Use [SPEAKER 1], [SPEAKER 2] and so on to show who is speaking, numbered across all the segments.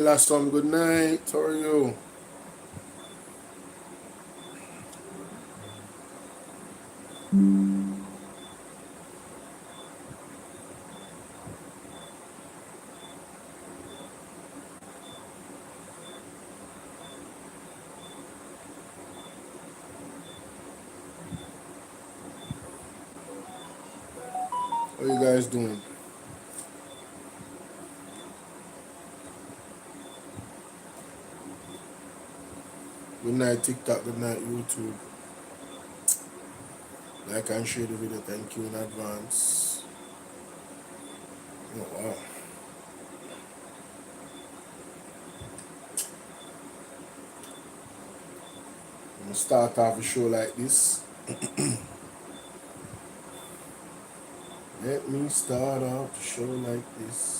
[SPEAKER 1] Last one, good night. How are you? How you guys doing? Good night, TikTok. Good night, YouTube. Like and share the video. Thank you in advance. Oh, wow. I'm gonna start off a show like this. Let me start off the show like this.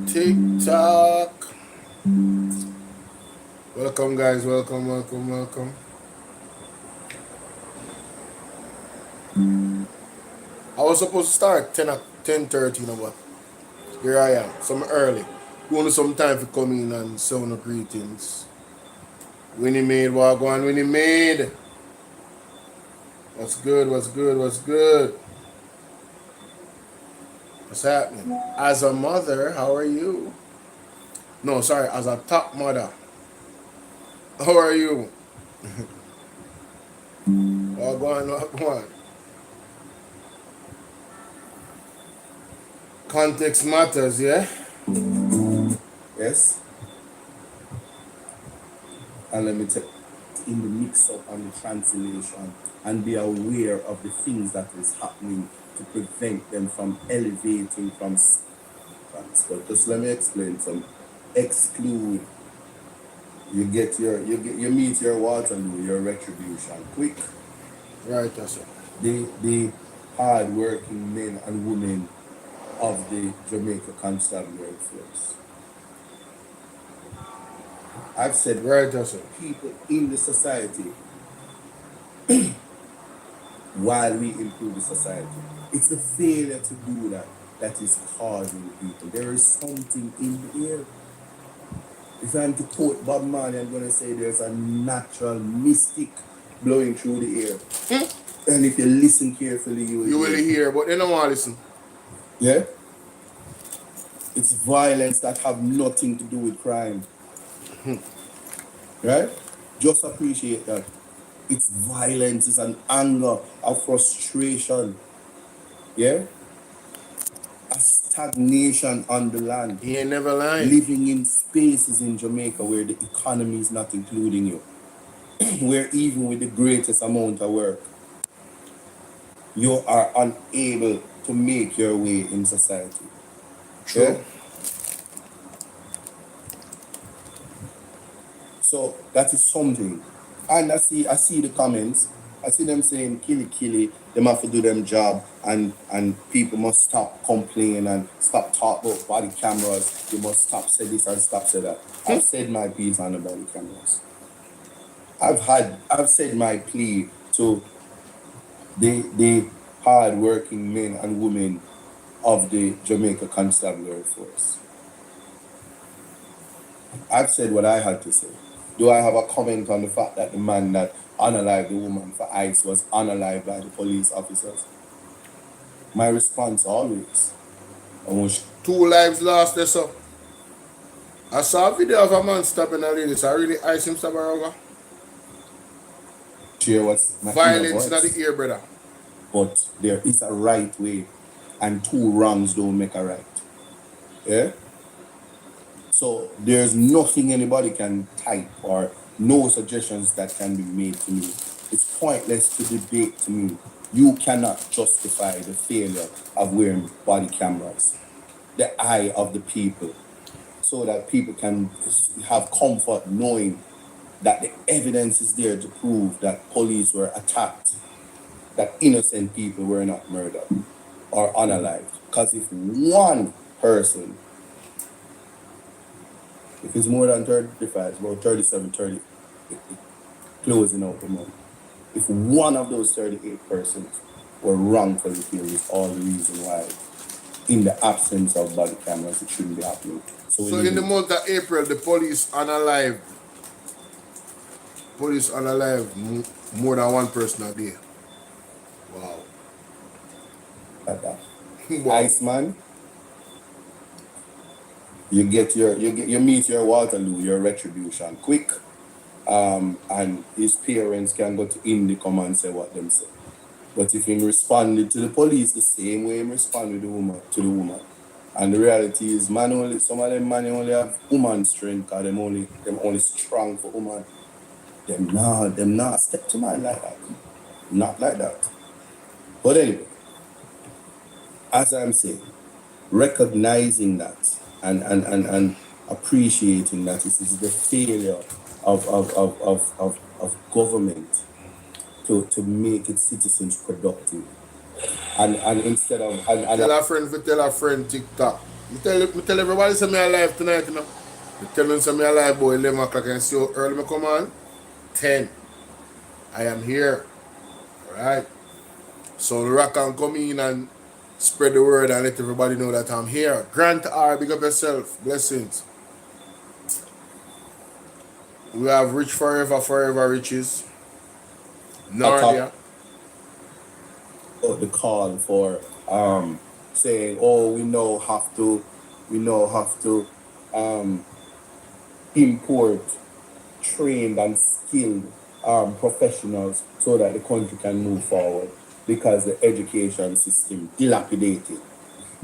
[SPEAKER 1] TikTok. Welcome, guys. Welcome, welcome, welcome. I was supposed to start 10 at 10:30, you know what? Here I am. Some early. You want some time for come in and sound of greetings. Winnie Maid, Wagwan, Winnie Maid. What's good? What's good? What's good? What's happening? As a mother, how are you? No, sorry, as a top mother. How are you? Wagwan, Wagwan. Context matters, yeah?
[SPEAKER 2] Yes. And let me take in the mix up and the translation and be aware of the things that is happening to prevent them from elevating from but just let me explain some exclude you meet your Waterloo, your retribution quick.
[SPEAKER 1] Right, that's it.
[SPEAKER 2] The hard working men and women of the Jamaica Constabulary Force. I've said
[SPEAKER 1] Right, that's it.
[SPEAKER 2] people in the society while we improve the society. It's the failure to do that that is causing people. There is something in the air. If I'm to quote Bob Marley, I'm going to say there's a natural mystic blowing through the air. And if you listen carefully, you
[SPEAKER 1] will hear, but they don't want to listen.
[SPEAKER 2] Yeah? It's violence that have nothing to do with crime. Right? Just appreciate that. It's violence, it's an anger, a frustration. Yeah? A stagnation on the land.
[SPEAKER 1] He ain't never lying.
[SPEAKER 2] Living in spaces in Jamaica where the economy is not including you. Where even with the greatest amount of work, you are unable to make your way in society.
[SPEAKER 1] True.
[SPEAKER 2] Yeah? So that is something. And I see the comments. I see them saying killy, them have to do them job and people must stop complaining and stop talking about body cameras. They must stop say this and stop say that. I've said my piece on the body cameras. I've said my plea to the hard working men and women of the Jamaica Constabulary Force. I've said what I had to say. Do I have a comment on the fact that the man that unalived the woman for ICE was unalived by the police officers? My response always,
[SPEAKER 1] Two lives lost there, so. I saw a video of a man stopping a lady, so I really ice him stop her over.
[SPEAKER 2] share what's my
[SPEAKER 1] Violence in the ear, brother.
[SPEAKER 2] But there is a right way, and two wrongs don't make a right. Yeah? So there's nothing anybody can type or no suggestions that can be made to me. It's pointless to debate to me. You cannot justify the failure of wearing body cameras, the eye of the people, so that people can have comfort knowing that the evidence is there to prove that police were attacked, that innocent people were not murdered or unalived. Because if one person, if it's more than 35, it's about 37, 30, closing out the month. If one of those 38 persons were wrongfully killed, is all the reason why, in the absence of body cameras, it shouldn't be happening. So we
[SPEAKER 1] So in
[SPEAKER 2] need
[SPEAKER 1] the
[SPEAKER 2] it.
[SPEAKER 1] month of April, the police unalive more than one person a day. Wow.
[SPEAKER 2] Like that.
[SPEAKER 1] Wow.
[SPEAKER 2] Iceman, you meet your Waterloo, your retribution quick. And his parents can go to Indy come and say what them say. But if he responded to the police the same way he responded to the woman. And the reality is some of them man only have woman strength, cause them only strong for woman. Them not step to man like that. Not like that. But anyway, as I'm saying, recognizing that and appreciating that this is the failure of government to make its citizens productive. And instead of
[SPEAKER 1] Tell a friend TikTok. Me tell everybody say me alive tonight, you know. Me tell them say me alive boy 11 o'clock and see how early me come on. 10. I am here. Alright. So the rock can come in and spread the word and let everybody know that I'm here. Grant R, big up yourself. Blessings. We have rich forever riches. Narnia.
[SPEAKER 2] the call for saying, oh, we now have to import trained and skilled professionals so that the country can move forward, because the education system dilapidated,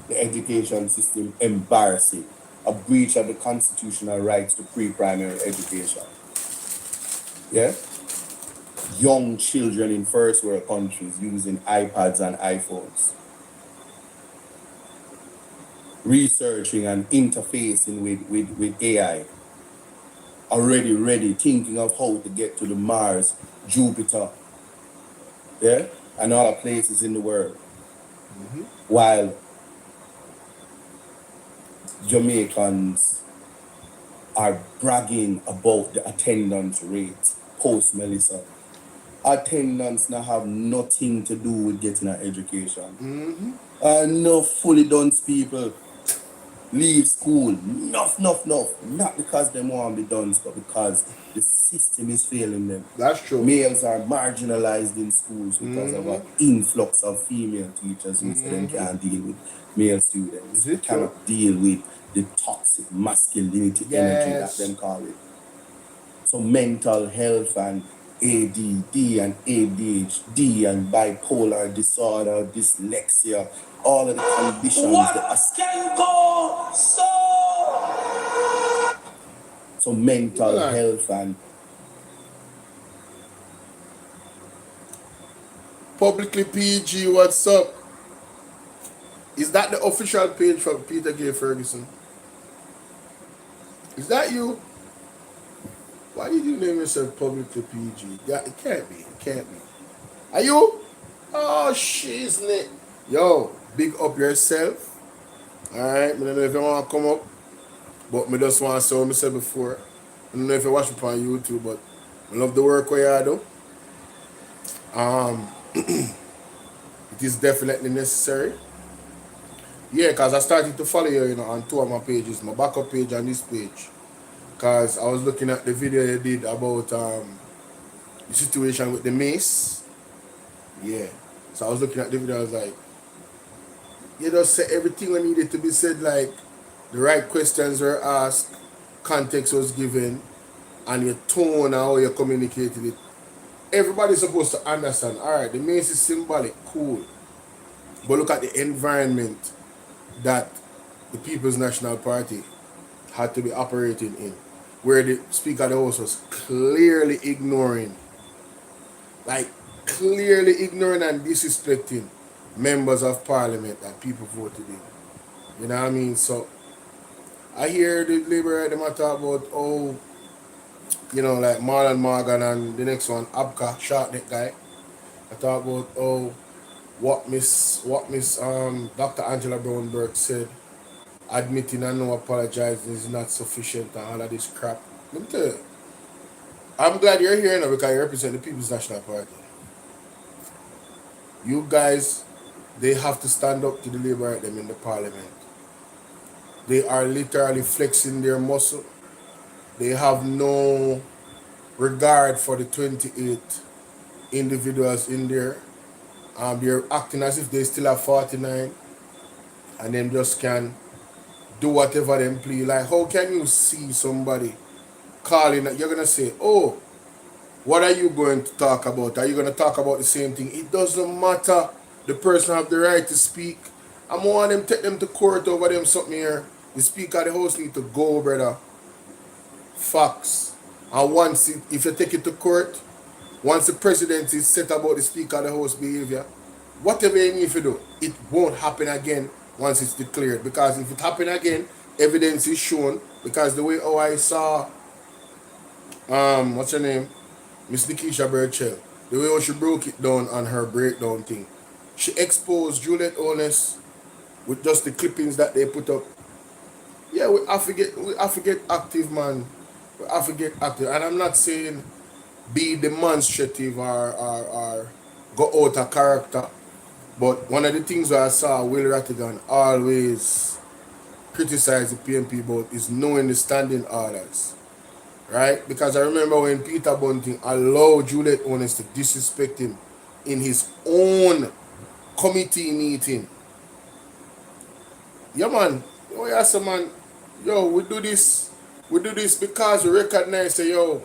[SPEAKER 2] the education system embarrassing, a breach of the constitutional rights to pre-primary education. Yeah? Young children in first world countries using iPads and iPhones, researching and interfacing with AI, already ready, thinking of how to get to the Mars, Jupiter, yeah, and other places in the world. While Jamaicans are bragging about the attendance rate post Melissa. Attendance now have nothing to do with getting an education. No fully done people leave school. Enough. Not because they want to be done, but because the system is failing them.
[SPEAKER 1] That's true.
[SPEAKER 2] Males are marginalized in schools because of an influx of female teachers who say they can't deal with male students. They cannot deal with the toxic masculinity energy that them call it. So mental health and ADD and ADHD and bipolar disorder, dyslexia, all of the conditions. So mental health and
[SPEAKER 1] Publicly PG, what's up? Is that the official page for Peter K. Ferguson? Is that you? Why did you name yourself Publicly PG? Yeah, it can't be. It can't be. Are you? Oh, shiznit. Yo, big up yourself. Alright, I don't know if you want to come up, but I just want to say what I said before. I don't know if you watch me on YouTube, but I love the work where you do. It is definitely necessary. Yeah, because I started to follow you, on two of my pages, my backup page and this page. Because I was looking at the video you did about the situation with the mace. Yeah. So I was looking at the video, I was like, you just said everything that needed to be said, like the right questions were asked, context was given, and your tone and how you communicated it. Everybody's supposed to understand, alright, the mace is symbolic, cool. But look at the environment that the People's National Party had to be operating in, where the Speaker of the House was clearly ignoring and disrespecting members of Parliament that people voted in. You know what I mean? So I hear the Labour them talk about, like Marlon Morgan and the next one, Abka, short neck guy. I talk about what Miss Dr. Angela Brown Burke said, admitting and no apologizing is not sufficient and all of this crap. Let me tell you, I'm glad you're here now because you represent the People's National Party. You guys, they have to stand up to deliberate them in the parliament. They are literally flexing their muscle. They have no regard for the 28 individuals in there. They're acting as if they still have 49 and them just can do whatever them please. Like, how can you see somebody calling that you're going to say, oh, what are you going to talk about? Are you going to talk about the same thing? It doesn't matter. The person have the right to speak. I'm want them take them to court over them something here. The speaker of the house need to go, brother. Facts. And once if you take it to court, once the president is set about the speaker of the house behavior, whatever you need to do, it won't happen again once it's declared. Because if it happen again, evidence is shown. Because the way how I saw what's her name? Miss Nikisha Burchell, the way how she broke it down on her breakdown thing. She exposed Juliet Honest with just the clippings that they put up. Yeah, we have to get active, man. We have to get active. And I'm not saying be demonstrative or go out of character. But one of the things that I saw Will Rattigan always criticize the PNP about is knowing the standing orders. Right? Because I remember when Peter Bunting allowed Juliet Honest to disrespect him in his own committee meeting. Yeah, man. Oh, yeah, so man. Yo, we do this. We do this because we recognize, say, yo,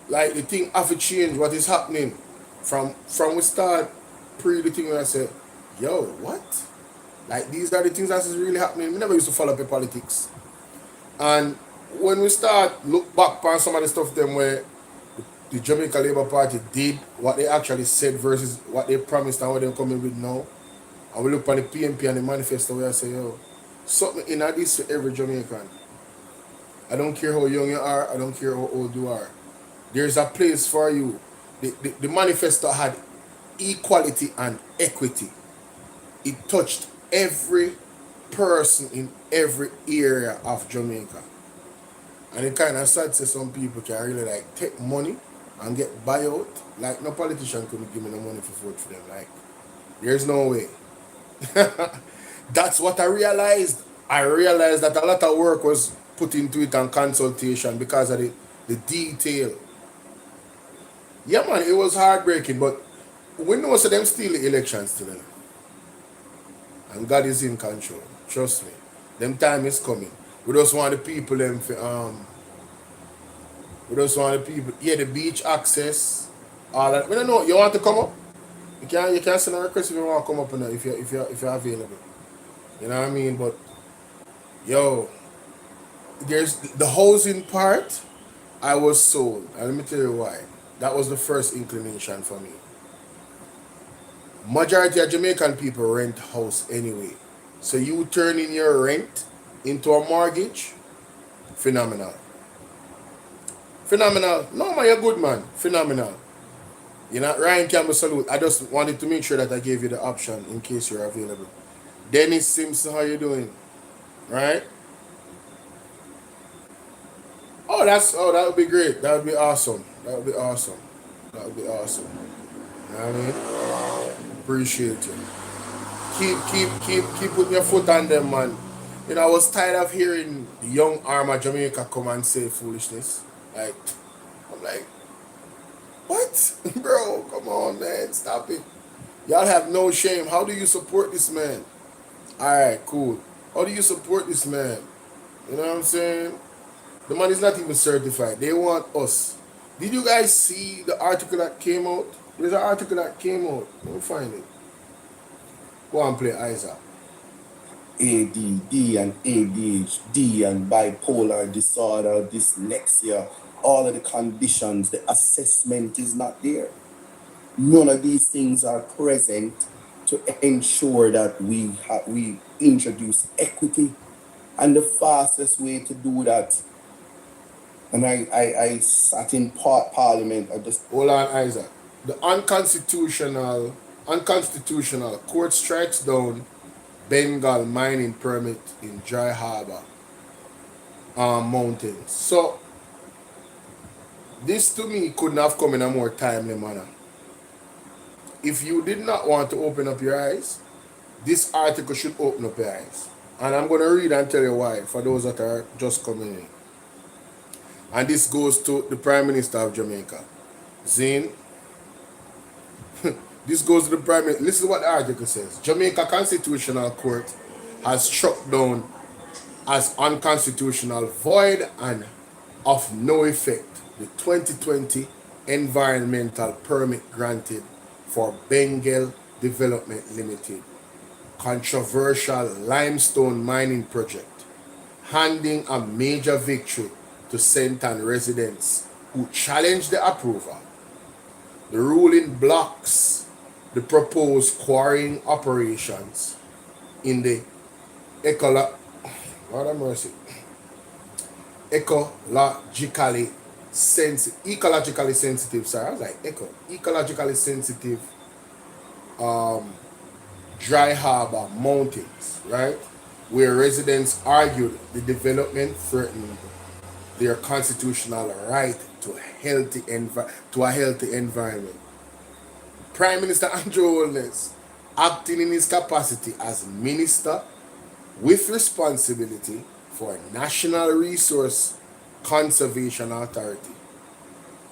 [SPEAKER 1] like the thing have to change what is happening. From we start pre the thing when I say, yo, what? Like these are the things that is really happening. We never used to follow up the politics. And when we start look back on some of the stuff them where the Jamaica Labour Party did what they actually said versus what they promised and what they're coming with now. And we look on the PNP and the manifesto where I say, yo, something in this for every Jamaican. I don't care how young you are, I don't care how old you are. There's a place for you. The manifesto had equality and equity. It touched every person in every area of Jamaica. And it kind of sad to some people can really like take money and get buyout. Like no politician couldn't give me no money for vote for them. Like there's no way. That's what I realized. I realized that a lot of work was put into it and consultation because of the detail. Yeah, man, it was heartbreaking, but we know so them steal the elections still. And God is in control. Trust me. Them time is coming. We just want the people them we just want the people the beach access. All that. We don't know. You want to come up? You can send a request if you want to come up if you're available. You know what I mean? But yo, there's the housing part. I was sold, and let me tell you why. That was the first inclination for me. Majority of Jamaican people rent house anyway, so you turning your rent into a mortgage, phenomenal, phenomenal. No man, you're good man, phenomenal. You know, Ryan Campbell salute. I just wanted to make sure that I gave you the option in case you're available. Dennis Simpson, how you doing? Right? That would be great. That would be awesome. That would be awesome. That would be awesome. You know what I mean? Appreciate you. Keep putting your foot on them, man. You know, I was tired of hearing the young arm of Jamaica come and say foolishness. Like, I'm like, what? Bro, come on, man. Stop it. Y'all have no shame. How do you support this man? Alright, cool. How do you support this man? You know what I'm saying? The man is not even certified. They want us. Did you guys see the article that came out? There's an article that came out. Let me find it. Go and play Isaac.
[SPEAKER 2] ADD and ADHD and bipolar disorder, dyslexia, all of the conditions, the assessment is not there. None of these things are present to ensure that we introduce equity. And the fastest way to do that, and I sat in parliament, I just
[SPEAKER 1] Hold on, Isaac. The unconstitutional court strikes down Bengal mining permit in Dry Harbor mountains. So this to me couldn't have come in a more timely manner. if you did not want to open up your eyes, this article should open up your eyes. And I'm going to read and tell you why for those that are just coming in. And this goes to the Prime Minister of Jamaica. Zane, this goes to the Prime Minister. This is what the article says. Jamaica Constitutional Court has struck down as unconstitutional, void, and of no effect the 2020 environmental permit granted for Bengal Development Limited controversial limestone mining project, handing a major victory to Senton residents who challenged the approval. The ruling blocks the proposed quarrying operations in the Lord have mercy, ecologically sensitive, sorry, I was like ecologically sensitive dry harbor mountains, right? Where residents argued the development threatened their constitutional right to a healthy environment. Prime Minister Andrew Holness, acting in his capacity as minister with responsibility for National Resource Conservation Authority,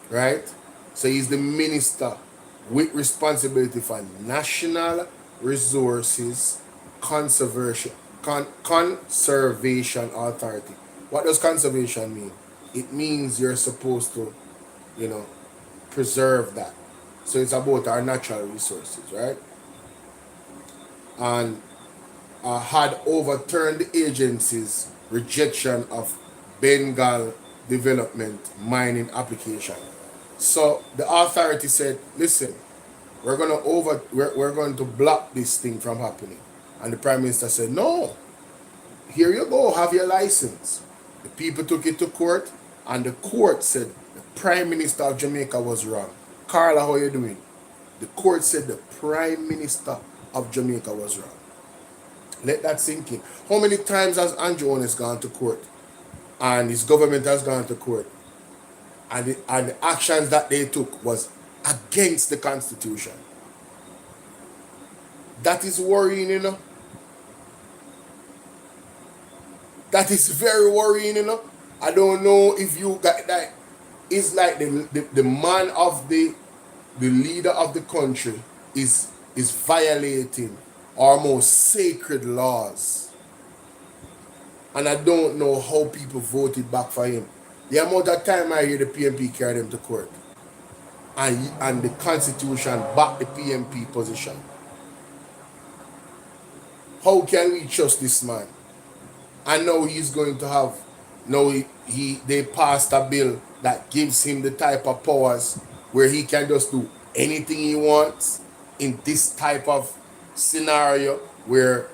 [SPEAKER 1] right? So he's the minister with responsibility for National Resources Conservation Authority. What does conservation mean? It means you're supposed to, you know, preserve that. So it's about our natural resources, right? And had overturned the agency's rejection of Bengal development mining application. So the authority said, listen, we're going to block this thing from happening. And the Prime Minister said, no, here you go, have your license. The people took it to court, and the court said the Prime Minister of Jamaica was wrong. Carla, how you doing? The court said the Prime Minister of Jamaica was wrong. Let that sink in. How many times has Andrew Holness gone to court? And his government has gone to court. And the actions that they took was against the Constitution. That is worrying, you know. That is very worrying, you know. I don't know if you got that. It's like the man of the leader of the country is violating our most sacred laws. And I don't know how people voted back for him. The amount of time I hear the PMP carry them to court. And the Constitution back the PMP position. How can we trust this man? And now he's going to have, now they passed a bill that gives him the type of powers where he can just do anything he wants in this type of scenario where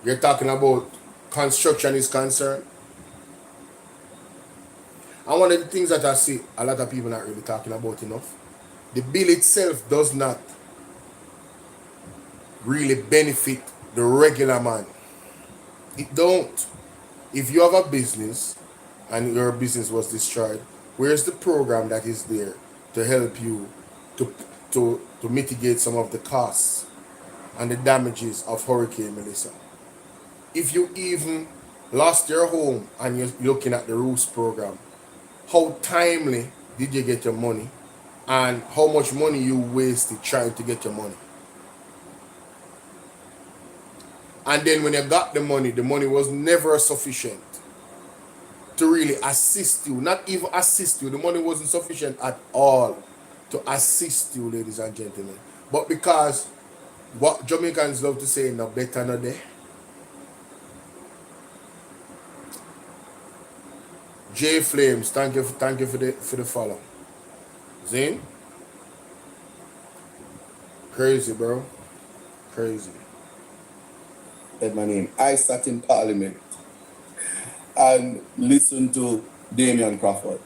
[SPEAKER 1] you're talking about construction is concerned. And one of the things that I see a lot of people not really talking about enough, the bill itself does not really benefit the regular man. It don't. If you have a business and your business was destroyed, where's the program that is there to help you to mitigate some of the costs and the damages of Hurricane Melissa? If you even lost your home and you're looking at the roofs program, how timely did you get your money and how much money you wasted trying to get your money? And then when you got the money was never sufficient to really assist you. Not even assist you. The money wasn't sufficient at all to assist you, ladies and gentlemen. But because what Jamaicans love to say, no better, no day. J Flames, thank you for the follow. Zane? Crazy, bro. Crazy.
[SPEAKER 2] That's my name. I sat in Parliament and listened to Damian Crawford.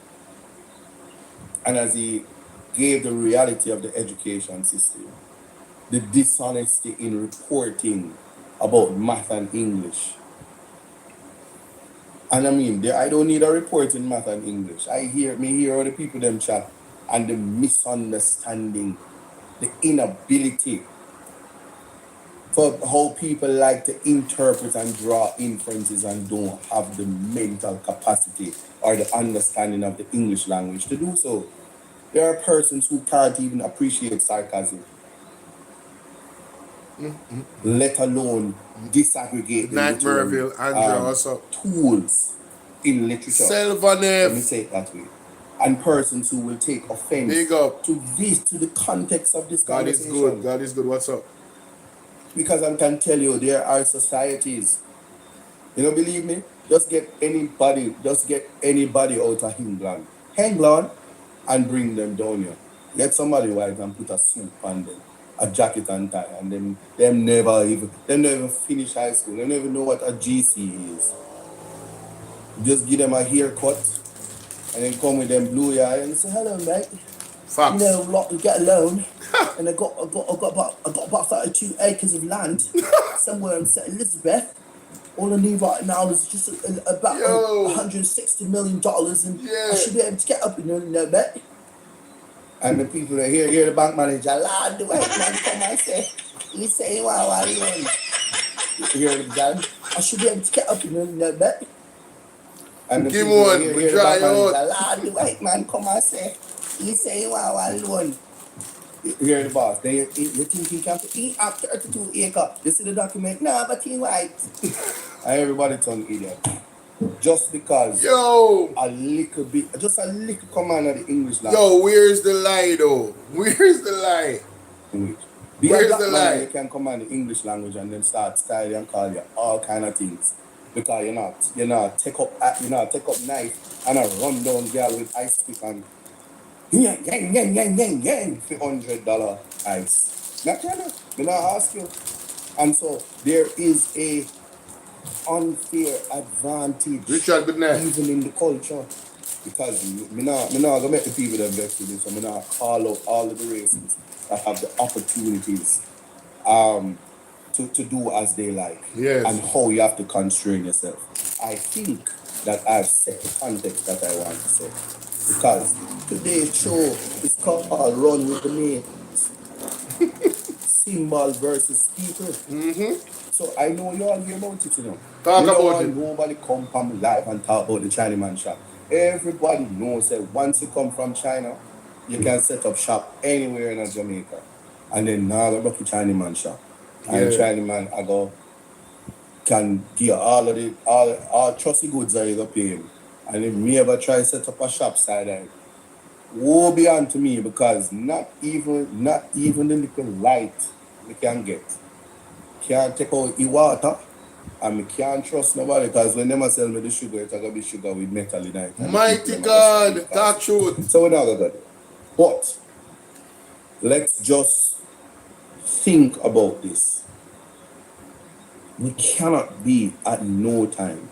[SPEAKER 2] And as he gave the reality of the education system, the dishonesty in reporting about math and English. And I mean, I don't need a report in math and English. I hear all the people them chat and the misunderstanding the inability for how people like to interpret and draw inferences and don't have the mental capacity or the understanding of the English language to do so. There are persons who can't even appreciate sarcasm, let alone disaggregate
[SPEAKER 1] Good
[SPEAKER 2] the
[SPEAKER 1] night,
[SPEAKER 2] literary
[SPEAKER 1] Merville. Andrea, what's up?
[SPEAKER 2] tools in literature. Let me
[SPEAKER 1] Selvanef.
[SPEAKER 2] say it that way. And persons who will take offense
[SPEAKER 1] Big up.
[SPEAKER 2] to this, to the context of this
[SPEAKER 1] God is
[SPEAKER 2] conversation.
[SPEAKER 1] good. God is good. What's up?
[SPEAKER 2] Because I can tell you, there are societies. You don't believe me? Just get anybody out of England, and bring them down here. Get somebody white and put a suit on them, a jacket and tie, and them never even finish high school. They never know what a GC is. Just give them a haircut and then come with them blue eye and say, hello mate.
[SPEAKER 1] Facts.
[SPEAKER 2] You know, you get a loan, and I got about 32 acres of land somewhere in St. Elizabeth. All I need right now is just about $160 million, and I should be able to get up, mate. And the people that hear the bank manager, Lord, the white man come and say, you say, wow, you hear the guy, I should be able to get up, mate. And the people that hear the bank manager, Lord, the white man come and say, you say, wow, alone. You hear the boss. Then you think he can eat up 32 acres. You see the document? No, but he white. And everybody turn idiot. Just because a little bit, just a little command of the English language.
[SPEAKER 1] Yo, where's the lie though? Where's the lie?
[SPEAKER 2] Where's the lie? You can command the English language and then start styling and call you all kind of things. Because you're not take up knife and a run down girl with ice pick and yang for $100 ice. Not you not ask you. And so there is a unfair advantage,
[SPEAKER 1] Richard, good night.
[SPEAKER 2] even in the culture. Because me not gonna make the people that vex with me, so me not call out all of the races that have the opportunities to do as they like.
[SPEAKER 1] Yes.
[SPEAKER 2] And how you have to constrain yourself. I think that I've set the context that I want to set. Because today's show is called Run with the Mates. Symbol versus people. So I know you all hear about it,
[SPEAKER 1] Talk about it.
[SPEAKER 2] Nobody come from live and talk about the Chinaman shop. Everybody knows that once you come from China, you can set up shop anywhere in Jamaica. And then now go back to Chinaman shop. And Chinaman can give all trusty goods that you go pay him. And if me ever try to set up a shop side there, woe be unto me, because not even the little light we can get. Can't take out the water, and we can't trust nobody, because when they sell me the sugar, it's gonna be sugar with metal in it.
[SPEAKER 1] Mighty God, that truth.
[SPEAKER 2] So we're not gonna do it. But let's just think about this. We cannot be at no time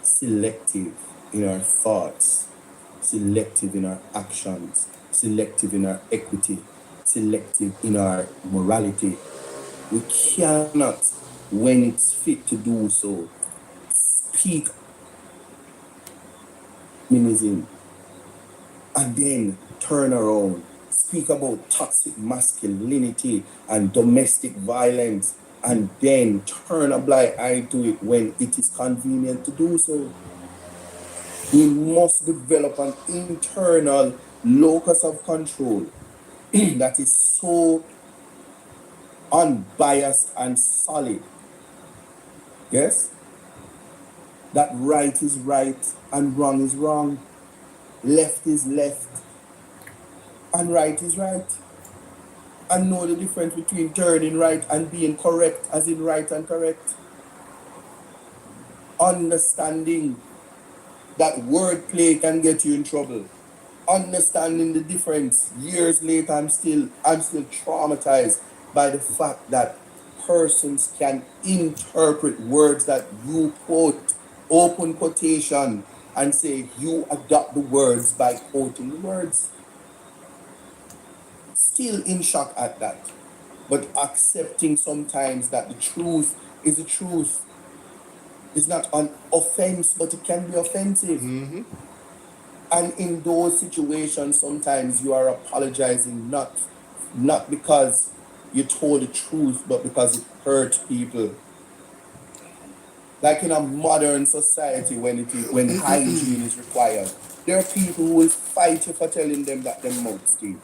[SPEAKER 2] selective in our thoughts, selective in our actions, selective in our equity, selective in our morality. We cannot, when it's fit to do so, speak feminism and then turn around, speak about toxic masculinity and domestic violence, and then turn a blind eye to it when it is convenient to do so. We must develop an internal locus of control that is so unbiased and solid. Yes? That right is right and wrong is wrong. Left is left and right is right. And know the difference between turning right and being correct, as in right and correct. Understanding that wordplay can get you in trouble. Understanding the difference. Years later, I'm still traumatized by the fact that persons can interpret words that you quote, open quotation, and say you adopt the words by quoting the words. Still in shock at that, but accepting sometimes that the truth is the truth. It's not an offense, but it can be offensive. And in those situations, sometimes you are apologizing not not because you told the truth, but because it hurt people. Like in a modern society, when hygiene is required, there are people who will fight you for telling them that their mouth stink.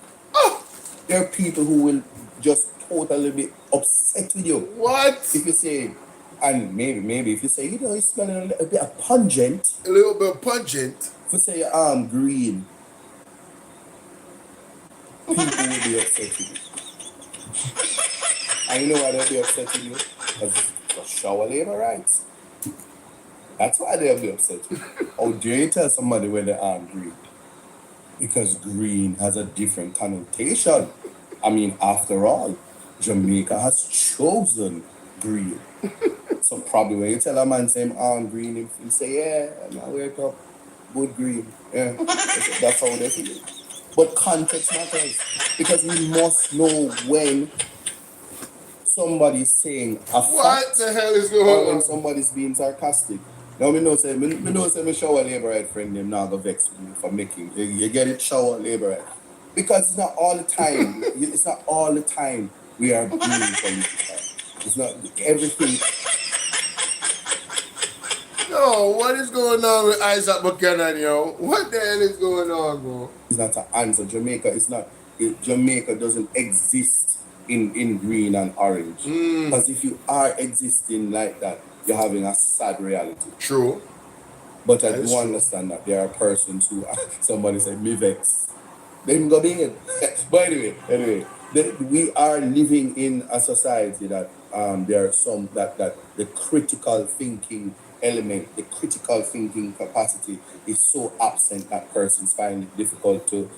[SPEAKER 2] There are people who will just totally be upset with you
[SPEAKER 1] What?
[SPEAKER 2] if you say, and maybe if you say, it's smelling a little bit pungent.
[SPEAKER 1] A little bit pungent.
[SPEAKER 2] If you say your arm green, people will be upset with you. And you know why they'll be upset with you? Because it's shower labor rights. That's why they'll be upset with you. How dare you tell somebody where they are green? Because green has a different connotation. I mean, after all, Jamaica has chosen green. So probably when you tell a man say I'm green, he say, yeah, I wake up, good green. Yeah, that's how they feel. But context matters. Because we must know when somebody's saying a
[SPEAKER 1] What
[SPEAKER 2] fact
[SPEAKER 1] the hell is
[SPEAKER 2] or
[SPEAKER 1] going
[SPEAKER 2] when
[SPEAKER 1] on?
[SPEAKER 2] somebody's being sarcastic. Now me know say my shower labor right friend them now go vex with me for making you get it shower labor right. Because it's not all the time. It's not all the time we are being political. It's not everything.
[SPEAKER 1] Yo, what is going on with Isaac Buchanan, yo? What the hell is going on, bro?
[SPEAKER 2] It's not an answer. Jamaica is not. Jamaica doesn't exist in green and orange. Because if you are existing like that, you're having a sad reality.
[SPEAKER 1] True.
[SPEAKER 2] But I
[SPEAKER 1] That is
[SPEAKER 2] do
[SPEAKER 1] true.
[SPEAKER 2] understand that there are persons who somebody said me vex. They can go in. But anyway, we are living in a society that there are some that the critical thinking element, the critical thinking capacity is so absent that persons find it difficult to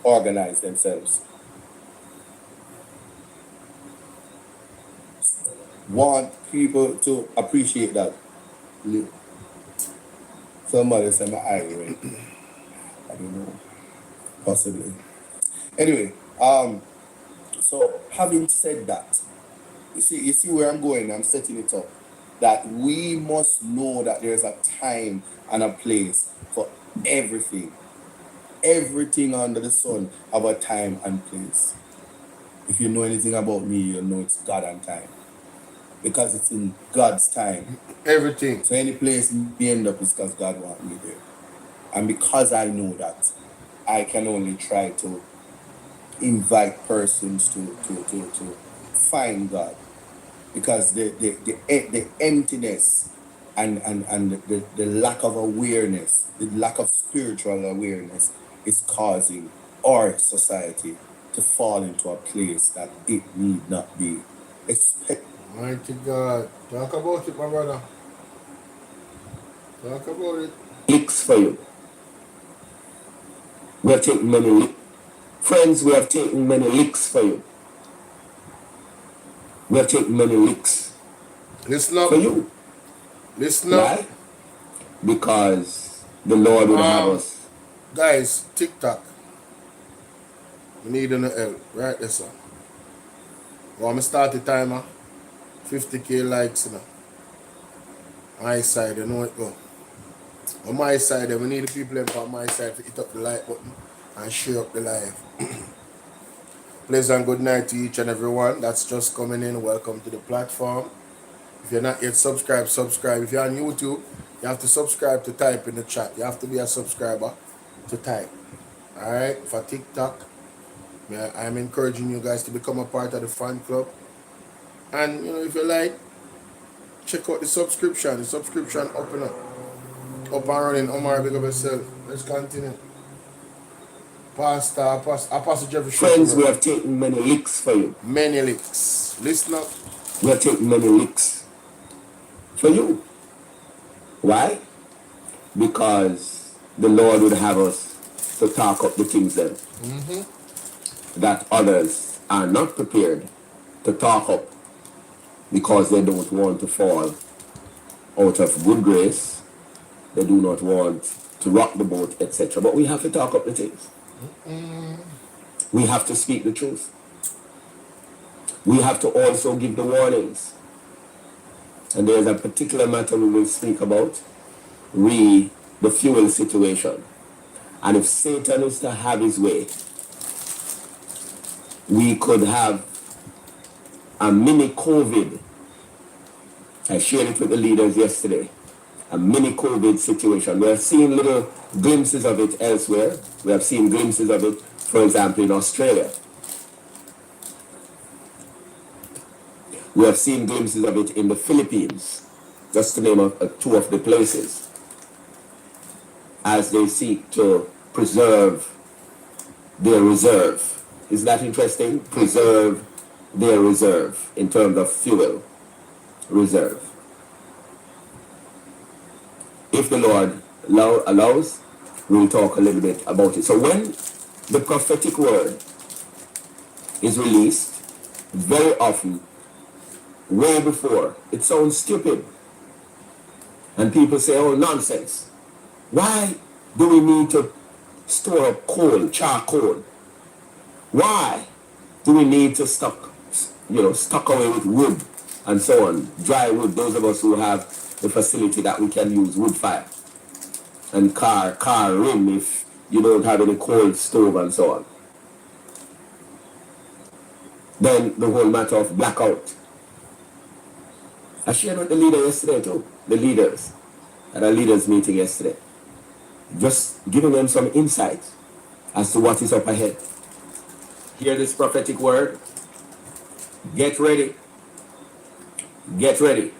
[SPEAKER 2] organize themselves. Want people to appreciate that. Somebody said my eye red. I don't know. Possibly. Anyway, so having said that, you see where I'm going, I'm setting it up. That we must know that there's a time and a place for everything. Everything under the sun have a time and place. If you know anything about me, you know it's God and time. Because it's in God's time.
[SPEAKER 1] Everything.
[SPEAKER 2] So any place me end up is because God wants me there. And because I know that, I can only try to invite persons to find God. Because the emptiness and the lack of awareness, the lack of spiritual awareness is causing our society to fall into a place that it need not be.
[SPEAKER 1] Mighty God. Talk about it, my brother. Talk about it.
[SPEAKER 2] Licks for you. We have taken many licks. Friends, we have taken many licks for you. We have taken many licks
[SPEAKER 1] Listen up.
[SPEAKER 2] for you.
[SPEAKER 1] Listen up.
[SPEAKER 2] Why? Because the Lord would have us.
[SPEAKER 1] Guys, TikTok. We need an help. Right there, sir. Want me start the timer? 50k likes, you know. My side, you know it go. On my side, we need the people on my side to hit up the like button and share up the live. Pleasant good night to each and everyone that's just coming in. Welcome to the platform. If you're not yet subscribed, subscribe. If you're on YouTube, you have to subscribe to type in the chat. You have to be a subscriber to type. Alright, for TikTok, I'm encouraging you guys to become a part of the fan club. And if you like, check out the subscription. The subscription up and up. Up and running. Omar, big up yourself. Let's continue. Apostle Jeffrey.
[SPEAKER 2] Friends, we have taken many licks for you.
[SPEAKER 1] Many licks. Listen up.
[SPEAKER 2] We have taken many licks for you. Why? Because the Lord would have us to talk up the things then that others are not prepared to talk up because they don't want to fall out of good grace. They do not want to rock the boat, etc. But we have to talk up the things. We have to speak the truth. We have to also give the warnings. And there's a particular matter we will speak about, the fuel situation. And if Satan is to have his way,
[SPEAKER 3] we could have a mini COVID. I shared it with the leaders yesterday. A mini COVID situation. We have seen little glimpses of it elsewhere. We have seen glimpses of it, for example, in Australia. We have seen glimpses of it in the Philippines, just to name two of the places, as they seek to preserve their reserve. Isn't that interesting? Preserve their reserve in terms of fuel reserve. If the Lord allows, we'll talk a little bit about it. So when the prophetic word is released, very often, way before, it sounds stupid. And people say, oh, nonsense. Why do we need to store up coal, charcoal? Why do we need to stock away with wood and so on? Dry wood, those of us who have the facility that we can use wood fire. And car rim if you don't have any coal stove and so on. Then the whole matter of blackout. I shared with the leader yesterday too, the leaders, at a leaders meeting yesterday. Just giving them some insight as to what is up ahead. Hear this prophetic word. Get ready. Get ready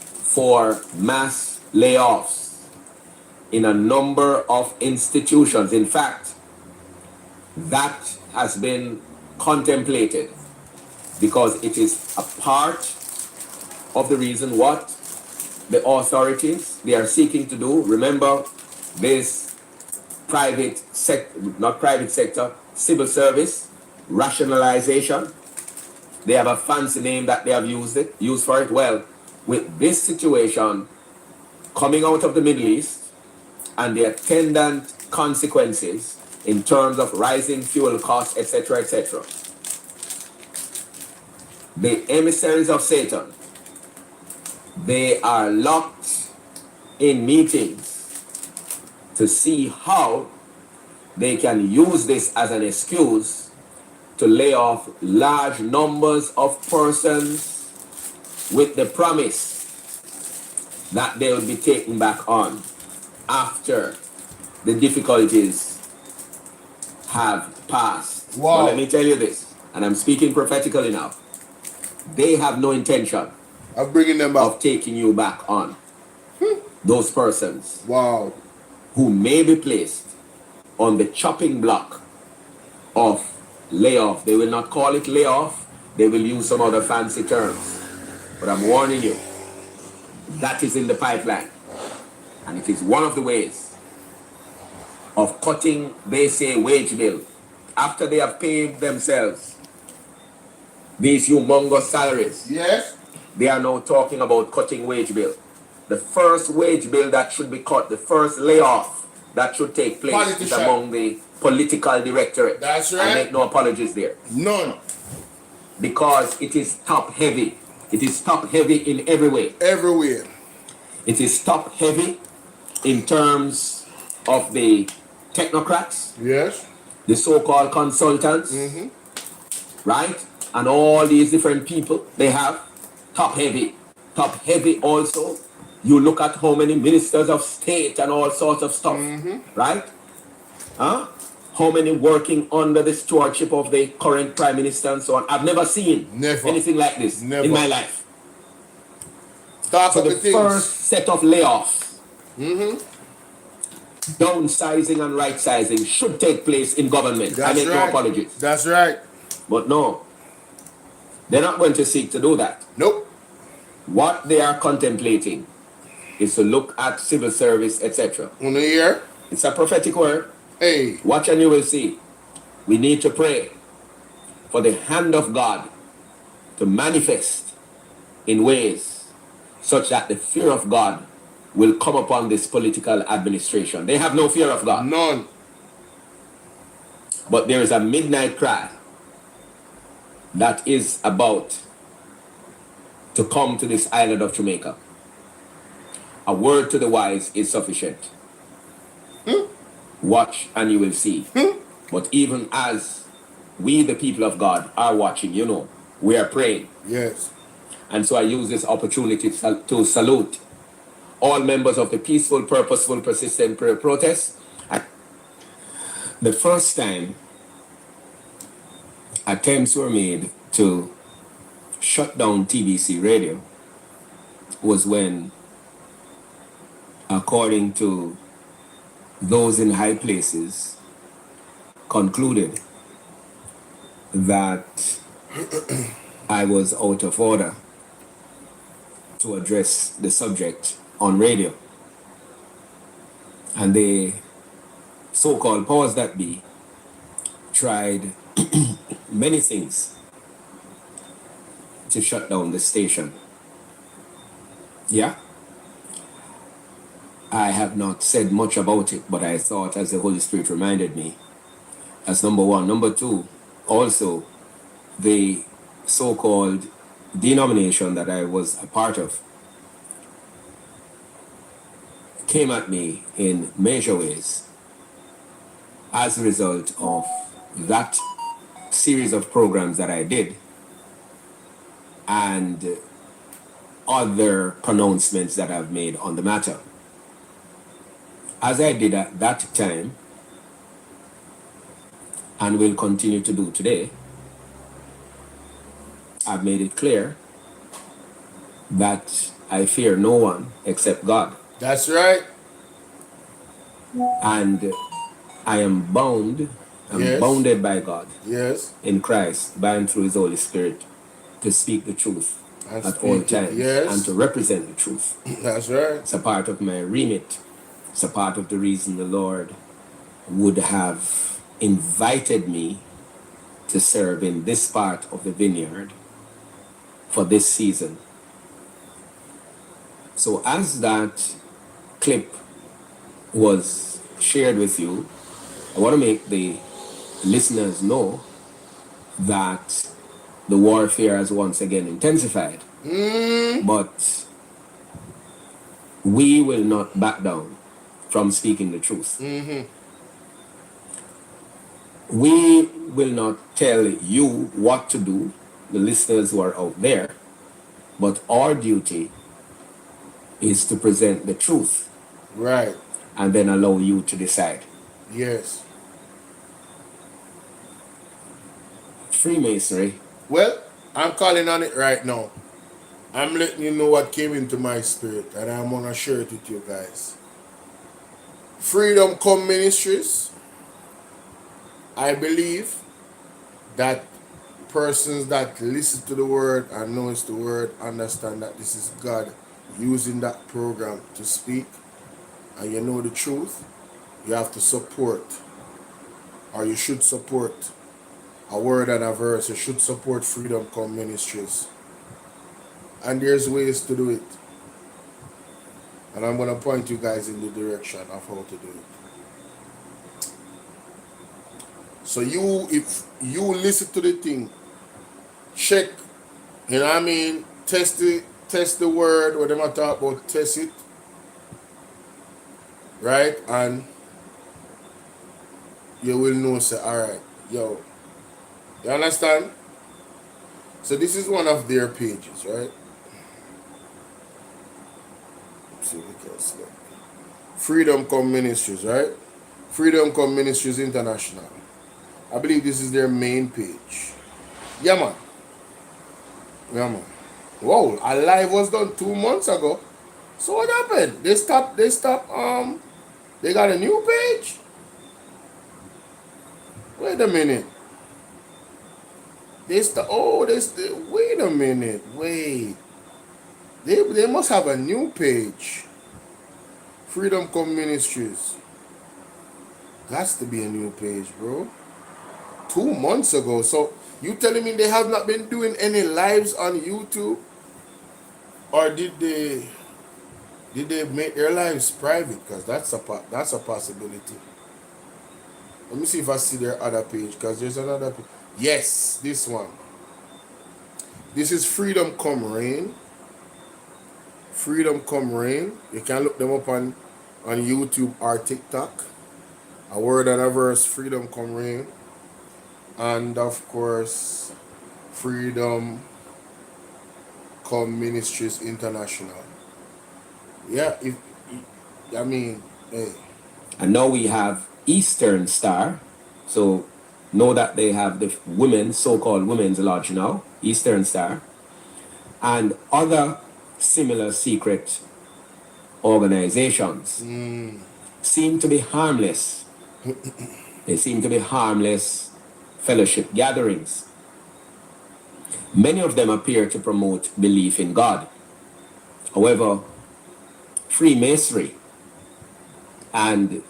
[SPEAKER 3] for mass layoffs in a number of institutions. In fact, that has been contemplated because it is a part of the reason what the authorities, they are seeking to do. Remember, this civil service, rationalization. They have a fancy name that they have used for it. Well, with this situation coming out of the Middle East and the attendant consequences in terms of rising fuel costs, etc., etc., the emissaries of Satan, they are locked in meetings to see how they can use this as an excuse to lay off large numbers of persons with the promise that they will be taken back on after the difficulties have passed.
[SPEAKER 1] Wow.
[SPEAKER 3] But let me tell you this, and I'm speaking prophetically now. They have no intention
[SPEAKER 1] of bringing them back,
[SPEAKER 3] of taking you back on. Those persons,
[SPEAKER 1] wow,
[SPEAKER 3] who may be placed on the chopping block of layoff. They will not call it layoff. They will use some other fancy terms. But I'm warning you, that is in the pipeline. And it is one of the ways of cutting, they say, wage bill. After they have paid themselves these humongous salaries,
[SPEAKER 1] yes,
[SPEAKER 3] they are now talking about cutting wage bill. The first wage bill that should be cut, the first layoff that should take place is among the political directorate.
[SPEAKER 1] That's right.
[SPEAKER 3] I make no apologies there.
[SPEAKER 1] None.
[SPEAKER 3] Because it is top heavy. It is top heavy in every way.
[SPEAKER 1] Everywhere.
[SPEAKER 3] It is top heavy in terms of the technocrats.
[SPEAKER 1] Yes.
[SPEAKER 3] The so-called consultants. Right? And all these different people they have. Top heavy. Top heavy also. You look at how many ministers of state and all sorts of stuff. Right? How many working under the stewardship of the current prime minister and so on. I've never seen anything like this in my life. So the first set of layoffs, downsizing and right sizing should take place in government.
[SPEAKER 1] That's
[SPEAKER 3] I make
[SPEAKER 1] right.
[SPEAKER 3] no apologies.
[SPEAKER 1] That's right.
[SPEAKER 3] But no, they're not going to seek to do that.
[SPEAKER 1] Nope.
[SPEAKER 3] What they are contemplating is to look at civil service, etc.
[SPEAKER 1] On the ear.
[SPEAKER 3] It's a prophetic word.
[SPEAKER 1] Hey.
[SPEAKER 3] Watch and you will see. We need to pray for the hand of God to manifest in ways such that the fear of God will come upon this political administration. They have no fear of God.
[SPEAKER 1] None.
[SPEAKER 3] But there is a midnight cry that is about to come to this island of Jamaica. A word to the wise is sufficient. Watch and you will see. But even as we, the people of God, are watching, you know. We are praying.
[SPEAKER 1] Yes.
[SPEAKER 3] And so I use this opportunity to salute all members of the peaceful, purposeful, persistent prayer protest. The first time attempts were made to shut down TBC radio was when, according to those in high places, concluded that I was out of order to address the subject on radio. And the so-called powers that be tried many things to shut down the station. Yeah? I have not said much about it, but I thought, as the Holy Spirit reminded me, as number one. Number two, also, the so-called denomination that I was a part of came at me in major ways as a result of that series of programs that I did and other pronouncements that I've made on the matter. As I did at that time, and will continue to do today, I've made it clear that I fear no one except God.
[SPEAKER 1] That's right.
[SPEAKER 3] And I am bound,
[SPEAKER 1] Yes.
[SPEAKER 3] bounded by God
[SPEAKER 1] Yes.
[SPEAKER 3] in Christ, by and through His Holy Spirit, to speak the truth
[SPEAKER 1] And
[SPEAKER 3] at all
[SPEAKER 1] speak it,
[SPEAKER 3] times
[SPEAKER 1] yes.
[SPEAKER 3] and to represent the truth.
[SPEAKER 1] That's right.
[SPEAKER 3] It's a part of my remit. It's a part of the reason the Lord would have invited me to serve in this part of the vineyard for this season. So as that clip was shared with you, I want to make the listeners know that the warfare has once again intensified. But we will not back down from speaking the truth. We will not tell you what to do, the listeners who are out there, but our duty is to present the truth
[SPEAKER 1] Right.
[SPEAKER 3] and then allow you to decide.
[SPEAKER 1] Yes.
[SPEAKER 3] Freemasonry.
[SPEAKER 1] Well, I'm calling on it right now. I'm letting you know what came into my spirit, and I'm gonna share it with you guys. Freedom Come Ministries. I believe that persons that listen to the word and knows the word understand that this is God using that program to speak, and you know the truth. You have to support, or you should support a word and a verse. You should support Freedom Come Ministries. And there's ways to do it. And I'm going to point you guys in the direction of how to do it. So if you listen to the thing, check, you know what I mean, test the word, what I'm talking about, test it. Right? And you will know, say, alright, yo. You understand? So this is one of their pages, right? Let's see if we can select. Freedom Come Ministries, right? Freedom Come Ministries International. I believe this is their main page. Yeah, man. Yeah, man. Whoa, a live was done 2 months ago. So what happened? They got a new page? Wait a minute. Wait a minute. Wait. They must have a new page. Freedom Come Ministries. Has to be a new page, bro. 2 months ago. So you telling me they have not been doing any lives on YouTube? Or did they make their lives private? Because that's a possibility. Let me see if I see their other page, because there's another page. Yes, this one. This is Freedom Come Reign. Freedom Come Reign. You can look them up on YouTube or TikTok. A word and a verse, Freedom Come Reign. And of course, Freedom Come Ministries International. Yeah, I mean, hey,
[SPEAKER 3] And now we have Eastern Star. So know that they have the women, so-called women's lodge now, Eastern Star, and other similar secret organizations seem to be harmless. They seem to be harmless fellowship gatherings. Many of them appear to promote belief in God. However, Freemasonry and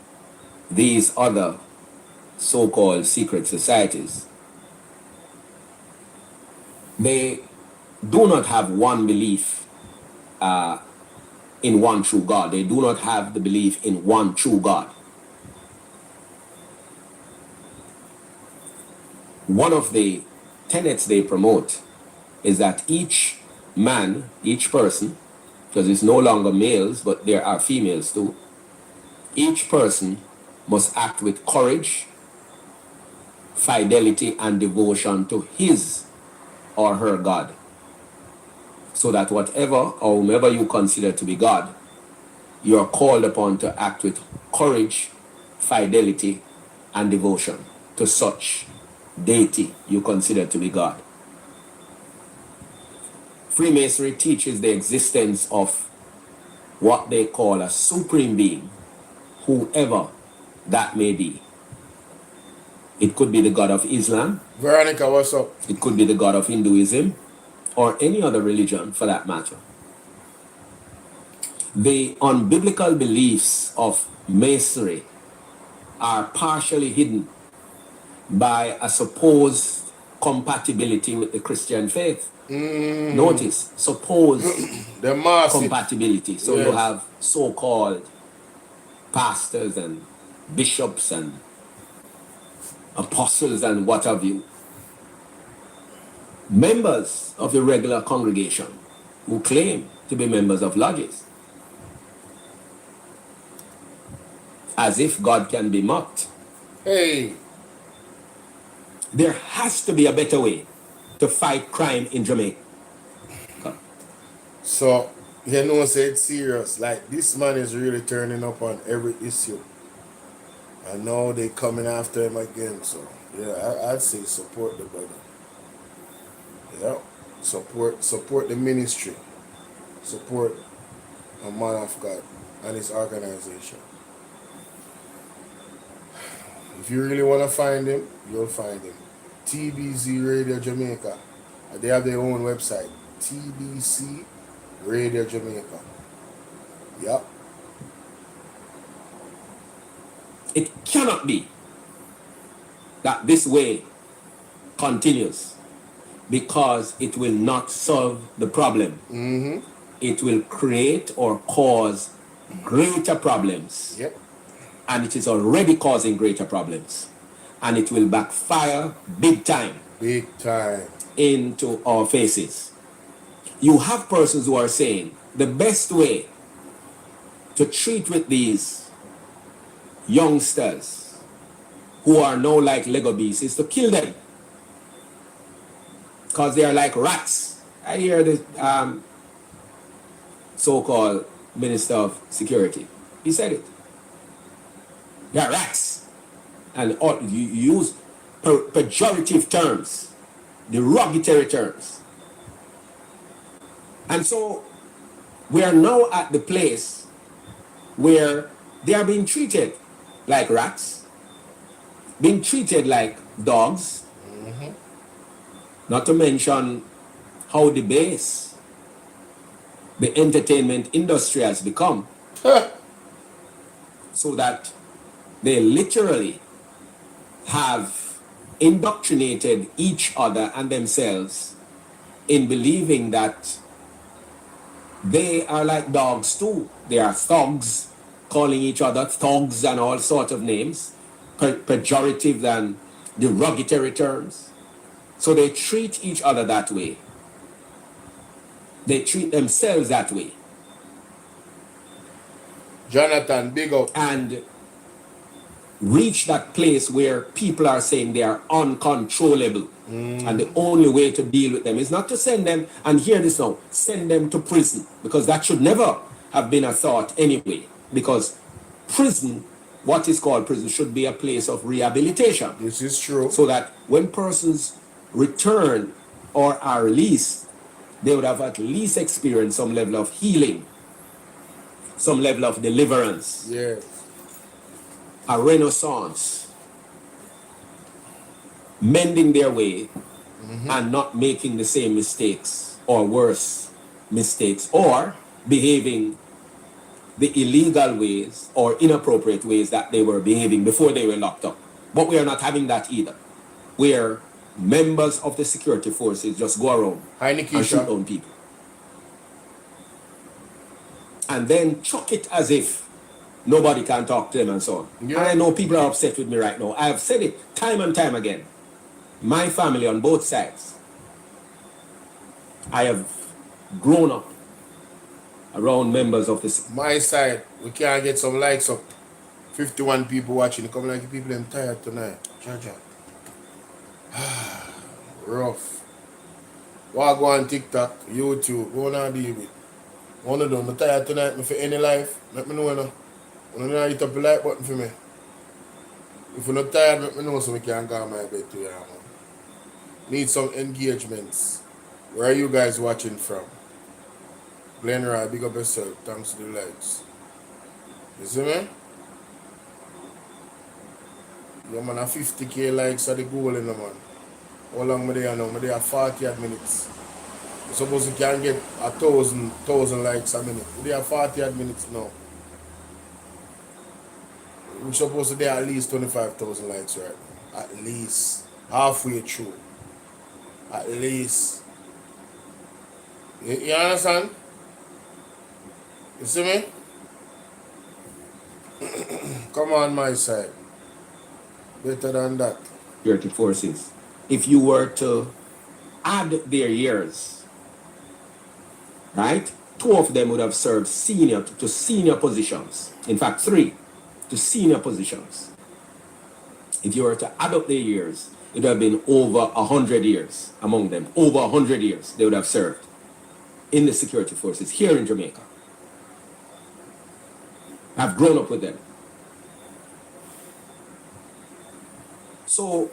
[SPEAKER 3] these other so-called secret societies, they do not have one belief in one true God. They do not have the belief in one true God. One of the tenets they promote is that each man, each person, because it's no longer males, but there are females too, each person must act with courage, fidelity, and devotion to his or her God. So that whatever or whomever you consider to be God, you are called upon to act with courage, fidelity, and devotion to such deity you consider to be God. Freemasonry teaches the existence of what they call a supreme being, whoever that may be. It could be the God of Islam,
[SPEAKER 1] Veronica, what's up?
[SPEAKER 3] it could be the God of Hinduism, or any other religion for that matter. The unbiblical beliefs of Masonry are partially hidden by a supposed compatibility with the Christian faith. Notice, supposed
[SPEAKER 1] The massive.
[SPEAKER 3] compatibility. So you have so-called pastors and bishops and apostles and what have you, members of the regular congregation who claim to be members of lodges, as if God can be mocked.
[SPEAKER 1] Hey,
[SPEAKER 3] There has to be a better way to fight crime in Jamaica.
[SPEAKER 1] so you know, say it's serious. Like this man is really turning up on every issue. And now they coming after him again. So yeah, I'd say support the brother. Yeah, support the ministry. Support a man of God and his organization. If you really want to find him, you'll find him. TBC Radio Jamaica. They have their own website. TBC Radio Jamaica. Yep.
[SPEAKER 3] It cannot be that this way continues, because it will not solve the problem. It will create or cause greater problems.
[SPEAKER 1] Yep.
[SPEAKER 3] And it is already causing greater problems. And it will backfire big time
[SPEAKER 1] Big time.
[SPEAKER 3] into our faces. You have persons who are saying the best way to treat with these youngsters who are now like Lego beasts is to kill them, because they are like rats. I hear the so-called Minister of Security. He said it. They are rats. And you use pejorative terms, derogatory terms. And so we are now at the place where they are being treated like rats, being treated like dogs, not to mention how debased the entertainment industry has become, so that they literally have indoctrinated each other and themselves in believing that they are like dogs too. They are thugs, calling each other thugs and all sorts of names, pejorative and derogatory terms. So they treat each other that way. They treat themselves that way.
[SPEAKER 1] Jonathan, big up.
[SPEAKER 3] And reach that place where people are saying they are uncontrollable. And the only way to deal with them is not to send them, and hear this now, send them to prison, because that should never have been a thought anyway. Because prison, what is called prison, should be a place of rehabilitation.
[SPEAKER 1] This is true.
[SPEAKER 3] So that when persons return or are released, they would have at least experienced some level of healing, some level of deliverance,
[SPEAKER 1] Yes.
[SPEAKER 3] a renaissance, mending their way and not making the same mistakes or worse mistakes, or behaving the illegal ways or inappropriate ways that they were behaving before they were locked up. But we are not having that either, where members of the security forces just go around
[SPEAKER 1] Hi,
[SPEAKER 3] and
[SPEAKER 1] Nikisha.
[SPEAKER 3] shoot down people. And then chuck it as if nobody can talk to them and so on.
[SPEAKER 1] Yeah.
[SPEAKER 3] And I know people are upset with me right now. I have said it time and time again. My family on both sides, I have grown up around members of the
[SPEAKER 1] My side, we can't get some likes up. 51 people watching. Come like people them tired tonight. Jaja. Rough. Walk on TikTok, YouTube, go on deal with. One of them, I'm tired tonight, me for any life. Let me know now. When you hit up the like button for me. If you're not tired, let me know so we can go on my bed too, yeah, man. Need some engagements. Where are you guys watching from? Glen Roy, big up yourself. Thanks to the likes. You see me? Yeah, man, a 50k likes are the goal in the man. How long am I there now? I'm there 40 odd minutes. I suppose you can get 1,000 likes a minute. We're there 40 odd minutes now. We're supposed to be at least 25,000 likes right now. At least. Halfway through. At least. You understand? You see me? Come on my side. Better than that.
[SPEAKER 3] security forces. If you were to add their years, right? 2 of them would have served senior positions. In fact, 3 to senior positions. If you were to add up their years, it would have been over 100 years among them. Over 100 years they would have served in the security forces here in Jamaica. I've grown up with them. So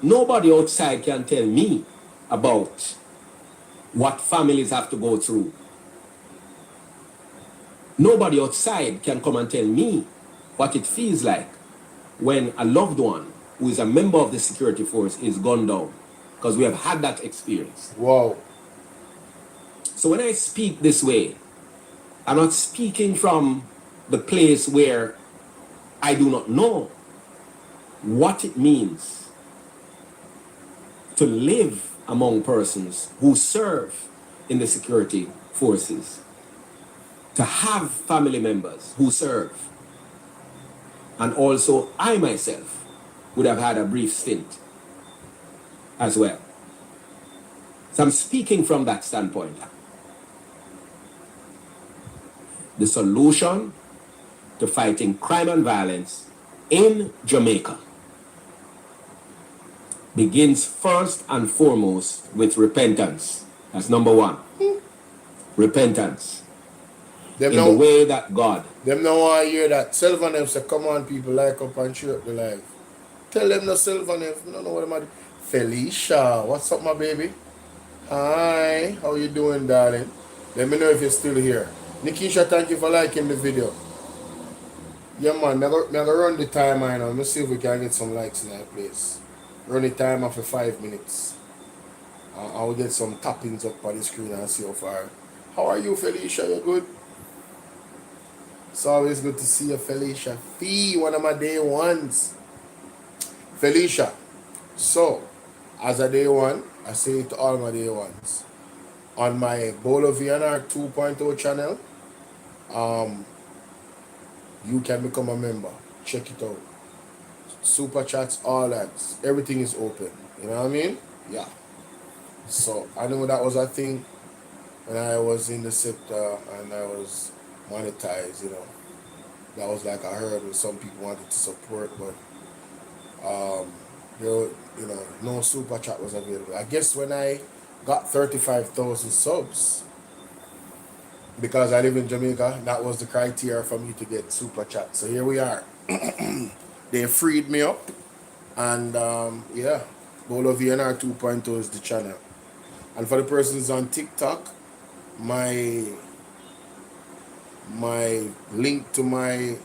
[SPEAKER 3] nobody outside can tell me about what families have to go through. Nobody outside can come and tell me what it feels like when a loved one who is a member of the security force is gunned down, because we have had that experience.
[SPEAKER 1] Wow.
[SPEAKER 3] So when I speak this way, I'm not speaking from the place where I do not know what it means to live among persons who serve in the security forces, to have family members who serve. And also I myself would have had a brief stint as well. So I'm speaking from that standpoint. The solution to fighting crime and violence in Jamaica begins first and foremost with repentance. That's number 1. Repentance.
[SPEAKER 1] Them
[SPEAKER 3] In
[SPEAKER 1] now,
[SPEAKER 3] the way that God.
[SPEAKER 1] them now want to hear that. Sylvan them say, come on people, like up and share up the live. Tell them the Sylvan them, you don't know what I'm doing. Felicia, what's up my baby? Hi, how you doing darling? Let me know if you're still here. Nikisha, thank you for liking the video. Yeah man, I'm gonna run the timer now. Let's see if we can get some likes in that place. Run the timer for 5 minutes. I'll get some tappings up on the screen and see how far. How are you, Felicia? You good? It's always good to see you, Felicia. Fee, one of my day ones. Felicia. So, as a day one, I say it to all my day ones. On my BOLO V&R 2.0 channel, you can become a member. Check it out. Super chats, all that. Everything is open. You know what I mean? Yeah. So, I know that was a thing when I was in the sector and I was monetized, you know. That was like a hurdle some people wanted to support, but You know, no super chat was available. I guess when I got 35,000 subs, because I live in Jamaica, that was the criteria for me to get super chat. So here we are. They freed me up, and yeah, BOLO V&R 2.0 is the channel. And for the persons on TikTok, my link to my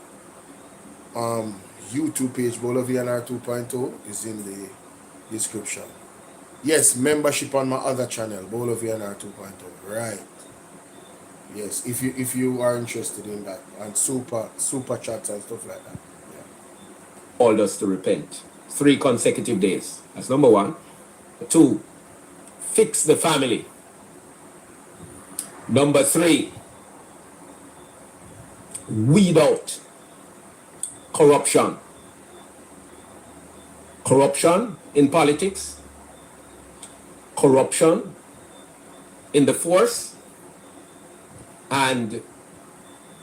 [SPEAKER 1] YouTube page, BOLO V&R 2.0, is in the description. Yes, membership on my other channel, BOLO V&R 2.0. Right. Yes, if you are interested in that, and super chats and stuff like that. Yeah.
[SPEAKER 3] Called us to repent. 3 consecutive days. That's number 1. 2, fix the family. Number 3, weed out corruption. Corruption in politics, corruption in the force, and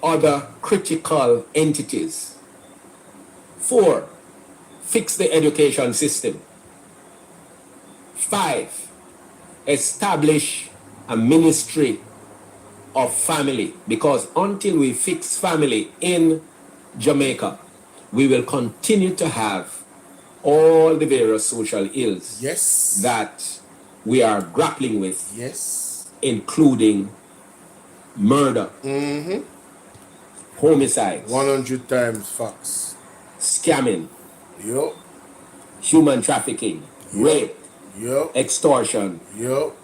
[SPEAKER 3] other critical entities. 4, fix the education system. 5, establish a ministry of family, because until we fix family in Jamaica, we will continue to have all the various social ills
[SPEAKER 1] Yes.
[SPEAKER 3] that we are grappling with,
[SPEAKER 1] Yes.
[SPEAKER 3] including murder, homicides,
[SPEAKER 1] 100 times facts.
[SPEAKER 3] scamming,
[SPEAKER 1] Yup.
[SPEAKER 3] human trafficking, rape,
[SPEAKER 1] Yup.
[SPEAKER 3] extortion,
[SPEAKER 1] Yup.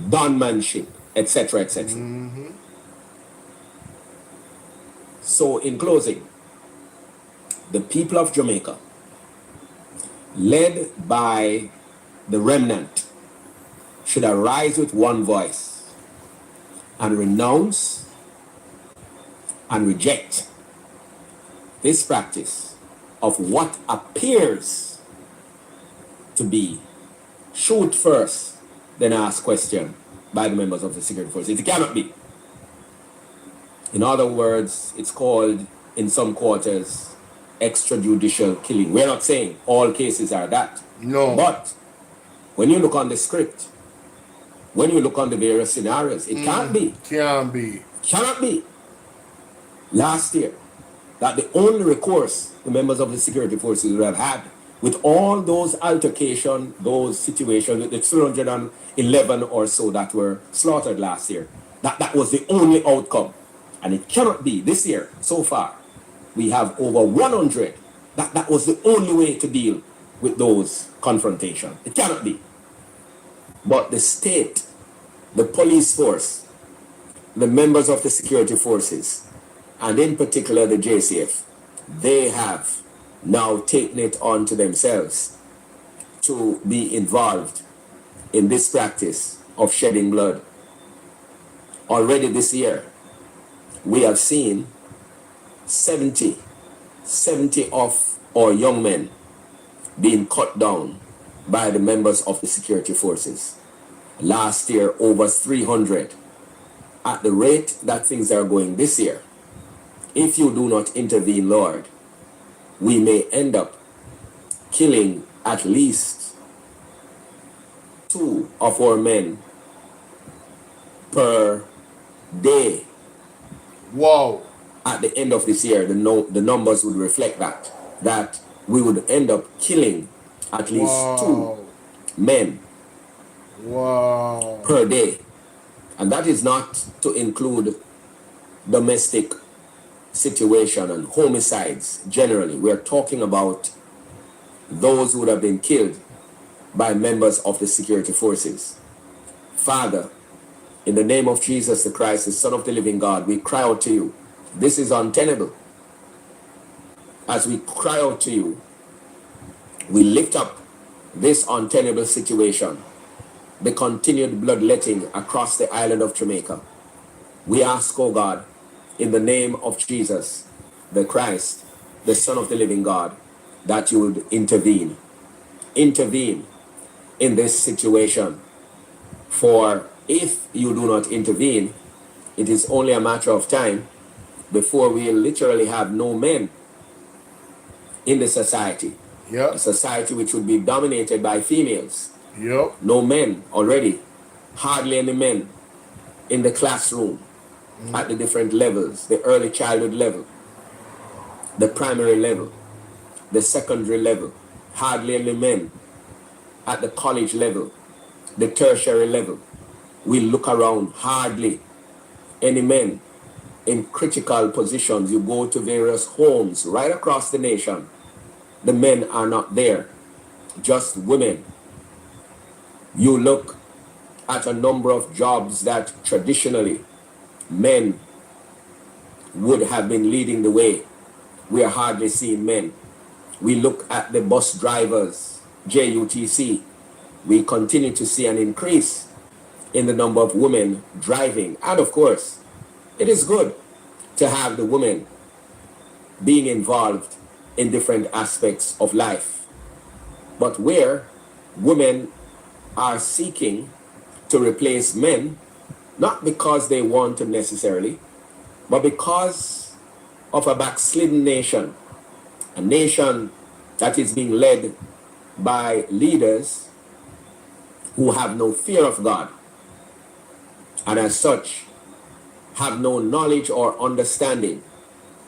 [SPEAKER 3] gunmanship, etc., etc. So, in closing, the people of Jamaica, led by the remnant, should arise with one voice and renounce and reject this practice of what appears to be shoot first, then ask question by the members of the security forces. It cannot be. In other words, it's called in some quarters extrajudicial killing. We're not saying all cases are that.
[SPEAKER 1] No.
[SPEAKER 3] But when you look on the script, when you look on the various scenarios, it can't be.
[SPEAKER 1] Can't be.
[SPEAKER 3] Cannot be. Last year, that the only recourse the members of the security forces would have had with all those altercations, those situations, with the 311 or so that were slaughtered last year, that was the only outcome. And it cannot be. This year, so far, we have over 100. That was the only way to deal with those confrontations. It cannot be. But the state, the police force, the members of the security forces, and in particular the JCF, they have now taken it on to themselves to be involved in this practice of shedding blood. Already this year, we have seen 70 of our young men being cut down by the members of the security forces. Last year, over 300. At the rate that things are going this year, if you do not intervene, Lord, we may end up killing at least 2 of our men per day.
[SPEAKER 1] Wow.
[SPEAKER 3] At the end of this year, the numbers would reflect that we would end up killing at least 2 men per day. And that is not to include domestic situation and homicides generally. We're talking about those who would have been killed by members of the security forces. Father, in the name of Jesus the Christ, the Son of the living God, we cry out to you. This is untenable. As we cry out to you, we lift up this untenable situation, the continued bloodletting across the island of Jamaica. We ask, oh God, in the name of Jesus, the Christ, the Son of the living God, that you would intervene. Intervene in this situation. For if you do not intervene, it is only a matter of time before we literally have no men in the society A
[SPEAKER 1] Yep.
[SPEAKER 3] society which would be dominated by females.
[SPEAKER 1] Yep.
[SPEAKER 3] No men already. Hardly any men in the classroom at the different levels, the early childhood level, the primary level, the secondary level. Hardly any men at the college level, the tertiary level. We look around, hardly any men in critical positions. You go to various homes right across the nation, the men are not there, just women. You look at a number of jobs that traditionally men would have been leading the way. We are hardly seeing men. We look at the bus drivers, JUTC. We continue to see an increase in the number of women driving. And of course, it is good to have the women being involved in different aspects of life. But where women are seeking to replace men, not because they want to necessarily, but because of a backslidden nation, a nation that is being led by leaders who have no fear of God, and as such have no knowledge or understanding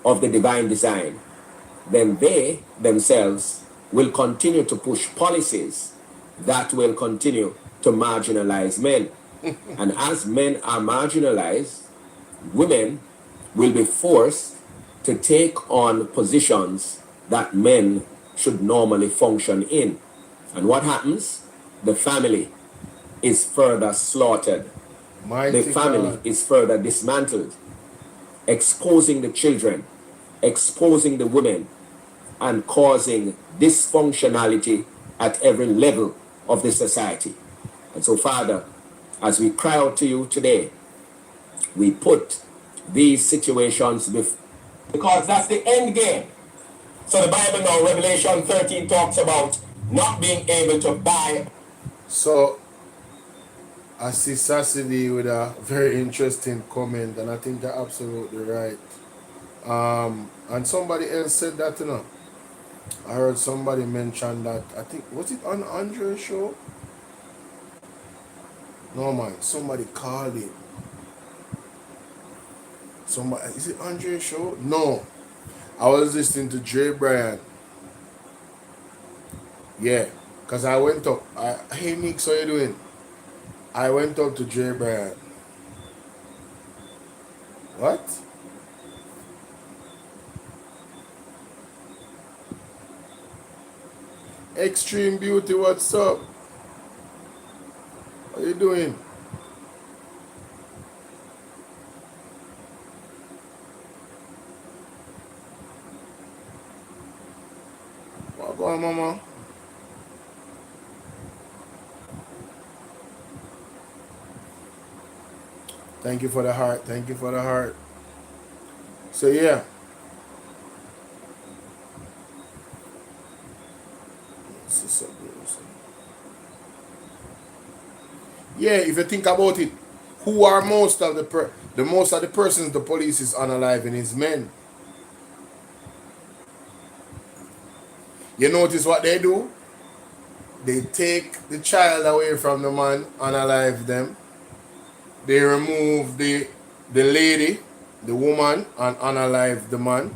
[SPEAKER 3] of the divine design, then they themselves will continue to push policies that will continue to marginalize men. And as men are marginalized, women will be forced to take on positions that men should normally function in. And what happens? The family is further slaughtered.
[SPEAKER 1] Mighty
[SPEAKER 3] The family
[SPEAKER 1] God.
[SPEAKER 3] is further dismantled, exposing the children, exposing the women, and causing dysfunctionality at every level of the society. And so, Father, as we cry out to you today, we put these situations before, because that's the end game. So the Bible now, Revelation 13, talks about not being able to buy.
[SPEAKER 1] So I see Sassy with a very interesting comment, and I think you're absolutely right. And somebody else said that, you know. I heard somebody mention that. I think, was it on Andre's show? No, man. Somebody called it. Somebody, is it Andre's show? No. I was listening to Jay Bryan. Yeah. Because I went up. Hey, Nick, how you doing? I went up to Jay Bryan. What? Extreme Beauty, what's up? How you doing? What going on, mama? Thank you for the heart. Thank you for the heart. So yeah. Yeah, if you think about it, who are most of the most of the persons the police is unaliving is men. You notice what they do? They take the child away from the man, unalive them. They remove the lady, the woman, and unalive the man.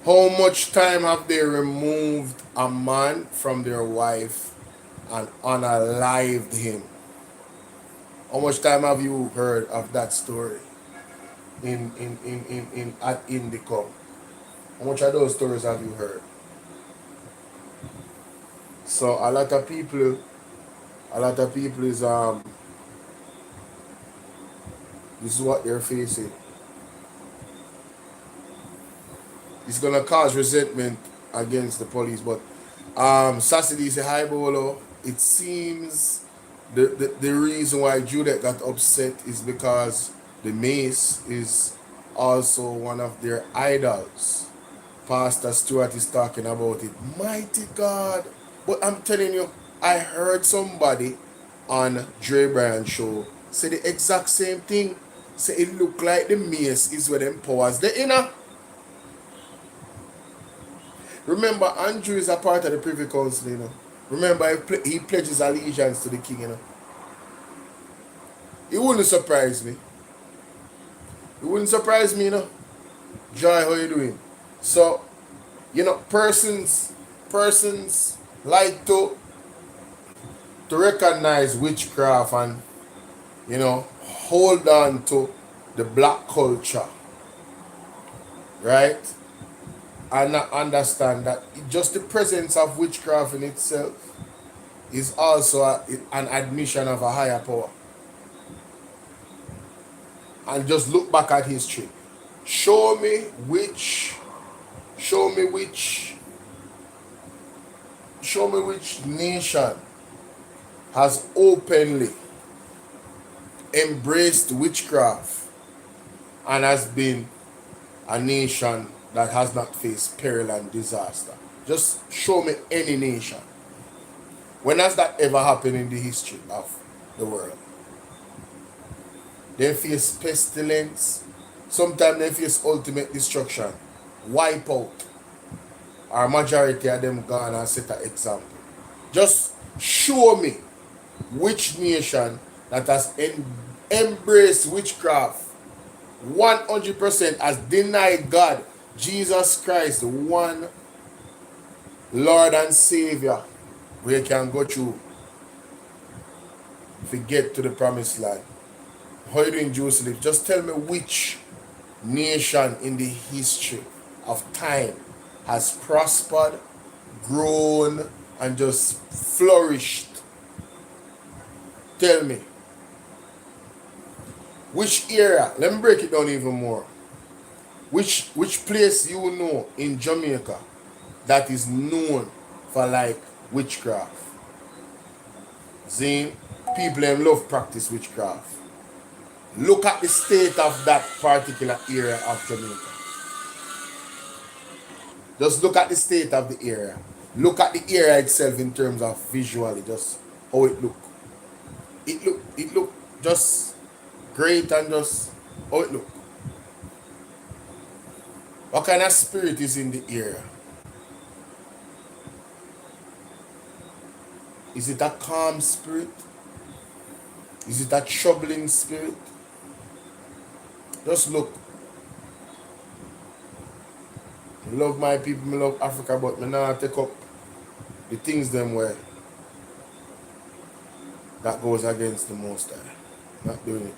[SPEAKER 1] How much time have they removed a man from their wife and unalived him? How much time have you heard of that story in at Indicom? How much of those stories have you heard? So a lot of people is this is what they're facing. It's gonna cause resentment against the police, but Sassy say hi Bolo. It seems the reason why Judith got upset is because the mace is also one of their idols. Pastor Stewart is talking about it. Mighty God. But I'm telling you, I heard somebody on Dre Bryan show say the exact same thing. Say it look like the mace is where them powers the inner. Remember, Andrew is a part of the Privy Council, you know. Remember, he pledges allegiance to the king, you know. It wouldn't surprise me. It wouldn't surprise me, you know. Joy, how you doing? So, you know, persons like to recognize witchcraft and, you know, hold on to the black culture, right? And not understand that just the presence of witchcraft in itself is also an admission of a higher power. And just look back at history. Show me which nation has openly embraced witchcraft and has been a nation that has not faced peril and disaster. Just show me any nation. When has that ever happened in the history of the world? They face pestilence. Sometimes they face ultimate destruction. Wipe out. Our majority of them gone and set an example. Just show me which nation that has embraced witchcraft 100% has denied God, Jesus Christ, the one Lord and Savior, we can go through if we get to the promised land. How you doing, Joseph? Just tell me which nation in the history of time has prospered, grown, and just flourished. Tell me. Which area? Let me break it down even more. Which place you know in Jamaica that is known for like witchcraft? See, people them love practice witchcraft. Look at the state of that particular area of Jamaica. Just look at the state of the area. Look at the area itself in terms of visually, just how it look. It look just great and just how it look. What kind of spirit is in the area? Is it a calm spirit? Is it a troubling spirit? Just look. I love my people, I love Africa, but I now take up the things them where that goes against the Most High. Not doing it.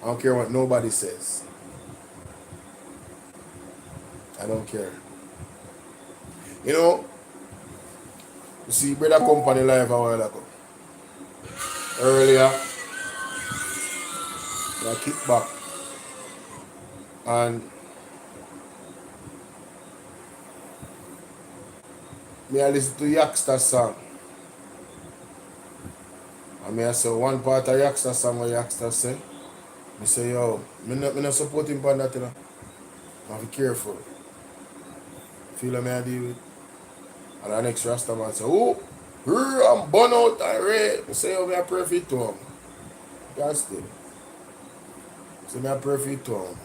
[SPEAKER 1] I don't care what nobody says. I don't care. You know, you see, brother company live a while ago. Earlier, I kick back and me I listen to Yaksta song. And I say one part of Yaksta song where Yaksta say, I say, yo, me not support him on that, you know. I be careful. Feel what I deal with. And the next Rasta man say, oh, I'm burn out and red. I say, yo, I pray for it to him. That's it. So I pray for it to him.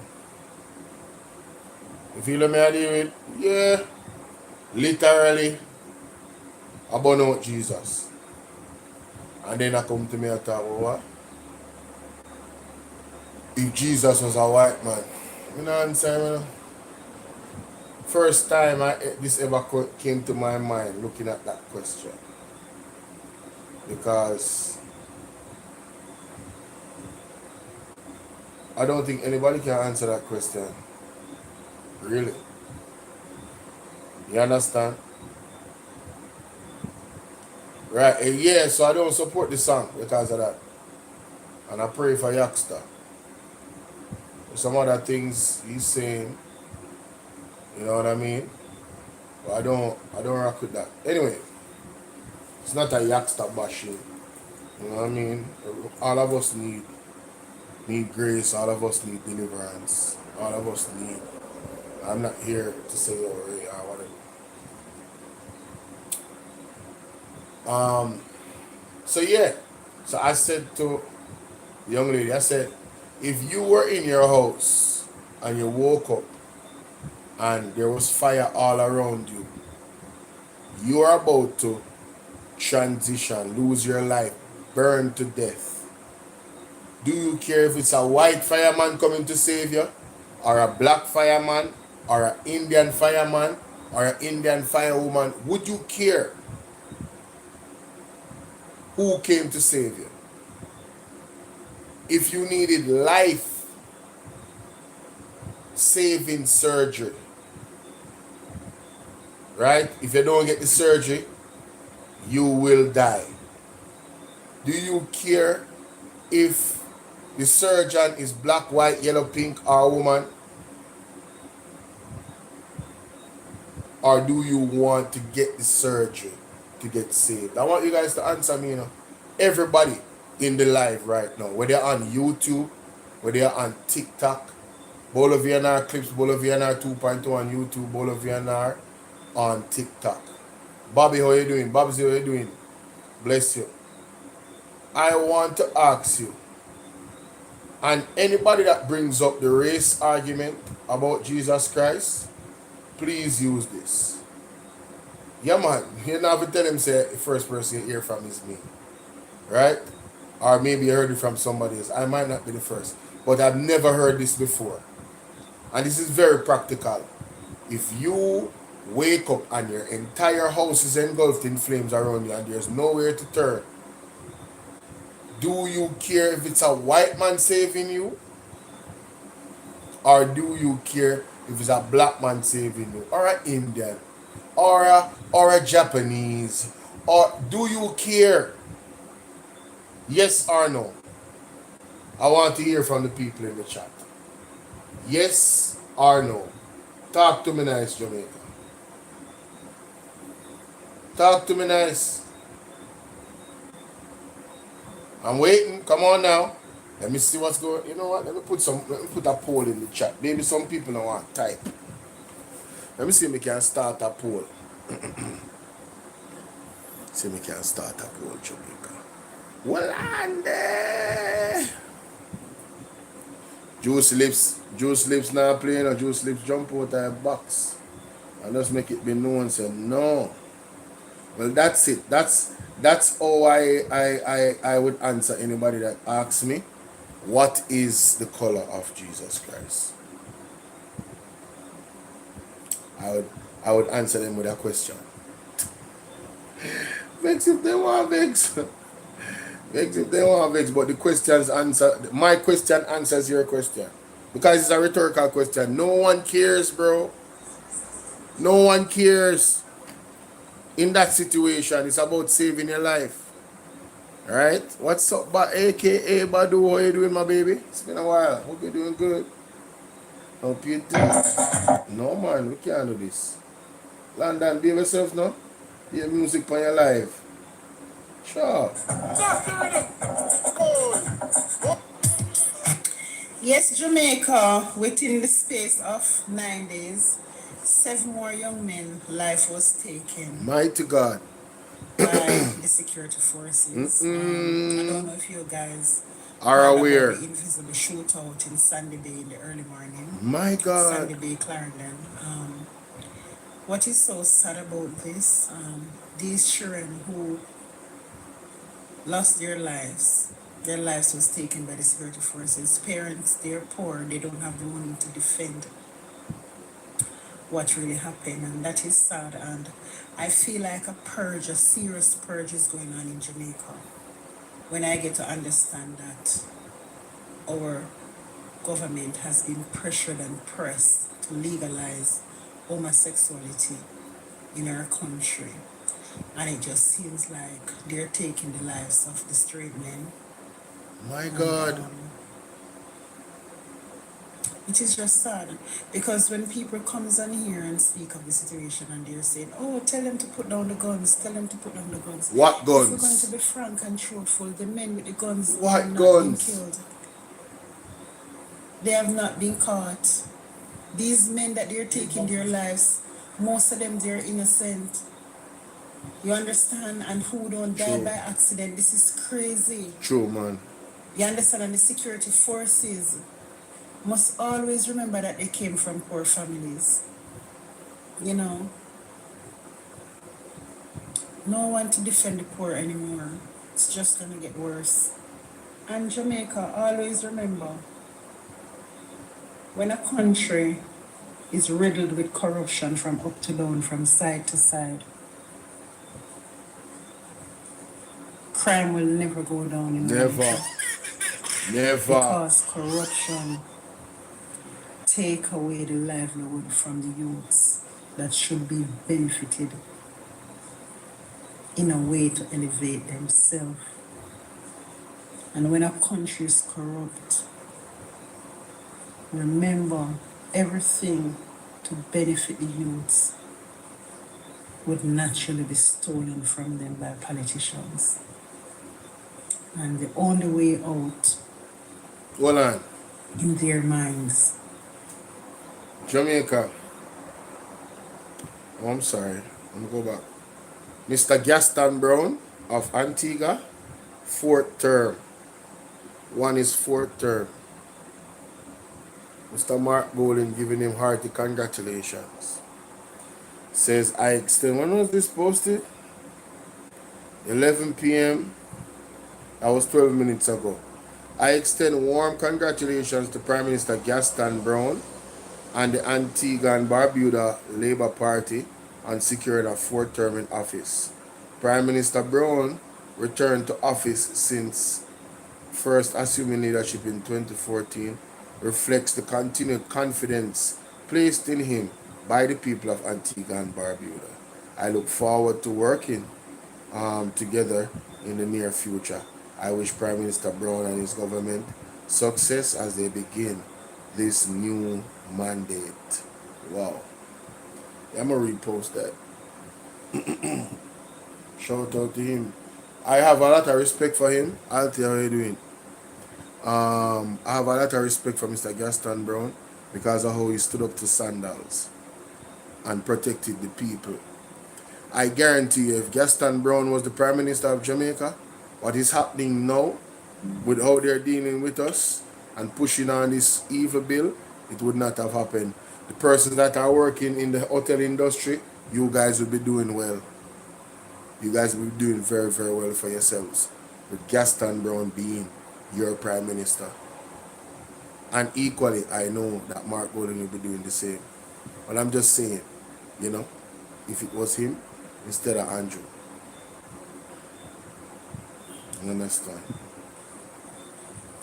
[SPEAKER 1] You feel what I deal with? Yeah. Literally, I burn out Jesus. And then I come to me and talk about what? If Jesus was a white man. You know what I'm saying? First time this ever came to my mind looking at that question. Because I don't think anybody can answer that question. Really. You understand? Right, yeah, so I don't support the song because of that. And I pray for Yaksta. Some other things he's saying, you know what I mean? But I don't rock with that. Anyway, it's not a Yaksta bashing. You know what I mean? All of us need grace, all of us need deliverance. All of us need. I'm not here to say, oh, Ray, I want to. So yeah. So I said to the young lady, I said, if you were in your house and you woke up and there was fire all around you. You are about to transition, lose your life, burn to death. Do you care if it's a white fireman coming to save you, or a black fireman, or an Indian fireman, or an Indian firewoman? Would you care who came to save you? If you needed life saving surgery, right? If you don't get the surgery, you will die. Do you care if the surgeon is black, white, yellow, pink, or a woman? Or do you want to get the surgery to get saved? I want you guys to answer me, Everybody in the live right now, whether you're on YouTube, whether you're on TikTok, BOLO V&R clips, BOLO V&R 2.2 on YouTube, BOLO V&R on TikTok. Bobby, how you doing? Bobsy, how you doing? Bless you. I want to ask you, and anybody that brings up the race argument about Jesus Christ, please use this. Yeah, man. You don't have to tell him, say, the first person you hear from is me. Right? Or maybe you heard it from somebody else. I might not be the first. But I've never heard this before. And this is very practical. If you wake up and your entire house is engulfed in flames around you and there's nowhere to turn, do you care if it's a white man saving you? Or do you care if it's a black man saving you? Or an Indian? Or a Japanese? Or do you care? Yes or no? I want to hear from the people in the chat. Yes or no? Talk to me nice, Jamaica. Talk to me nice. I'm waiting. Come on now. Let me see what's going on. You know what? Let me put a poll in the chat. Maybe some people don't want to type. Let me see if we can start a poll. See if we can start a poll, Jamaica. Well, and Juice Lips now playing, or Juice Lips jump out of the box and just make it be known. Say no. Well, that's it. That's how I would answer anybody that asks me, what is the color of Jesus Christ? I would answer them with a question. Vex if they want vex. Vex if they want vex, but the questions answer, my question answers your question. Because it's a rhetorical question. No one cares, bro. No one cares. In that situation, it's about saving your life. Alright? What's up, aka Badu? How you doing, my baby? It's been a while. Hope you're doing good. Hope you do. No, man, we can't do this. London, be yourself now. Hear music on your live. Sure.
[SPEAKER 4] Yes, Jamaica, within the space of 9 days, 7 more young men, life was taken
[SPEAKER 1] Mighty God.
[SPEAKER 4] by the security forces. I don't know if you guys
[SPEAKER 1] Are
[SPEAKER 4] heard
[SPEAKER 1] aware.
[SPEAKER 4] about the invisible shootout in Sandy Bay in the early morning.
[SPEAKER 1] My God.
[SPEAKER 4] Sandy Bay, Clarendon. What is so sad about this, these children who lost their lives was taken by the security forces. Parents, they're poor, they don't have the money to defend what really happened, and that is sad. And I feel like a serious purge is going on in Jamaica when I get to understand that our government has been pressured and pressed to legalize homosexuality in our country. And it just seems like they're taking the lives of the straight men.
[SPEAKER 1] My God.
[SPEAKER 4] It is just sad, because when people comes on here and speak of the situation and they're saying, oh, tell them to put down the guns, tell them to put down the guns.
[SPEAKER 1] What
[SPEAKER 4] If we're going
[SPEAKER 1] guns?
[SPEAKER 4] to be frank and truthful, the men with the guns
[SPEAKER 1] What
[SPEAKER 4] have not
[SPEAKER 1] guns?
[SPEAKER 4] been killed. They have not been caught. These men that they're taking their lives, most of them, they're innocent. You understand? And who don't die
[SPEAKER 1] True.
[SPEAKER 4] by accident. This is crazy.
[SPEAKER 1] True, man.
[SPEAKER 4] You understand? And the security forces must always remember that they came from poor families. You know, no one to defend the poor anymore. It's just gonna get worse. And Jamaica, always remember, when a country is riddled with corruption from up to down, from side to side, crime will never go down in the
[SPEAKER 1] Never.
[SPEAKER 4] country.
[SPEAKER 1] Never.
[SPEAKER 4] Because corruption take away the livelihood from the youths that should be benefited in a way to elevate themselves. And when a country is corrupt, remember, everything to benefit the youths would naturally be stolen from them by politicians. And the only way out,
[SPEAKER 1] Hold on.
[SPEAKER 4] in their minds,
[SPEAKER 1] Jamaica. Oh, I'm sorry. I'm gonna go back. Mr. Gaston Brown of Antigua, fourth term. One is fourth term. Mr. Mark Golden giving him hearty congratulations. Says, I extend, when was this posted? 11 p.m. That was 12 minutes ago. I extend warm congratulations to Prime Minister Gaston Brown and the Antigua and Barbuda Labour Party on securing a fourth term in office. Prime Minister Brown returned to office since first assuming leadership in 2014, reflects the continued confidence placed in him by the people of Antigua and Barbuda. I look forward to working together in the near future. I wish Prime Minister Brown and his government success as they begin this new mandate. Wow. I'm going to repost that. Shout out to him. I have a lot of respect for him. I'll tell you how you're doing. I have a lot of respect for Mr. Gaston Brown because of how he stood up to Sandals and protected the people. I guarantee you, if Gaston Brown was the Prime Minister of Jamaica, what is happening now, with how they're dealing with us and pushing on this evil bill, it would not have happened. The persons that are working in the hotel industry, you guys will be doing well. You guys will be doing very, very well for yourselves, with Gaston Brown being your Prime Minister. And equally, I know that Mark Golden will be doing the same. But I'm just saying, you know, if it was him instead of Andrew. You understand?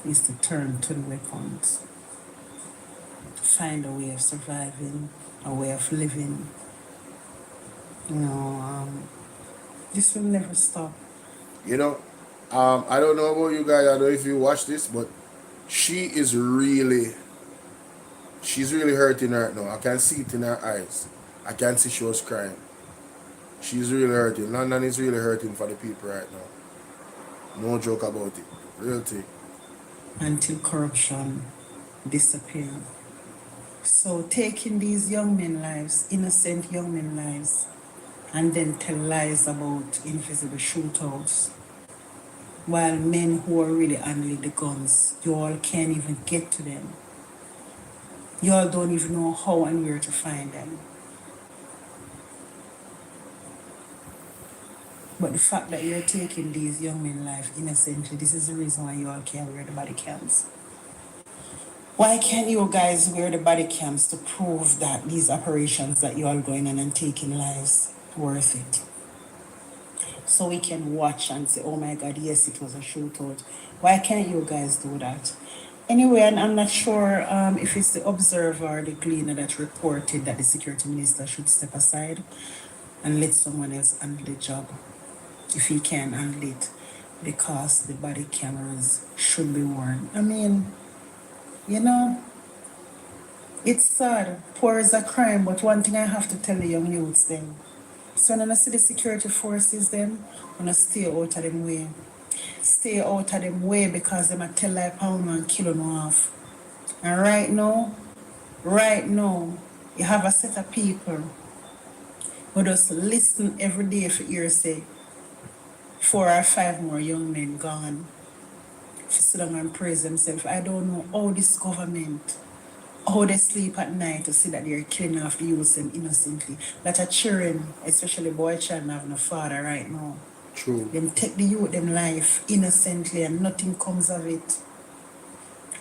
[SPEAKER 4] is to turn to the weapons, to find a way of surviving, a way of living. You know, this will never stop.
[SPEAKER 1] You know, I don't know about you guys, I don't know if you watch this, but she's really hurting right now. I can see it in her eyes. I can see she was crying. She's really hurting. London is really hurting for the people right now. No joke about it. Real thing.
[SPEAKER 4] Until corruption disappear. So taking these young men lives, innocent young men lives, and then tell lies about invisible shootouts, while men who are really handling the guns, you all can't even get to them. You all don't even know how and where to find them. But the fact that you're taking these young men lives innocently, this is the reason why you all can't wear the body cams. Why can't you guys wear the body cams to prove that these operations that you all going on and taking lives worth it? So we can watch and say, oh my God, yes, it was a shootout. Why can't you guys do that? Anyway, and I'm not sure if it's the Observer or the Gleaner that reported that the security minister should step aside and let someone else handle the job, if he can handle it, because the body cameras should be worn. I mean, you know, it's sad. Poor is a crime, but one thing I have to tell the young youths then. So when I see the security forces them, when I stay out of them way. Stay out of them way because them a tell like pound and kill them off. And right now, you have a set of people who just listen every day for hear say 4 or 5 more young men gone. If you sit down and praise themselves, I don't know how this government how they sleep at night to see that they're killing off the youths them innocently. That are children, especially boy child, have no father right now.
[SPEAKER 1] True.
[SPEAKER 4] Them take the youth them life innocently and nothing comes of it.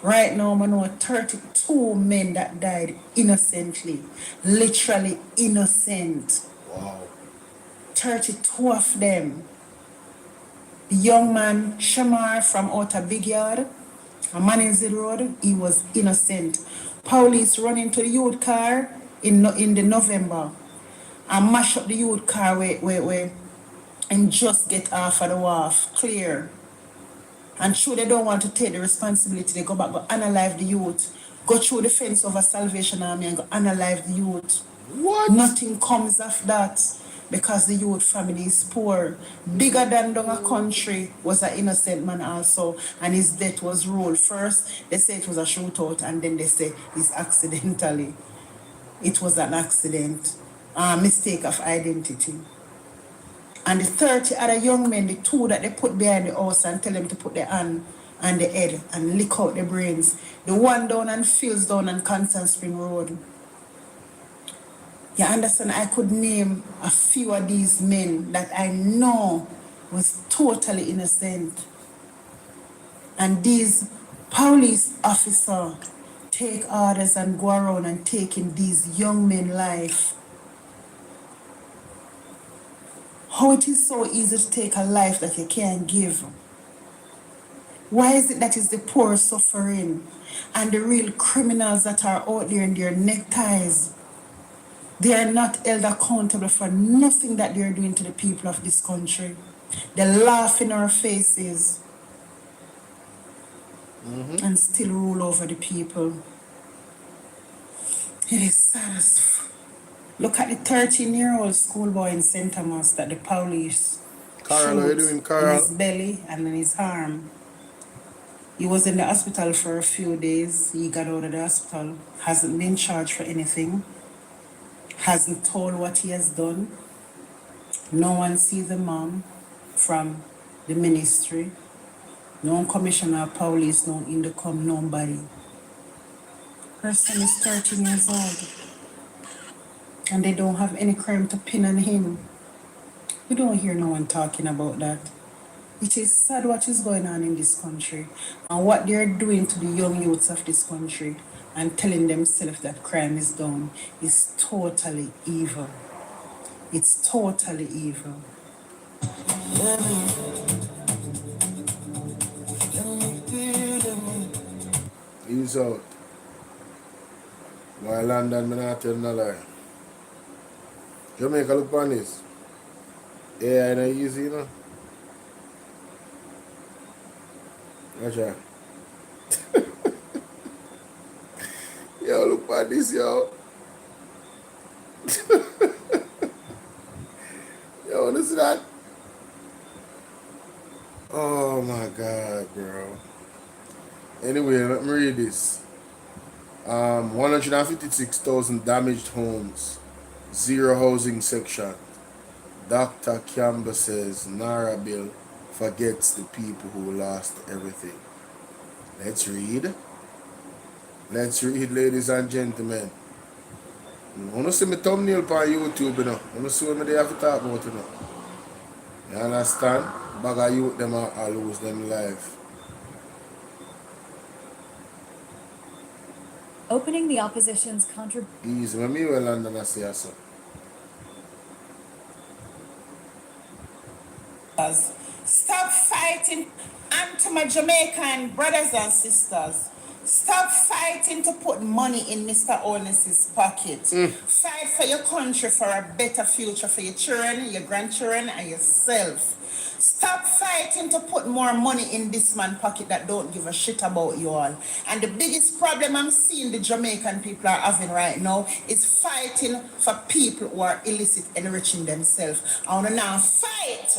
[SPEAKER 4] Right now, I know 32 men that died innocently, literally innocent.
[SPEAKER 1] Wow.
[SPEAKER 4] 32 of them. The young man, Shamar from Outer Big Yard, a Manningsville Road, he was innocent. Police run into the youth car in the November and mash up the youth car where and just get off of the wharf, clear. And sure they don't want to take the responsibility, they go back, go analyze the youth, go through the fence of a Salvation Army and go analyze the youth.
[SPEAKER 1] What?
[SPEAKER 4] Nothing comes of that because the youth family is poor. Bigger than down a country was an innocent man also, and his death was ruled. First, they say it was a shootout, and then they say it's accidentally. It was an accident, a mistake of identity. And the 30 other young men, the two that they put behind the house and tell them to put their hand on the head and lick out the brains. The one down on Fields down on Constant Spring Road. You understand, I could name a few of these men that I know was totally innocent. And these police officers take orders and go around and taking these young men life. How it is so easy to take a life that you can't give. Why is it that is the poor suffering and the real criminals that are out there in their neckties? They are not held accountable for nothing that they are doing to the people of this country. They laugh in our faces and still rule over the people. It is sad as Look at the 13-year-old schoolboy in St. Thomas that the police
[SPEAKER 1] Carl, how you doing,
[SPEAKER 4] in
[SPEAKER 1] Carl?
[SPEAKER 4] his belly and in his arm. He was in the hospital for a few days. He got out of the hospital, hasn't been charged for anything, hasn't told what he has done. No one sees the mom from the ministry. No commissioner of police, no intercom, nobody. Her son is 13 years old. And they don't have any crime to pin on him. We don't hear no one talking about that. It is sad what is going on in this country and what they're doing to the young youths of this country and telling themselves that crime is done is totally evil. It's totally evil.
[SPEAKER 1] He's out. Why London, me not tell no lie. Jamaica, look on this. Yeah, ain't easy, you know. Watch out. Yo, look at this, yo. Yo, wanna see that? Oh my God, bro. Anyway, let me read this. 156,000 damaged homes, zero housing section. Dr. Campbell says Nara bill forgets the people who lost everything. Let's read. Let's read, ladies and gentlemen. I want to see my thumbnail on YouTube, you know. I want to see what they have to talk about, you know. You understand? Bag of youth, them are lose them life.
[SPEAKER 5] Opening the opposition's
[SPEAKER 1] Easy, when me well London I say so.
[SPEAKER 4] Stop fighting to my Jamaican brothers and sisters. Stop fighting to put money in Mr. Onus's pocket. Fight for your country, for a better future for your children, your grandchildren, and yourself. Stop fighting to put more money in this man's pocket that don't give a shit about you all. And the biggest problem I'm seeing the Jamaican people are having right now is fighting for people who are illicit enriching themselves. I want to now fight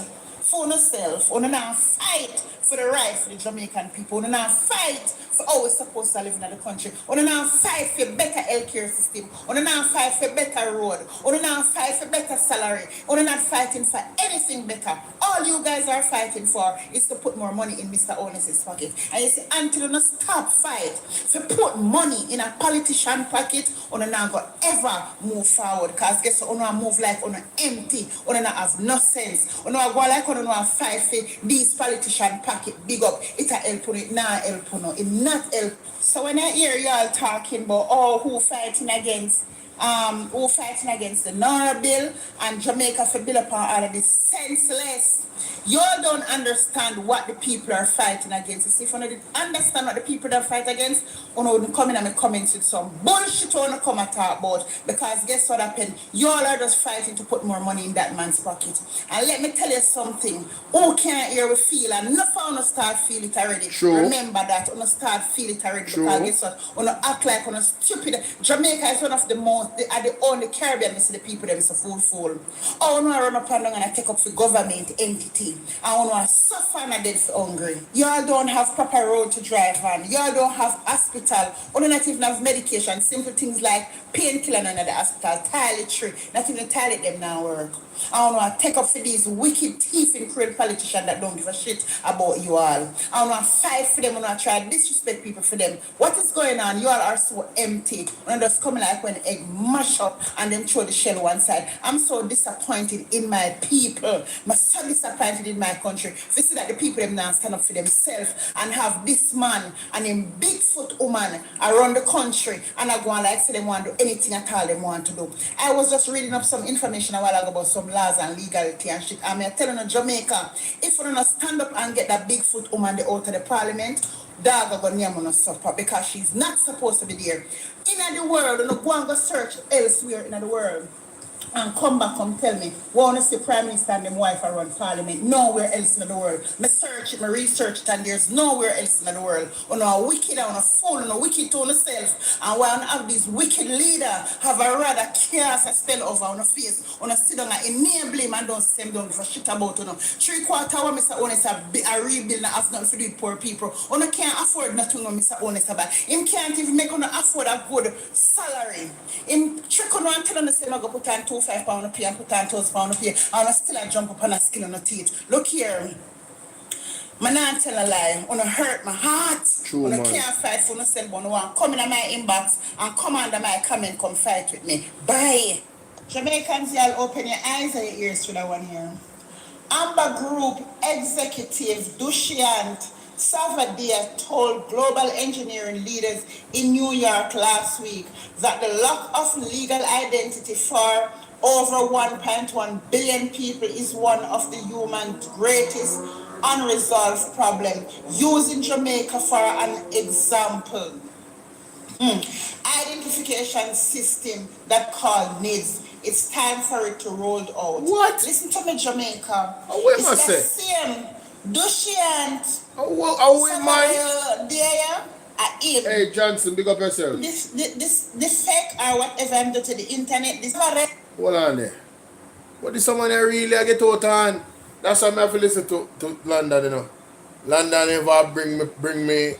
[SPEAKER 4] for yourself. I want to now fight for the right for the Jamaican people. We not fight for how we're supposed to live in the country. We not fight for better healthcare system. We not fight for better road. We not fight for better salary. We're not fighting for anything better. All you guys are fighting for is to put more money in Mr. Onis's pocket. And you see, until you stop fight to put money in a politician pocket, you not go ever move forward. Because guess what? You not move like you empty. You not have no sense. You not go like you not fight for these politician pocket big up. It a help you, it not help you. It not help. So when I hear y'all talking about who fighting against the NORA bill and Jamaica for bill upon all of this senseless. You all don't understand what the people are fighting against. You see, if you don't understand what the people are fighting against, you wouldn't come in and comments with some bullshit you want to come and talk about. Because guess what happened? You all are just fighting to put more money in that man's pocket. And let me tell you something. Who can't hear we feel and enough of you start feel it already.
[SPEAKER 1] True.
[SPEAKER 4] Remember that. You start feel it already.
[SPEAKER 1] True.
[SPEAKER 4] Because guess what? You act like you stupid. Jamaica is one of the most, the only Caribbean, you see the people them is a fool. Oh, no, I run up and down and I take up for government entity. I want to suffer and I dead for hungry. Y'all don't have proper road to drive on. Y'all don't have hospital. Or not even have medication. Simple things like painkiller in the hospital, toiletry. Not even the toilet them now work. I want to take up for these wicked thief and cruel politicians that don't give a shit about you all. I want to fight for them. I want to try to disrespect people for them. What is going on? You all are so empty. When just coming like when egg mash up and then throw the shell one side. I'm so disappointed in my people. I'm so disappointed in my country. You see that the people them now stand up for themselves and have this man and him Bigfoot woman around the country and I go on like say they want to do anything at all they want to do. I was just reading up some information a while ago about some laws and legality and shit. I'm telling you, Jamaica, if you don't stand up and get that Bigfoot woman out of the parliament, dog are going to suffer because she's not supposed to be there. In the world, and go and go search elsewhere in the world. And come back and tell me, want to see Prime Minister and them wife around Parliament, nowhere else in the world. Me search it, me research it, and there's nowhere else in the world. On a wicked, on a fool, on a wicked to yourself. And when have this wicked leader have a rather chaos a spell over on the face, on a sit down and enable him and don't send down for shit about you know. 3/4 of Mr. Honest a rebuild and have nothing to do with poor people. On can't afford nothing on Mr. Honest about. Him can't even make on afford a good salary. Him trick on and tell on the same I go put on £5 a pay and put on £2,000 a pay and I still a jump up on a skin on the teeth. Look here. I not tell a lie. Wanna hurt my heart.
[SPEAKER 1] True,
[SPEAKER 4] Wanna
[SPEAKER 1] man.
[SPEAKER 4] can't fight for myself. Wanna want come in my inbox and come under my comment, come fight with me. Bye. Jamaicans, y'all open your eyes and your ears to that one here. Amber Group Executive Dushyant Savadia told global engineering leaders in New York last week that the lack of legal identity for over 1.1 billion people is one of the human's greatest unresolved problems. Using Jamaica for an example. Identification system that called NIDS. It's time for it to roll out.
[SPEAKER 1] What?
[SPEAKER 4] Listen to me, Jamaica.
[SPEAKER 1] Oh, what
[SPEAKER 4] it's
[SPEAKER 1] am I
[SPEAKER 4] the
[SPEAKER 1] say?
[SPEAKER 4] same Dushyant.
[SPEAKER 1] Oh, we mind. Hey, Johnson, big up yourself.
[SPEAKER 4] This fake or whatever I'm doing to the internet, this correct.
[SPEAKER 1] Hold on there. What is someone that really I get out on? That's why I have to listen to London, you know. London never bring me,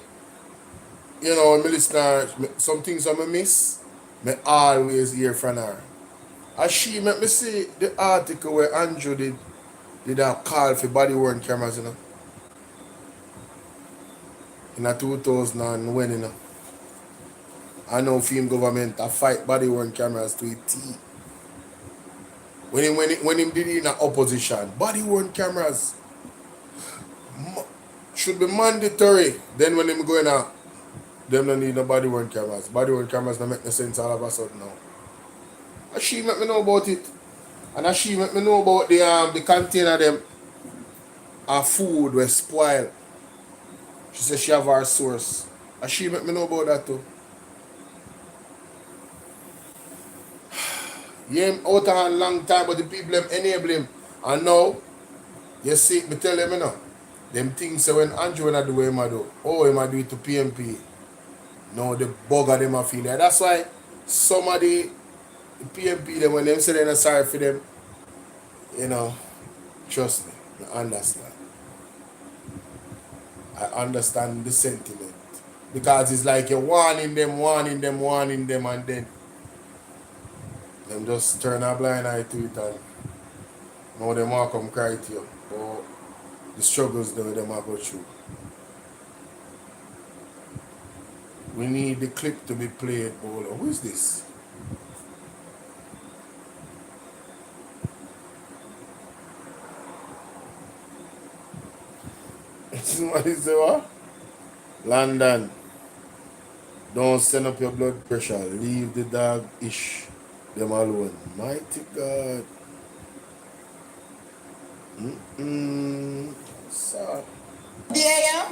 [SPEAKER 1] you know, when I listen some things I miss, I always hear from her. And she make me see the article where Andrew did a call for body worn cameras, you know. In a 2000 when, you know. I know film government a fight body worn cameras to a T. When him did it in a opposition, body worn cameras should be mandatory. Then when him going out, them don't need no body worn cameras. Body worn cameras don't make no sense all of a sudden now. And she make me know about it. And she make me know about the container them food was spoiled. She said she have her source. And she make me know about that too. Yeah, him out a long time, but the people them enable him. And now, you see, me tell them, you know, them things say when Andrew when I do what him a do, he might do it to PMP. No, the bugger them a feel like. That's why some of the PMP them, when them say they're not sorry for them, you know, trust me, I understand. I understand the sentiment. Because it's like you're warning them, and then them just turn a blind eye to it and now them all come cry to you. Or the struggles that them are go through. We need the clip to be played, Bolo. Who is this? Somebody say what? London, don't send up your blood pressure. Leave the dog ish them alone. Mighty God. So,
[SPEAKER 4] There,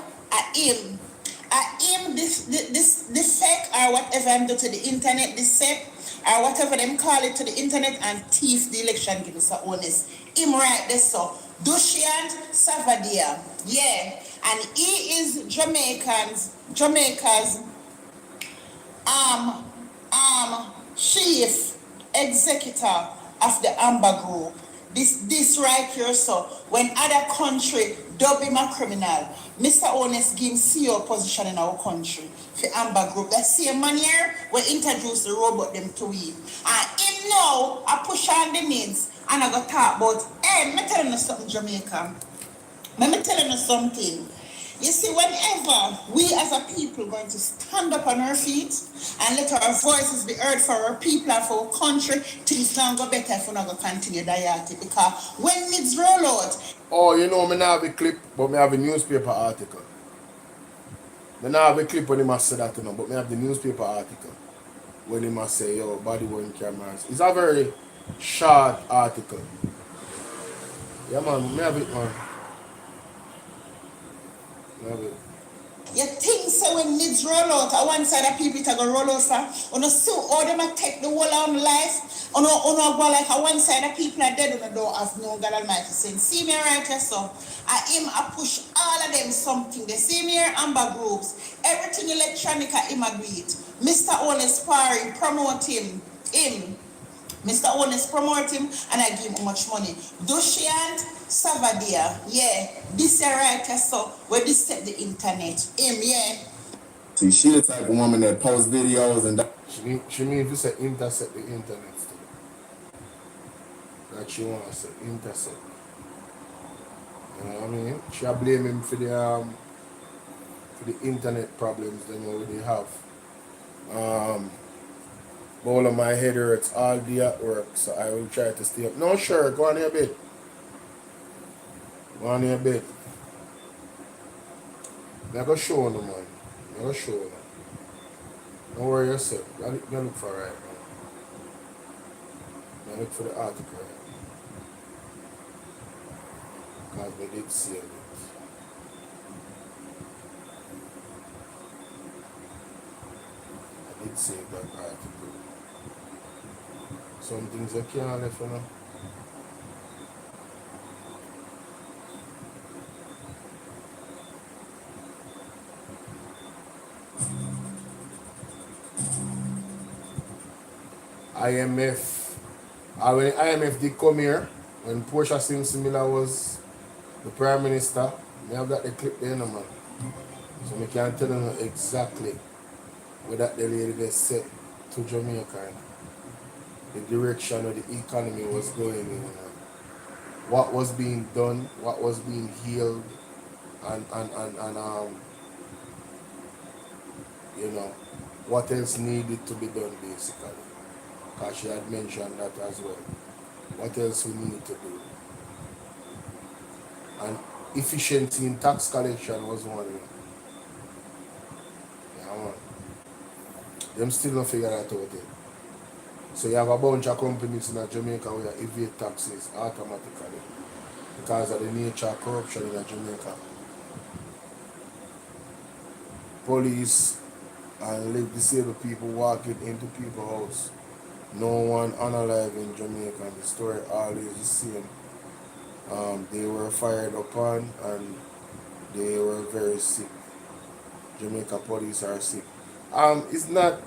[SPEAKER 4] this sec or whatever I'm doing to the internet, this sec or whatever them call it to the internet and thief the election give us a honest. Him right there so. Dushyant Savadia. Yeah. And he is Jamaica's um chief executor of the Amber Group. This right here, so when other country dub him a criminal, Mr. Honest give him CEO position in our country for Amber Group. That same man here will introduce the robot them to him. And him now I push on the needs and I go talk about, hey, me telling you something, Jamaica. Let me tell you something. You see, whenever we as a people going to stand up on our feet and let our voices be heard for our people and for our country, things don't go better if we're not going to continue that. Because when needs roll out.
[SPEAKER 1] oh, you know, me not have a clip, but me have a newspaper article. Me not have a clip when he must say that, you know, but me have the newspaper article when he must say, yo, body worn cameras. It's a very short article. Yeah, man, me have it, man. Me have it.
[SPEAKER 4] You think so when needs roll out, on one side of people it go roll out for, on a see how them a take the whole of life, on a go like on one side of people are dead on the door of no God Almighty saying, see me right here so, I push all of them something, they see me here Amber Groups, everything electronic I him agree it. Mr. Honest Parry, promote him, Mr. Honest promote him and I give him much money. Dushyant Savadia, yeah, this here right here so, where this set the internet, yeah.
[SPEAKER 2] See, she the type of woman that posts videos and that.
[SPEAKER 1] She means to say intercept the internet still. Like she wants to intercept. You know what I mean? She a blame him for the internet problems them already have. Bowl of my head hurts all day at work, so I will try to stay up. No, sure, go on your bed. Go on your bed. I'm going to show you, man. I'm going to show you. Don't worry yourself. You look for right now. You look for the article right now. Because we did save it. I did save that article. Some things I can't left, you know. IMF. When IMF did come here, when Portia Simsimila was the Prime Minister, I have got the clip there, no, man. So I can tell you exactly where that the lady they said to Jamaica. The direction of the economy was going in, what was being done, what was being healed, and you know, what else needed to be done basically. Because she had mentioned that as well. What else we need to do. And efficiency in tax collection was one of them. Yeah, man. Them still don't figure that out yet. So you have a bunch of companies in Jamaica where you evade taxes automatically because of the nature of corruption in Jamaica. Police and disabled people walking into people's house. No one unalive in Jamaica. The story always the same. They were fired upon and they were very sick. Jamaica police are sick. It's not.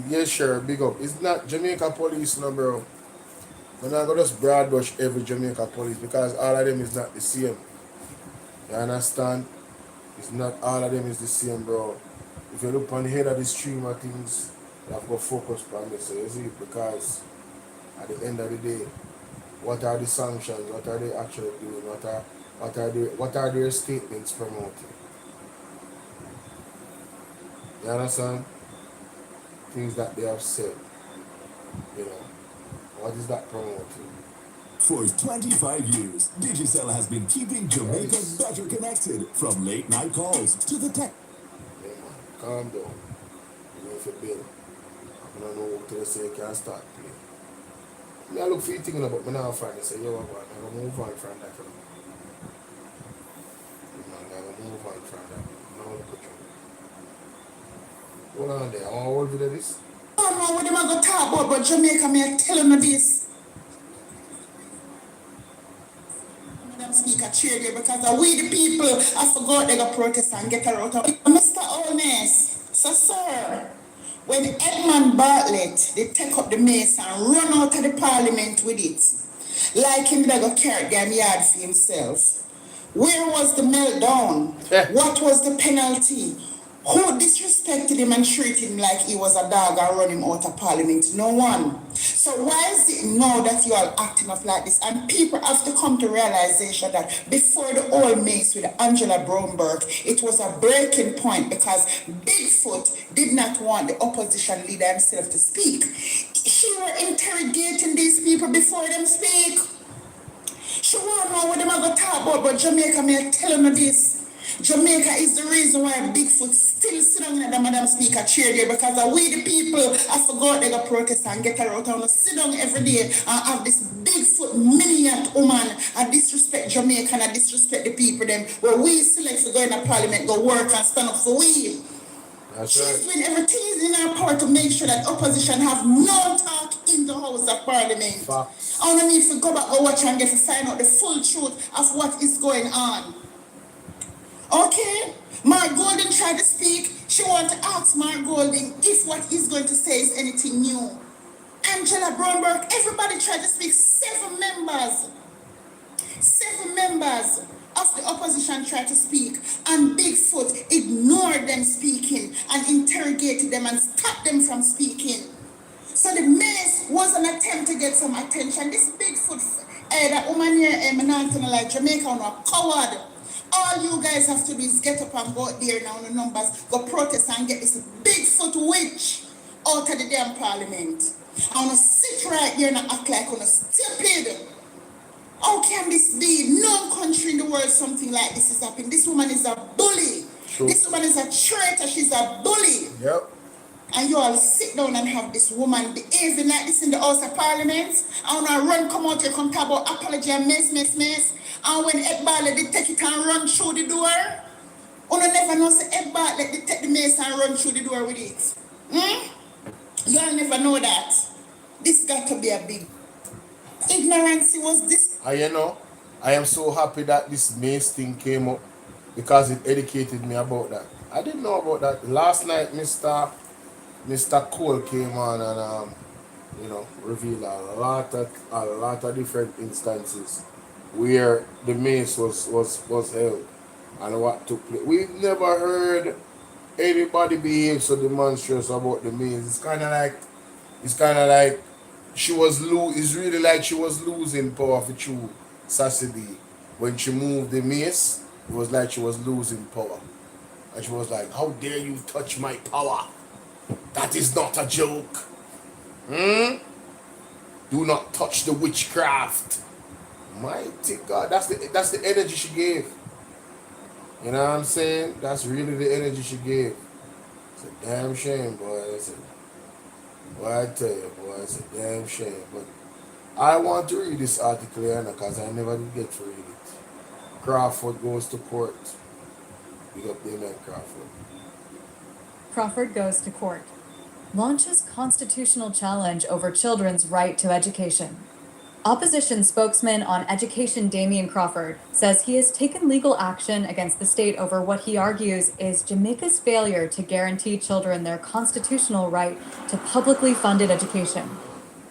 [SPEAKER 1] Yeah, sure, big up. It's not Jamaica police, no, bro. We're not going to just broad brush every Jamaica police because all of them is not the same. You understand? It's not all of them is the same, bro. If you look on the head of the stream of things, you have to go focus on this. So you see, because at the end of the day, what are the sanctions? What are they actually doing? What are their statements promoting? You understand? Things that they have said. You know, what is that promoting?
[SPEAKER 6] For 25 years, Digicel has been keeping Jamaica better connected, from late night calls to the tech.
[SPEAKER 1] Yeah, man, calm down. You know, if you bill, I don't know what to say, you can start playing. Me, I look for you thinking about me now, friend. I say, yo, man, I'm going to move on from that. I'm going to move on from that. Now look at you. Hold on there. I want to hold video this.
[SPEAKER 4] I don't know what them are going to talk about, but Jamaica, me I tell them this. Madam Speaker, chair there, because we the people, I forgot they got protest and get her out of Mr. Holness. So, sir, when Edmund Bartlett, they take up the mace and run out of the parliament with it, like him that got carried down yard for himself. Where was the meltdown?
[SPEAKER 1] Yeah.
[SPEAKER 4] What was the penalty? Who disrespected him and treated him like he was a dog and run him out of parliament? No one. So why is it now that you are acting up like this? And people have to come to realization that before the old mace with Angela Brownberg, it was a breaking point because Bigfoot did not want the opposition leader himself to speak. He were interrogating these people before them speak. She won't know what them are going to talk about, but Jamaica, me tell them this. Jamaica is the reason why Bigfoot still sitting in the Madam Speaker chair there, because we the people, I forgot they got protest and get her out and sit down every day and have this Bigfoot minion woman and disrespect Jamaica and disrespect the people them, where we select to go in the parliament, go work and stand up for we. She's doing everything in her power to make sure that opposition have no talk in the House of Parliament.
[SPEAKER 1] Facts.
[SPEAKER 4] I don't need to go back and watch and get to find out the full truth of what is going on. Okay? Mark Golding tried to speak. She wanted to ask Mark Golding if what he's going to say is anything new. Angela Brownberg, everybody tried to speak. 7 members of the opposition tried to speak, and Bigfoot ignored them speaking and interrogated them and stopped them from speaking. So the mace was an attempt to get some attention. This Bigfoot, that woman here, like Jamaica, on a coward. All you guys have to do is get up and go out there now on the numbers, go protest and get this Bigfoot witch out of the damn parliament. I want to sit right here and act like on a stupid. How can this be? No country in the world something like this is happening. This woman is a bully.
[SPEAKER 1] True.
[SPEAKER 4] This woman is a traitor. She's a bully.
[SPEAKER 1] Yep.
[SPEAKER 4] And you all sit down and have this woman behaving like this in the House of Parliament. And when I run, come out here, come talk about apology and mess. And when Ed Bartlett, they take it and run through the door. You never know, say Ed Bartlett, they take the mace and run through the door with it. You all never know that. This got to be a big ignorance. Was this?
[SPEAKER 1] And you know, I am so happy that this mace thing came up because it educated me about that. I didn't know about that. Last night, Mr. Cole came on and revealed a lot of different instances where the mace was held and what took place. We've never heard anybody behave so demonstrous about the mace. It's kind of like it's really like she was losing power for true Saturday. When she moved the mace, it was like she was losing power. And she was like, how dare you touch my power? That is not a joke. Do not touch the witchcraft. Mighty God, that's the energy she gave. You know what I'm saying? That's really the energy she gave. It's a damn shame, boy. I tell you, boy, it's a damn shame. But I want to read this article here because I never did get to read it. Crawford goes to court. Big up the man, Crawford.
[SPEAKER 5] Crawford goes to court. Launches constitutional challenge over children's right to education. Opposition spokesman on education Damian Crawford says he has taken legal action against the state over what he argues is Jamaica's failure to guarantee children their constitutional right to publicly funded education.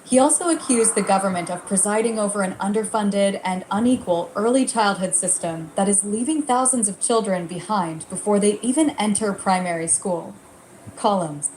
[SPEAKER 5] He also accused the government of presiding over an underfunded and unequal early childhood system that is leaving thousands of children behind before they even enter primary school. Columns.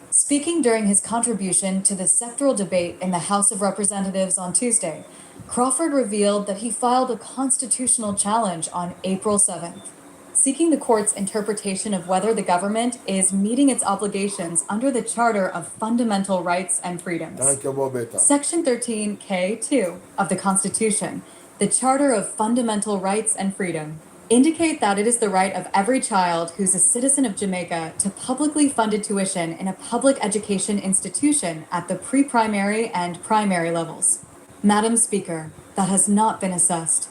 [SPEAKER 5] Speaking during his contribution to the sectoral debate in the House of Representatives on Tuesday, Crawford revealed that he filed a constitutional challenge on April 7th, seeking the court's interpretation of whether the government is meeting its obligations under the Charter of Fundamental Rights and Freedoms.
[SPEAKER 1] Thank you, Bobetta.
[SPEAKER 5] Section 13K2 of the Constitution, the Charter of Fundamental Rights and Freedom, indicate that it is the right of every child who's a citizen of Jamaica to publicly funded tuition in a public education institution at the pre-primary and primary levels. Madam Speaker, that has not been assessed.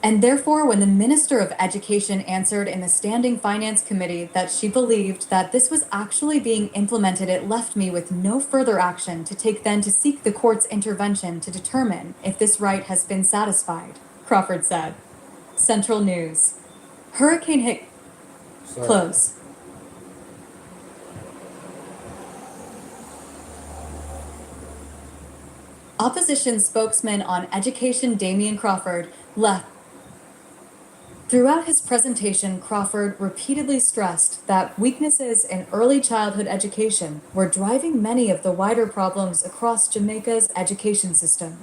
[SPEAKER 5] And therefore, when the Minister of Education answered in the Standing Finance Committee that she believed that this was actually being implemented, it left me with no further action to take than to seek the court's intervention to determine if this right has been satisfied, Crawford said. Central News. Hurricane hit
[SPEAKER 1] Sorry.
[SPEAKER 5] close. Opposition spokesman on education Damian Crawford left. Throughout his presentation, Crawford repeatedly stressed that weaknesses in early childhood education were driving many of the wider problems across Jamaica's education system.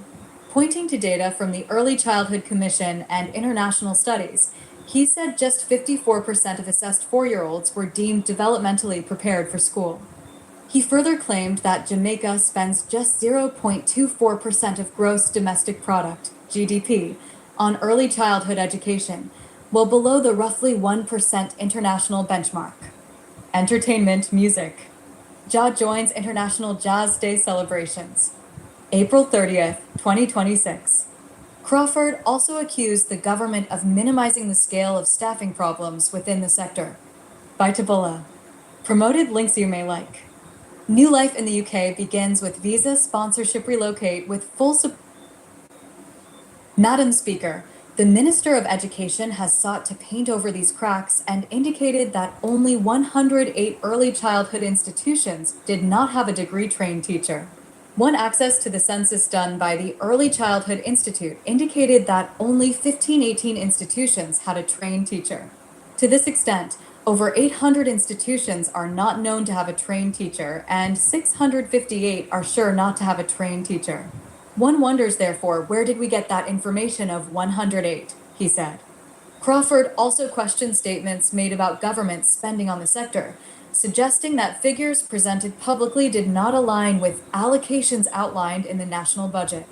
[SPEAKER 5] Pointing to data from the Early Childhood Commission and international studies, he said just 54% of assessed 4-year-olds were deemed developmentally prepared for school. He further claimed that Jamaica spends just 0.24% of gross domestic product, GDP, on early childhood education, well below the roughly 1% international benchmark. Entertainment music. Ja joins International Jazz Day celebrations. April 30th, 2026. Crawford also accused the government of minimizing the scale of staffing problems within the sector. By Tabula. Promoted links you may like. New life in the UK begins with visa sponsorship relocate with full support. Madam Speaker, the Minister of Education has sought to paint over these cracks and indicated that only 108 early childhood institutions did not have a degree-trained teacher. One access to the census done by the Early Childhood Institute indicated that only 1518 institutions had a trained teacher. To this extent, over 800 institutions are not known to have a trained teacher, and 658 are sure not to have a trained teacher. One wonders, therefore, where did we get that information of 108, he said. Crawford also questioned statements made about government spending on the sector, suggesting that figures presented publicly did not align with allocations outlined in the national budget.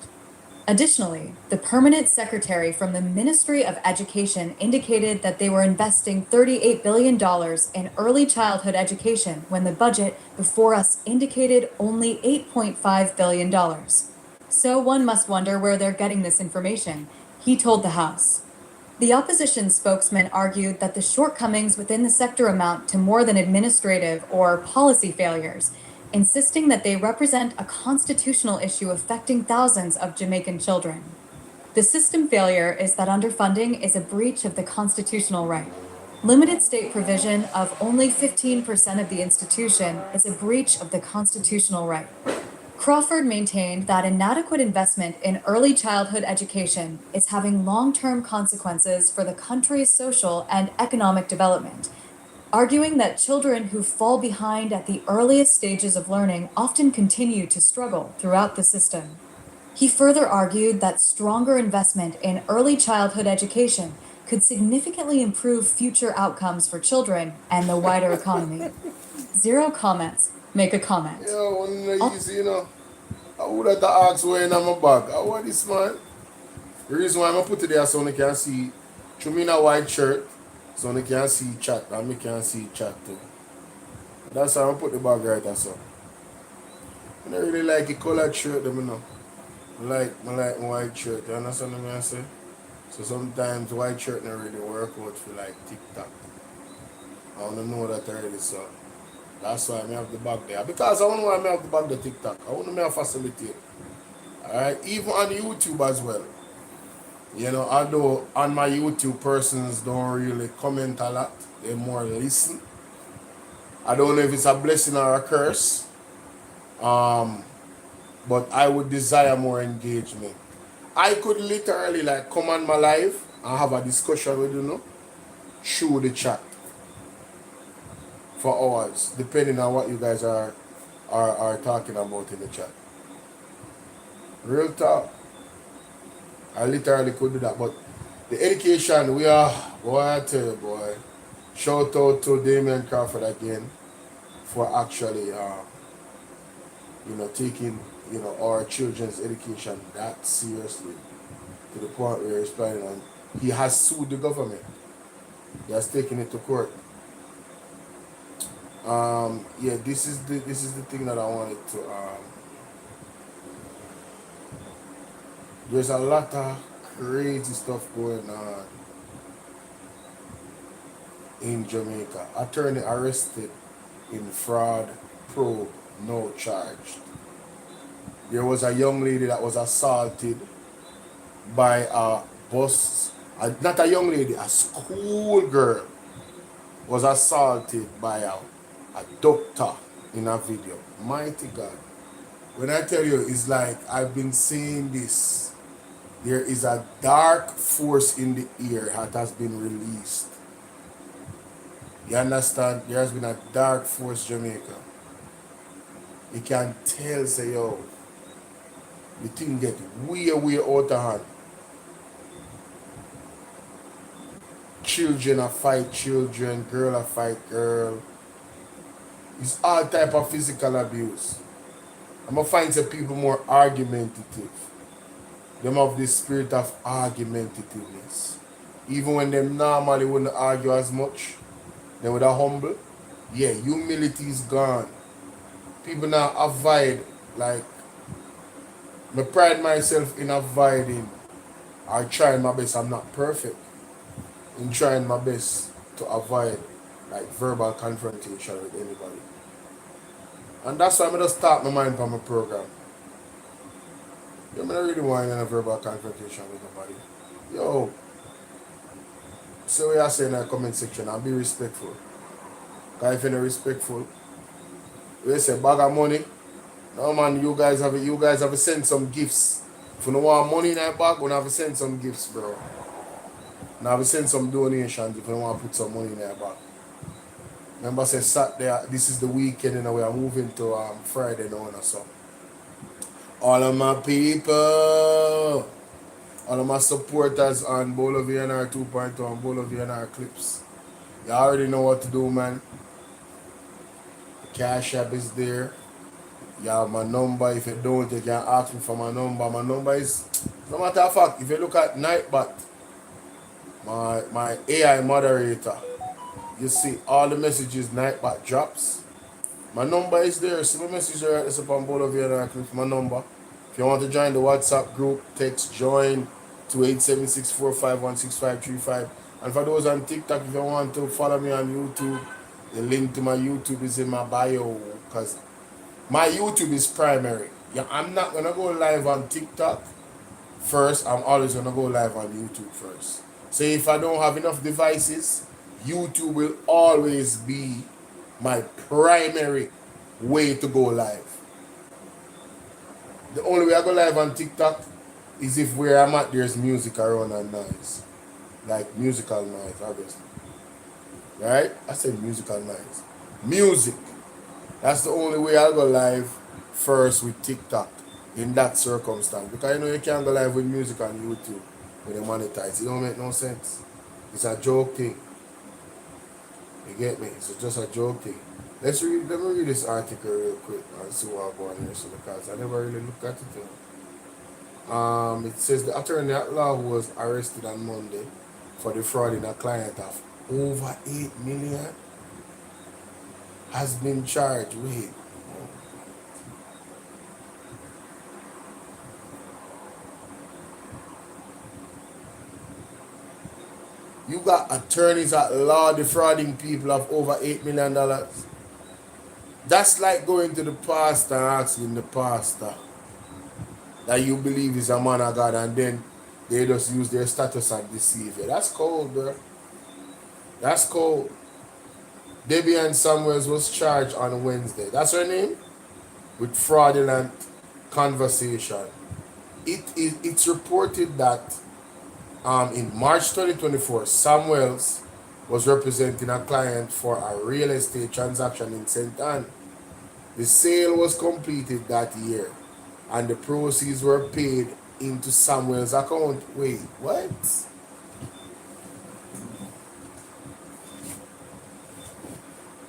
[SPEAKER 5] Additionally, the permanent secretary from the Ministry of Education indicated that they were investing $38 billion in early childhood education when the budget before us indicated only $8.5 billion. So one must wonder where they're getting this information, he told the House. The opposition spokesman argued that the shortcomings within the sector amount to more than administrative or policy failures, insisting that they represent a constitutional issue affecting thousands of Jamaican children. The system failure is that underfunding is a breach of the constitutional right. Limited state provision of only 15% of the institution is a breach of the constitutional right. Crawford maintained that inadequate investment in early childhood education is having long-term consequences for the country's social and economic development, arguing that children who fall behind at the earliest stages of learning often continue to struggle throughout the system. He further argued that stronger investment in early childhood education could significantly improve future outcomes for children and the wider economy. Zero comments. Make a comment.
[SPEAKER 1] Yo, one easy, you know. I would have to ask where in my bag. I want this, man. The reason why I put it there so you can see, through me in a white shirt, so you can see chat, and me can see chat too. That's why I put the bag right there, so. I don't really like a colored shirt, you know. I like my white shirt, you understand what I say? So sometimes white shirt don't really work out for like TikTok. I want to know that already, so. That's why I have the bag there. Because I want to know why I have the bag the TikTok. I want to make a facilitate. Alright? Even on YouTube as well. You know, although on my YouTube persons don't really comment a lot. They more listen. I don't know if it's a blessing or a curse. but I would desire more engagement. I could literally like come on my live and have a discussion with through the chat for hours, depending on what you guys are talking about in the chat. Real talk. I literally could do that, but the education we are, boy, I tell you, boy. Shout out to Damian Crawford again for actually, taking, our children's education that seriously to the point where he's planning on. He has sued the government. He has taken it to court. Yeah, this is the thing that I wanted to. There's a lot of crazy stuff going on in Jamaica. Attorney arrested in fraud probe, no charged. There was a young lady that was assaulted by a bus, not a young lady, a school girl was assaulted by a doctor in a video. Mighty God. When I tell you, it's like I've been saying this. There is a dark force in the air that has been released. You understand? There has been a dark force Jamaica. You can tell, say, yo, the thing get way out of hand. Children are fight children, girl are fight girl. It's all type of physical abuse. I'm gonna find some people more argumentative. Them have this spirit of argumentativeness. Even when them normally wouldn't argue as much, they would have humble. Yeah, humility is gone. People now avoid, like, I pride myself in avoiding or trying my best. I'm not perfect in trying my best to avoid like verbal confrontation with anybody. And that's why I'm just start my mind from my program. I don't really want a verbal confrontation with nobody. Yo, say what I say in the comment section and be respectful. Because if you're not respectful, we say bag of money. No man, you guys have to send some gifts. If you don't want money in that bag, we have to send some gifts, bro. And have to send some donations if you don't want to put some money in that bag. Remember, say Saturday, this is the weekend and we are moving to Friday now and so. All of my people, all of my supporters on BOLO V&R 2.0 and BOLO V&R clips. You already know what to do, man. The Cash App is there. You have my number. If you don't, you can ask me for my number. My number is, no matter of fact, if you look at Nightbot, my AI moderator, you see all the messages Nightbot drops. My number is there. See my message right there upon BOLO V&R clips, my number. If you want to join the WhatsApp group, text join to 876-451-6535. And for those on TikTok, if you want to follow me on YouTube, the link to my YouTube is in my bio. Because my YouTube is primary. Yeah, I'm not going to go live on TikTok first. I'm always going to go live on YouTube first. So if I don't have enough devices, YouTube will always be my primary way to go live. The only way I go live on TikTok is if where I'm at there's music around and noise. Like musical noise, obviously. Right? I said musical noise. Music. That's the only way I'll go live first with TikTok in that circumstance. Because you can't go live with music on YouTube when they monetize. It don't make no sense. It's a joke thing. You get me? It's just a joke thing. Let me read this article real quick and see what I'm going here. So because I never really looked at it. It says the attorney at law who was arrested on Monday for defrauding a client of over 8 million has been charged with you got attorneys at law defrauding people of over $8 million. That's like going to the pastor and asking the pastor that you believe is a man of God and then they just use their status and deceive you. That's cold, bro. That's cold. Debbie Ann Samuels was charged on Wednesday. That's her name? With fraudulent conversation. It's reported that in March 2024, Samuels was representing a client for a real estate transaction in St. Anne. The sale was completed that year, and the proceeds were paid into Samuel's account. Wait, what?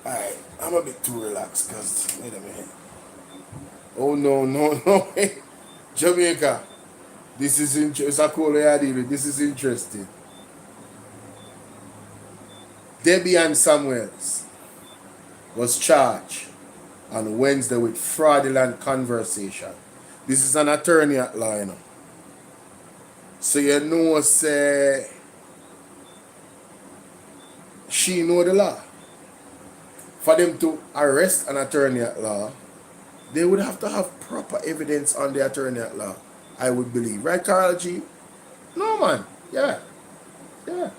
[SPEAKER 1] Alright, I'm a bit too relaxed because, wait a minute. Oh no, no, no, wait. Jamaica, this is interesting. This is interesting. Debbie Ann Samuels was charged on Wednesday with fraudulent conversation. This is an attorney at law, you know. So you know, say, she know the law. For them to arrest an attorney at law, they would have to have proper evidence on the attorney at law, I would believe. Right, Carl G? No, man. Yeah. Yeah.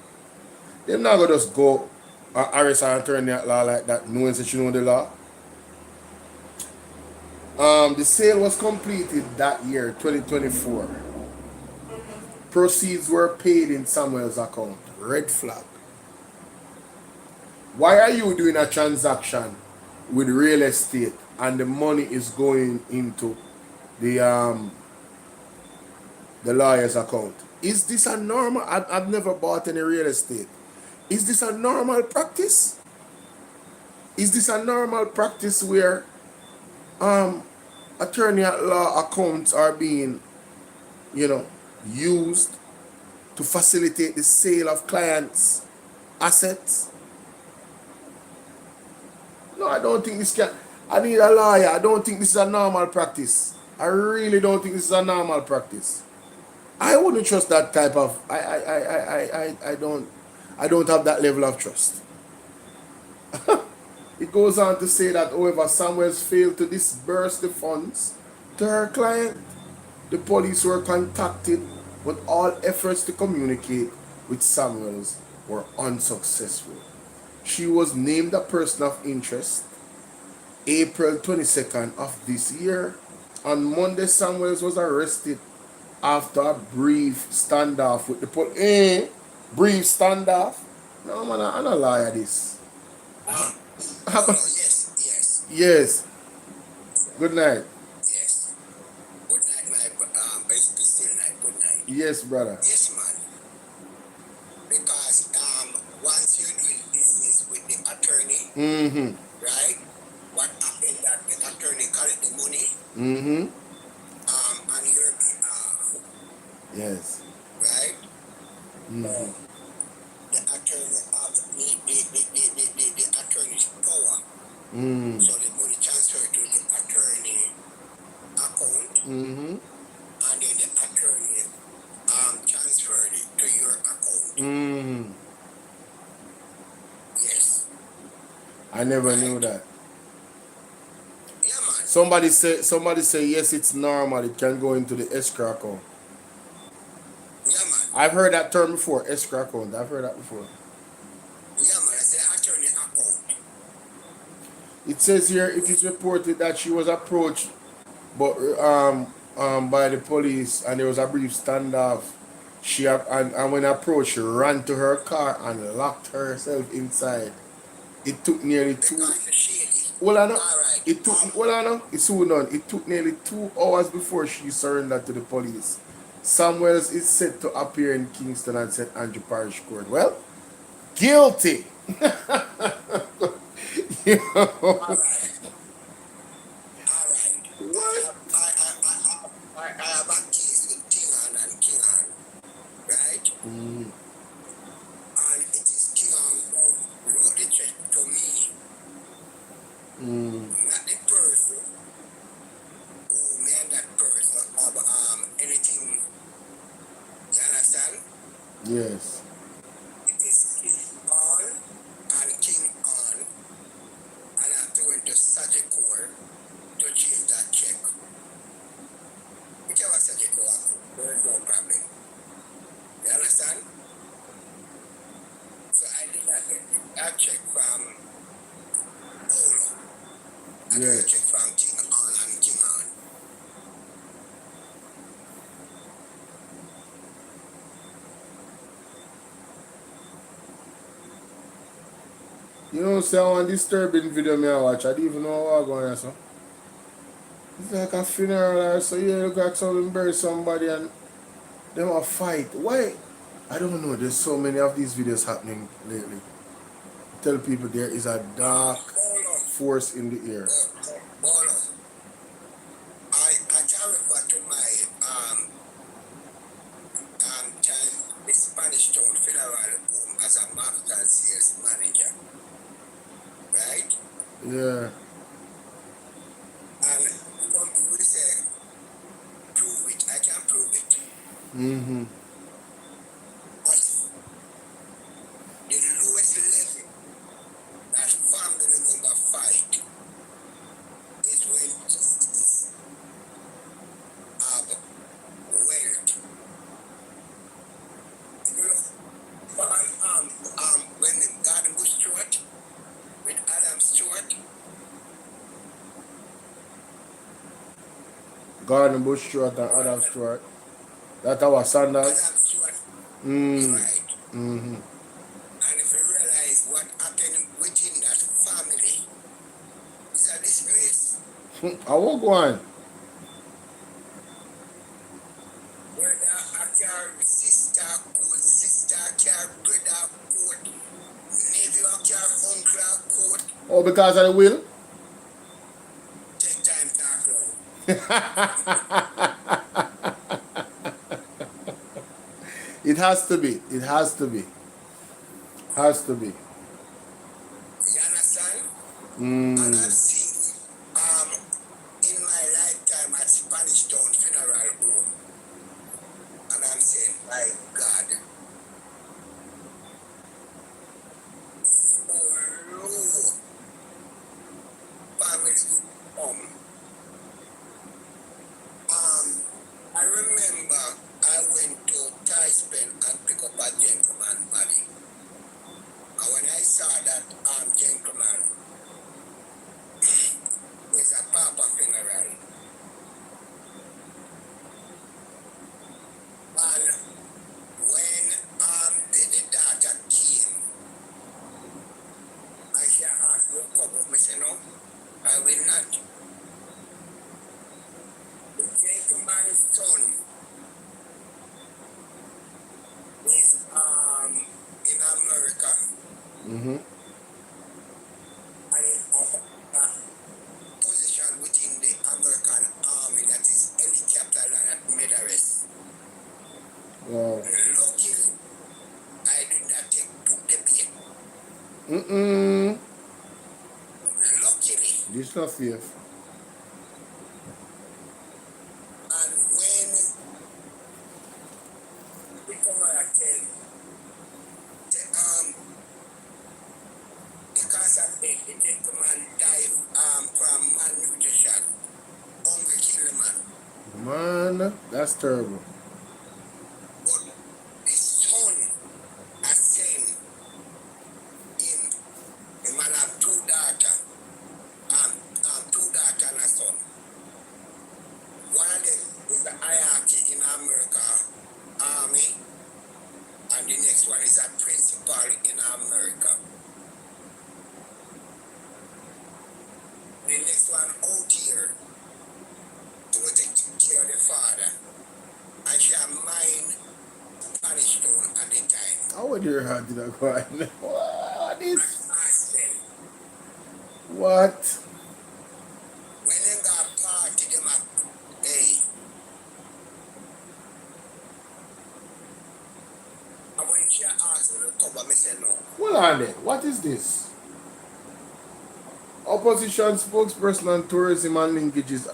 [SPEAKER 1] They're not going to just go arrest an attorney at law like that, knowing that she know the law. The sale was completed that year, 2024. Proceeds were paid in Samuel's account. Red flag. Why are you doing a transaction with real estate and the money is going into the lawyer's account? Is this a normal? I've never bought any real estate. Is this a normal practice? Is this a normal practice where attorney at law accounts are being, used to facilitate the sale of clients' assets? No, I don't think this can. I need a lawyer. I don't think this is a normal practice. I really don't think this is a normal practice. I wouldn't trust that type of. I don't have that level of trust. It goes on to say that, however, Samuels failed to disburse the funds to her client. The police were contacted, but all efforts to communicate with Samuels were unsuccessful. She was named a person of interest April 22nd of this year. On Monday, Samuels was arrested after a brief standoff with the police. Brief standoff? No, man, I'm not lie at this.
[SPEAKER 7] Yes.
[SPEAKER 1] Yes. Good night.
[SPEAKER 7] Yes. Good night, my it's still night. Good night.
[SPEAKER 1] Yes, brother.
[SPEAKER 7] Yes, man. Because once you're doing business with the attorney,
[SPEAKER 1] Mm-hmm.
[SPEAKER 7] right? What happened that the attorney collect the money
[SPEAKER 1] Mm-hmm.
[SPEAKER 7] on your behalf,
[SPEAKER 1] Yes.
[SPEAKER 7] right?
[SPEAKER 1] Mm-hmm.
[SPEAKER 7] The attorney have the attorney's power.
[SPEAKER 1] Mm-hmm.
[SPEAKER 7] So the money transferred to the attorney account,
[SPEAKER 1] Mm-hmm.
[SPEAKER 7] and then the attorney transferred it to your account.
[SPEAKER 1] Mm-hmm.
[SPEAKER 7] Yes.
[SPEAKER 1] I never knew that.
[SPEAKER 7] Yeah, man.
[SPEAKER 1] Somebody say yes, it's normal. It can go into the escrow account.
[SPEAKER 7] Yeah, man.
[SPEAKER 1] I've heard that term before, escrow account. I've heard that before.
[SPEAKER 7] Yeah, man. It's the attorney account.
[SPEAKER 1] It says here it is reported that she was approached but by the police and there was a brief standoff. And when approached, she ran to her car and locked herself inside. It took nearly two.
[SPEAKER 7] Because the shade is
[SPEAKER 1] Well, I know.
[SPEAKER 7] alright.
[SPEAKER 1] It took. Well, I know. It's soon done. It took nearly 2 hours before she surrendered to the police. Samuels is set to appear in Kingston and St. Andrew Parish Court. Well, guilty. You know,
[SPEAKER 7] Alright.
[SPEAKER 1] what?
[SPEAKER 7] I have a case with Kingan and Kingan, right?
[SPEAKER 1] Mm,
[SPEAKER 7] And it is Kingan who wrote the check to me,
[SPEAKER 1] mm,
[SPEAKER 7] not the person who me and that person have anything. You understand?
[SPEAKER 1] yes.
[SPEAKER 7] It is King on and King on, and I have to went to Sagicor to change that check. Whichever Sagicor, there is no problem. You understand? So I did that check from BOLO. I did a
[SPEAKER 1] Yes.
[SPEAKER 7] check from King on and King on.
[SPEAKER 1] You know, say one disturbing video me I watch. I didn't even know what was going on. So it's like a funeral or so. You look like someone bury somebody and them a fight. Why? I don't know. There's so many of these videos happening lately. Tell people there is a dark
[SPEAKER 7] Bolo,
[SPEAKER 1] force in the air.
[SPEAKER 7] Bolo. I can refer to my time the Spanish Town Funeral Home as a market and sales manager, right?
[SPEAKER 1] Yeah.
[SPEAKER 7] And some people say, prove it. I can prove it.
[SPEAKER 1] Mm-hmm.
[SPEAKER 7] At the lowest level that family member fight is when justice have wealth. You know, when the Garden Bush Stewart with Adam Stewart,
[SPEAKER 1] Gordon Bush Stewart and Adam Stewart. That our Sanders.
[SPEAKER 7] Adam Stewart
[SPEAKER 1] Mm.
[SPEAKER 7] right.
[SPEAKER 1] Mm-hmm.
[SPEAKER 7] And if you realize what happened within that family, it's a disgrace.
[SPEAKER 1] I won't go on.
[SPEAKER 7] Brother, a car, sister, car, brother, court, nephew, a car, uncle, court,
[SPEAKER 1] Oh, because of the will?
[SPEAKER 7] take time to talk.
[SPEAKER 1] It has to be. It has to be. Has to be.
[SPEAKER 7] You understand?
[SPEAKER 1] Mm.
[SPEAKER 7] And I've seen in my lifetime at Spanish Town Funeral Home. And I'm saying, my God, so low family home. I remember I went to Tyspin and pick up a gentleman body. And when I saw that gentleman, was a Papa funeral. And when the daughter came, I said, ask you come up. I said, no, I will not. The gentleman's son is in America
[SPEAKER 1] Mm-hmm.
[SPEAKER 7] and in a position within the American army that is helicopter and militaries.
[SPEAKER 1] Wow.
[SPEAKER 7] Luckily, I did not took the bait.
[SPEAKER 1] Mm-mm.
[SPEAKER 7] Luckily,
[SPEAKER 1] This is not safe.
[SPEAKER 7] and when we come and tell the cause of death, the gentleman died from malnutrition, hunger kill the man.
[SPEAKER 1] Man, that's terrible.
[SPEAKER 7] But the son has sent him, the man have two daughters, two daughters and a son. One of them is the hierarchy in America Army, and the next one is a principal in America. The next one out here to take care of the father. I shall mind Spanish Town at the time.
[SPEAKER 1] How would your heart did I go on? What
[SPEAKER 7] I
[SPEAKER 1] is?
[SPEAKER 7] asked them,
[SPEAKER 1] What?
[SPEAKER 7] when they got party, them a, hey, and when she asked me to cover, me say no.
[SPEAKER 1] Hold on there. What is this? Opposition spokesperson on tourism and linkages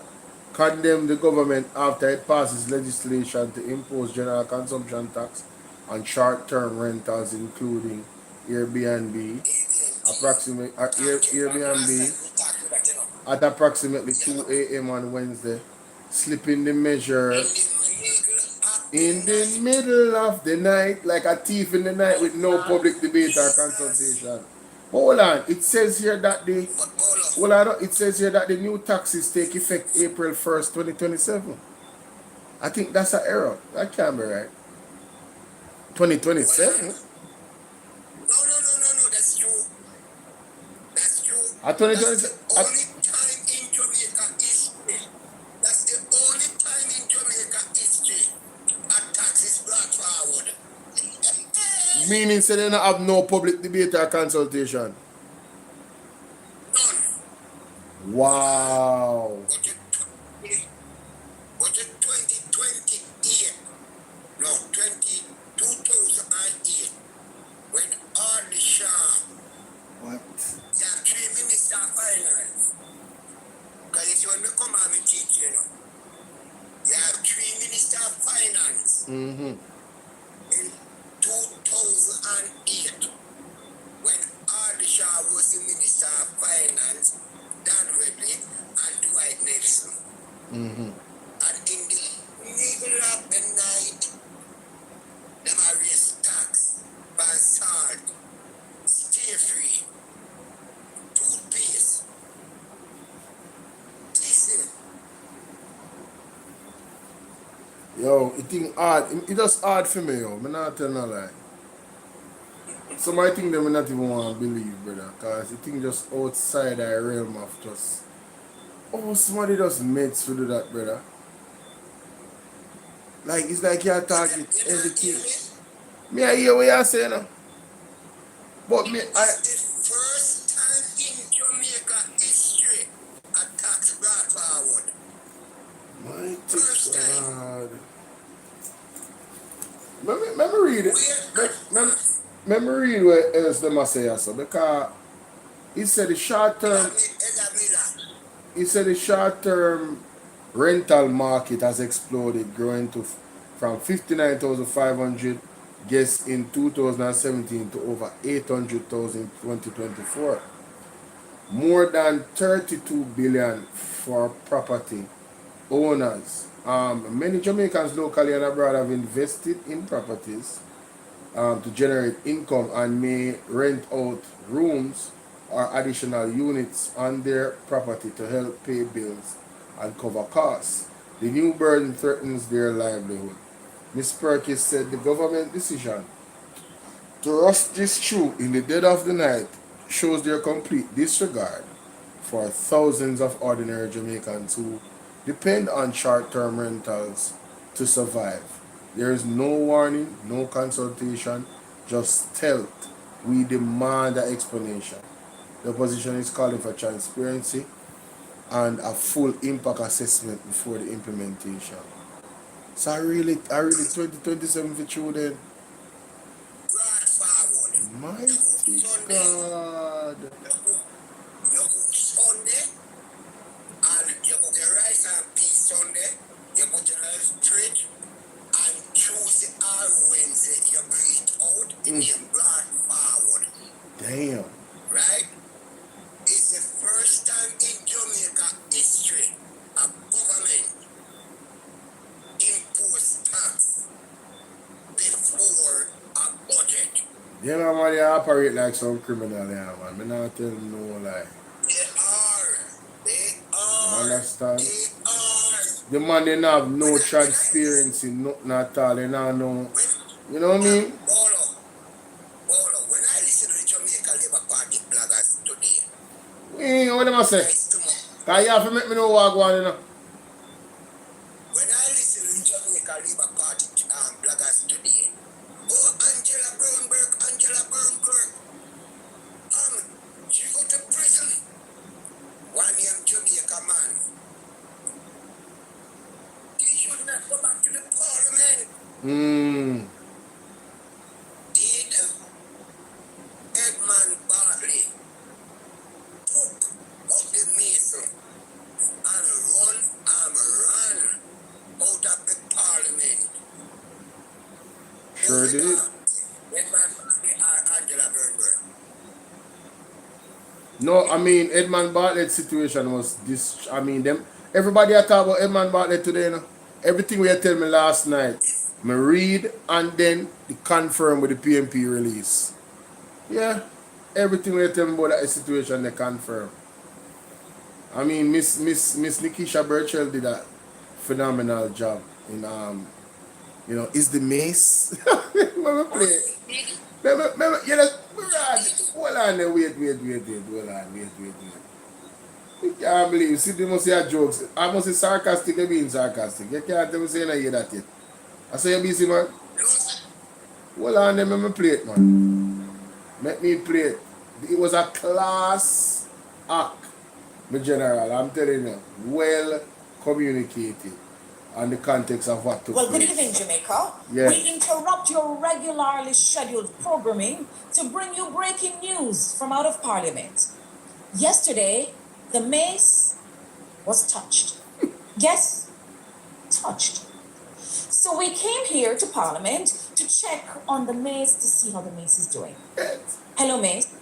[SPEAKER 1] condemned the government after it passes legislation to impose general consumption tax on short-term rentals, including Airbnb, Airbnb at approximately 2 a.m. on Wednesday, slipping the measure in the middle of the night like a thief in the night with no public debate or consultation. Hold on, it says here that the it says here that the new taxes take effect April 1st, 2027. I think that's an error. That can't be right. 2027?
[SPEAKER 7] No, that's true.
[SPEAKER 1] At
[SPEAKER 7] That's
[SPEAKER 1] 2020,
[SPEAKER 7] the only time in Jamaica history. That's the only time in Jamaica history a tax is brought forward.
[SPEAKER 1] meaning say they don't have no public debate or consultation.
[SPEAKER 7] None.
[SPEAKER 1] Wow.
[SPEAKER 7] Budget 2028. No, 2008. When all the Shah,
[SPEAKER 1] What?
[SPEAKER 7] you have 3 minister of finance. Because it's when we come and we teach, you know. You have 3 minister of finance
[SPEAKER 1] Mm-hmm.
[SPEAKER 7] in 2008. When Shah was the minister of finance, Dan Webley and Dwight Nelson.
[SPEAKER 1] Mm-hmm.
[SPEAKER 7] And in the middle of the night, them a raise tax, pan salt, stay free, toothpaste. Listen,
[SPEAKER 1] Yo, it thing hard. It just hard for me, yo. Me not tell no lie. Somebody think they may not even want to believe, brother. Because it thing just outside the realm of just... Oh, somebody just mates to do that, brother. Like, it's like you're target
[SPEAKER 7] you not
[SPEAKER 1] everything.
[SPEAKER 7] hear me?
[SPEAKER 1] Me, I hear what you're saying, no? But me,
[SPEAKER 7] It's the first time in Jamaica history a tax brought forward.
[SPEAKER 1] Mighty
[SPEAKER 7] First time.
[SPEAKER 1] God. Let me read it. Let me read what else them say also. Because he said the short term... He said the short-term rental market has exploded, growing to from 59,500 guests in 2017 to over 800,000 in 2024. More than 32 billion for property owners. Many Jamaicans locally and abroad have invested in properties to generate income and may rent out rooms or additional units on their property to help pay bills and cover costs. The new burden threatens their livelihood. Ms. Perkins said the government decision to rush this through in the dead of the night shows their complete disregard for thousands of ordinary Jamaicans who depend on short-term rentals to survive. There is no warning, no consultation, just stealth. We demand an explanation. The opposition is calling for transparency and a full impact assessment before the implementation. So I really 2027 for children.
[SPEAKER 7] Brought forward.
[SPEAKER 1] Mighty God.
[SPEAKER 7] You cook Sunday, and you cook your rice and peas Sunday, you put it in the fridge, and Tuesday or Wednesday you bring it out, it brought forward.
[SPEAKER 1] Damn.
[SPEAKER 7] Right? It's the first time in Jamaica history a government imposed tax before a budget.
[SPEAKER 1] Yeah, man, they operate like some criminal, yeah, man. Me not tell you no lie.
[SPEAKER 7] They are.
[SPEAKER 1] You understand?
[SPEAKER 7] They are.
[SPEAKER 1] The man, they not have no
[SPEAKER 7] When I
[SPEAKER 1] transparency, nothing at all. They not know.
[SPEAKER 7] When
[SPEAKER 1] You know what I mean?
[SPEAKER 7] Bolo, when I listen to the Jamaica Labour Party bloggers today,
[SPEAKER 1] What am I say?
[SPEAKER 7] nice to know.
[SPEAKER 1] Because you have to make me know what going on, you know.
[SPEAKER 7] When I listen to the Jamaica Labour Party bloggers today, oh, Angela Brownberg, she go to prison. One young Jamaica man. He should not go back to the parliament. Did Edmund Bartley took up the mason and ran out of the parliament?
[SPEAKER 1] Sure did.
[SPEAKER 7] Edmund Bartley or Angela Brownberg?
[SPEAKER 1] No, I mean, Edmund Bartlett's situation was this. I mean, them. Everybody I talk about Edmund Bartlett today, you know. Everything we tell me last night, me read and then they confirm with the PMP release. Yeah, everything we tell me about that situation, they confirm. I mean, Miss Nikisha Burchell did a phenomenal job in is the mace. Let me play. Yeah, Hold on there, wait, hold on, wait. You can't believe, see, they must say a jokes. I must say sarcastic, they being sarcastic. You can't tell me say I hear that yet. I say you busy, man. Hold on there, let me play it, man. Let me play it. It was a class act, my general, I'm telling you. Well communicated on the context of what took
[SPEAKER 8] Well, good
[SPEAKER 1] place.
[SPEAKER 8] evening, Jamaica.
[SPEAKER 1] Yes.
[SPEAKER 8] We interrupt your regularly scheduled programming to bring you breaking news from out of Parliament. Yesterday, the mace was touched. Yes, touched. So we came here to Parliament to check on the mace to see how the mace is doing. Hello, mace.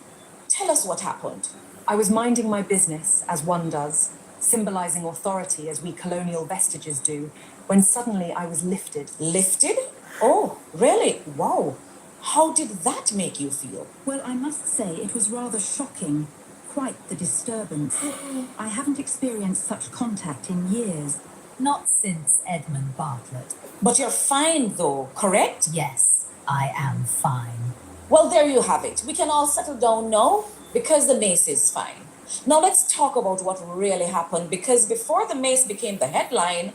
[SPEAKER 8] Tell us what happened.
[SPEAKER 9] I was minding my business, as one does, symbolizing authority as we colonial vestiges do, when suddenly I was lifted.
[SPEAKER 8] Lifted? Oh, really? Wow. How did that make you feel?
[SPEAKER 10] Well, I must say it was rather shocking. Quite the disturbance. I haven't experienced such contact in years.
[SPEAKER 11] Not since Edmund Bartlett.
[SPEAKER 8] But you're fine though, correct?
[SPEAKER 11] Yes, I am fine.
[SPEAKER 8] Well, there you have it. We can all settle down now because the mace is fine. Now let's talk about what really happened, because before the mace became the headline,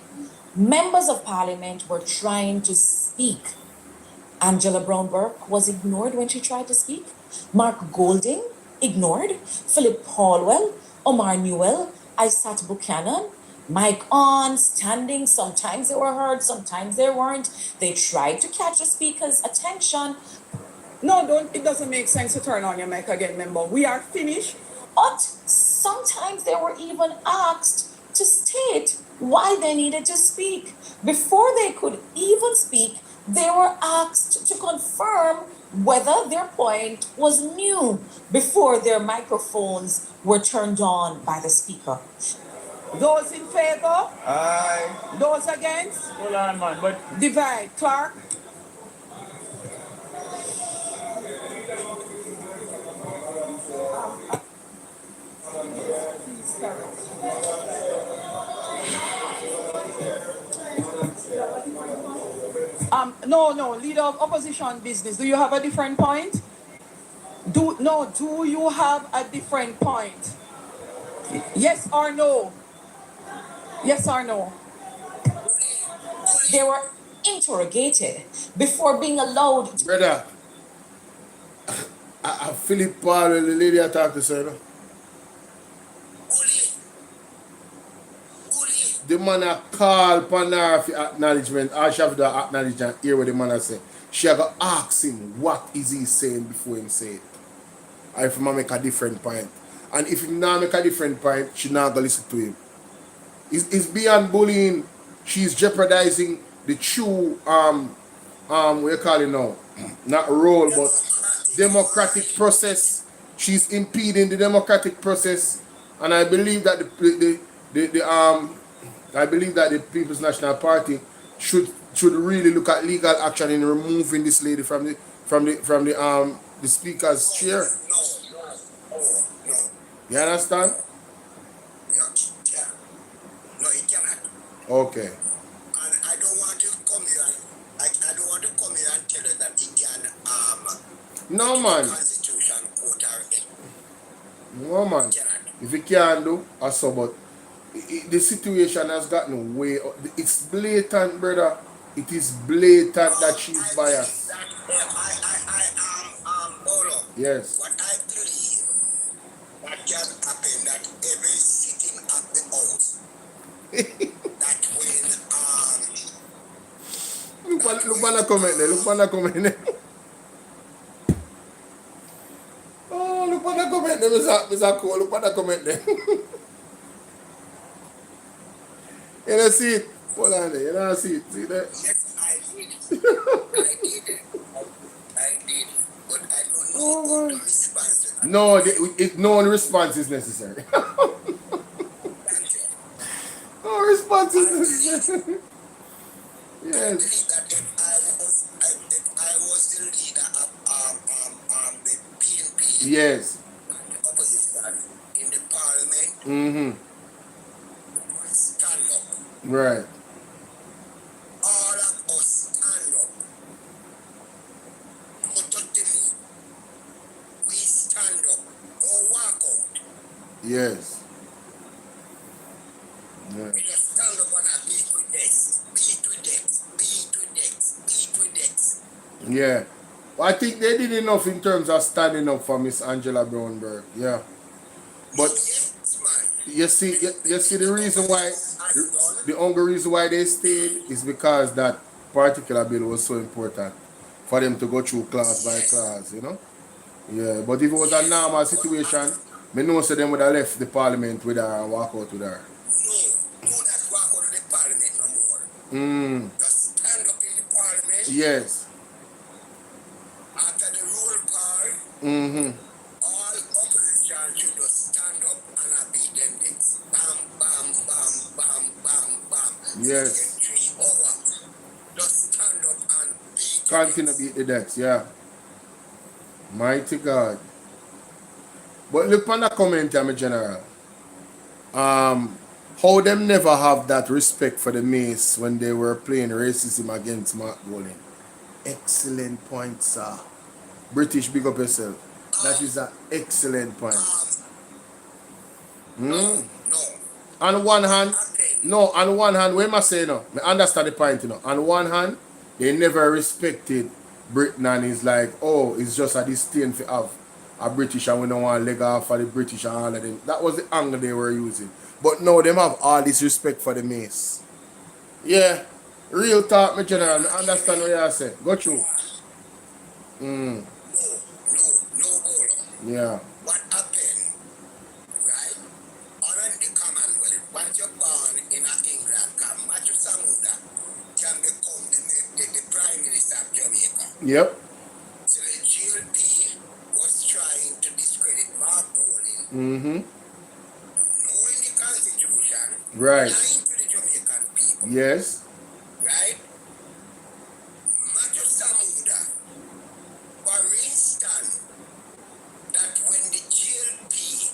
[SPEAKER 8] members of Parliament were trying to speak. Angela Brown Burke was ignored when she tried to speak. Mark Golding, ignored. Philip Hallwell, Omar Newell, Isat Buchanan, Mike on, standing. Sometimes they were heard, sometimes they weren't. They tried to catch the speaker's attention.
[SPEAKER 12] No, don't. It doesn't make sense to turn on your mic again, member. We are finished.
[SPEAKER 8] But sometimes they were even asked to state why they needed to speak. Before they could even speak, they were asked to confirm whether their point was new before their microphones were turned on by the speaker.
[SPEAKER 12] Those in favor?
[SPEAKER 3] Aye.
[SPEAKER 12] Those against?
[SPEAKER 13] Hold on, man, but
[SPEAKER 12] Divide. Clark? No, leader of opposition business. Do you have a different point? Do you have a different point? Yes or no? Yes or no?
[SPEAKER 8] They were interrogated before being allowed to.
[SPEAKER 1] Brother, Philip Paul, the lady I talked to, sir. The man a call upon her for acknowledgement. Or she have to acknowledge and hear what the man a say. She a go ask him what is he saying before him say it. Or if he make a different point. And if he not make a different point, she not go listen to him. It's beyond bullying. She's jeopardizing the true what you call it now? Not role, but democratic process. She's impeding the democratic process. And I believe that the People's National Party should really look at legal action in removing this lady from the speaker's chair.
[SPEAKER 7] No.
[SPEAKER 1] You understand?
[SPEAKER 7] No, he cannot.
[SPEAKER 1] Okay.
[SPEAKER 7] And I don't want to come here and tell you that he can
[SPEAKER 1] No man.
[SPEAKER 7] Constitution quote or
[SPEAKER 1] No man. If you can do, or so, but the situation has gotten way. It's blatant, brother. It is blatant that she's biased.
[SPEAKER 7] Bolo.
[SPEAKER 1] Yes.
[SPEAKER 7] What I believe that can happen, that every sitting at the house, that when
[SPEAKER 1] Look on the comment there. Look on the comment there. Oh, look on the comment there, Mr. Cole. Look on the comment there. You don't see it? Hold on there. You don't see it? See that?
[SPEAKER 7] yes, I did. I did. But I don't know the response.
[SPEAKER 1] No response is necessary.
[SPEAKER 7] Thank you.
[SPEAKER 1] No response is necessary.
[SPEAKER 7] I
[SPEAKER 1] Yes.
[SPEAKER 7] believe that if I was the leader of the PNP
[SPEAKER 1] Yes.
[SPEAKER 7] and the opposition in the parliament,
[SPEAKER 1] Mm-hmm.
[SPEAKER 7] stand up.
[SPEAKER 1] Right.
[SPEAKER 7] All of us stand up. Not to me. We
[SPEAKER 1] Yes. Yeah.
[SPEAKER 7] We just stand up and I beat with this. Beat with this. Beat with this. Beat with this.
[SPEAKER 1] Yeah. Well, I think they did enough in terms of standing up for Miss Angela Brownberg. Yeah. But
[SPEAKER 7] Yes, man.
[SPEAKER 1] you see the reason why, the only reason why they stayed is because that particular bill was so important for them to go through class by class, you know? Yeah, but if it was a normal situation, me know so them would have left the parliament with her and walk out with her.
[SPEAKER 7] No, do not walk out of the parliament no more. Just stand up in the parliament.
[SPEAKER 1] Yes.
[SPEAKER 7] After the roll call, all opposition should just stand up and I beat them next. Bam, bam, bam, bam, bam, bam.
[SPEAKER 1] Yes.
[SPEAKER 7] 3 hours. Just stand up and beat
[SPEAKER 1] Continue to beat the decks, yeah. Mighty God. But look on the comment here, my general. How them never have that respect for the Mace when they were playing racism against Mark Bowling. Excellent point, sir. British, big up yourself. That is an excellent point. On one hand, when I say no, I understand the point, you know. On one hand, they never respected Britain and it's like, oh, it's just a disdain for have a British and we don't want to leg off for the British and all of them. That was the angle they were using. But now them have all this respect for the Mace. Yeah, real talk, my general. I understand what you say. Go through.
[SPEAKER 7] No,
[SPEAKER 1] Yeah.
[SPEAKER 7] what happened, right? On the Commonwealth, once you're born in England, Matthew Samuda can become the Prime Minister of Jamaica.
[SPEAKER 1] Yep.
[SPEAKER 7] So the GLP was trying to discredit Mark Bowling, knowing the Constitution,
[SPEAKER 1] Right.
[SPEAKER 7] lying to the Jamaican people,
[SPEAKER 1] Yes.
[SPEAKER 7] right? Matthew Samuda, for instance, that when the GLP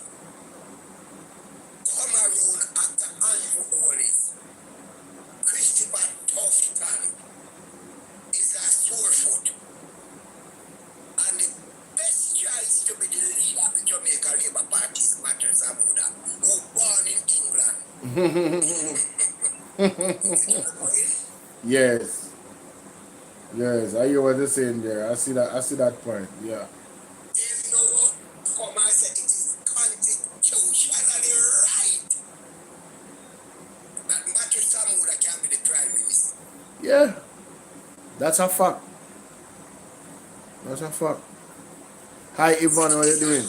[SPEAKER 7] come around after Andrew Hollis, Christopher Tufton is a sore foot. And the best choice to be the leader of the Jamaica Labour Party is Matthew Samuda, who born in England.
[SPEAKER 1] Yes. Yes, I hear what you're saying there. I see that point. Yeah.
[SPEAKER 7] There's no come and say it is constitutionally right that Matthew Samuda can be the Prime Minister.
[SPEAKER 1] Yeah. That's a fact. That's a fact. Hi Yvonne, how you doing?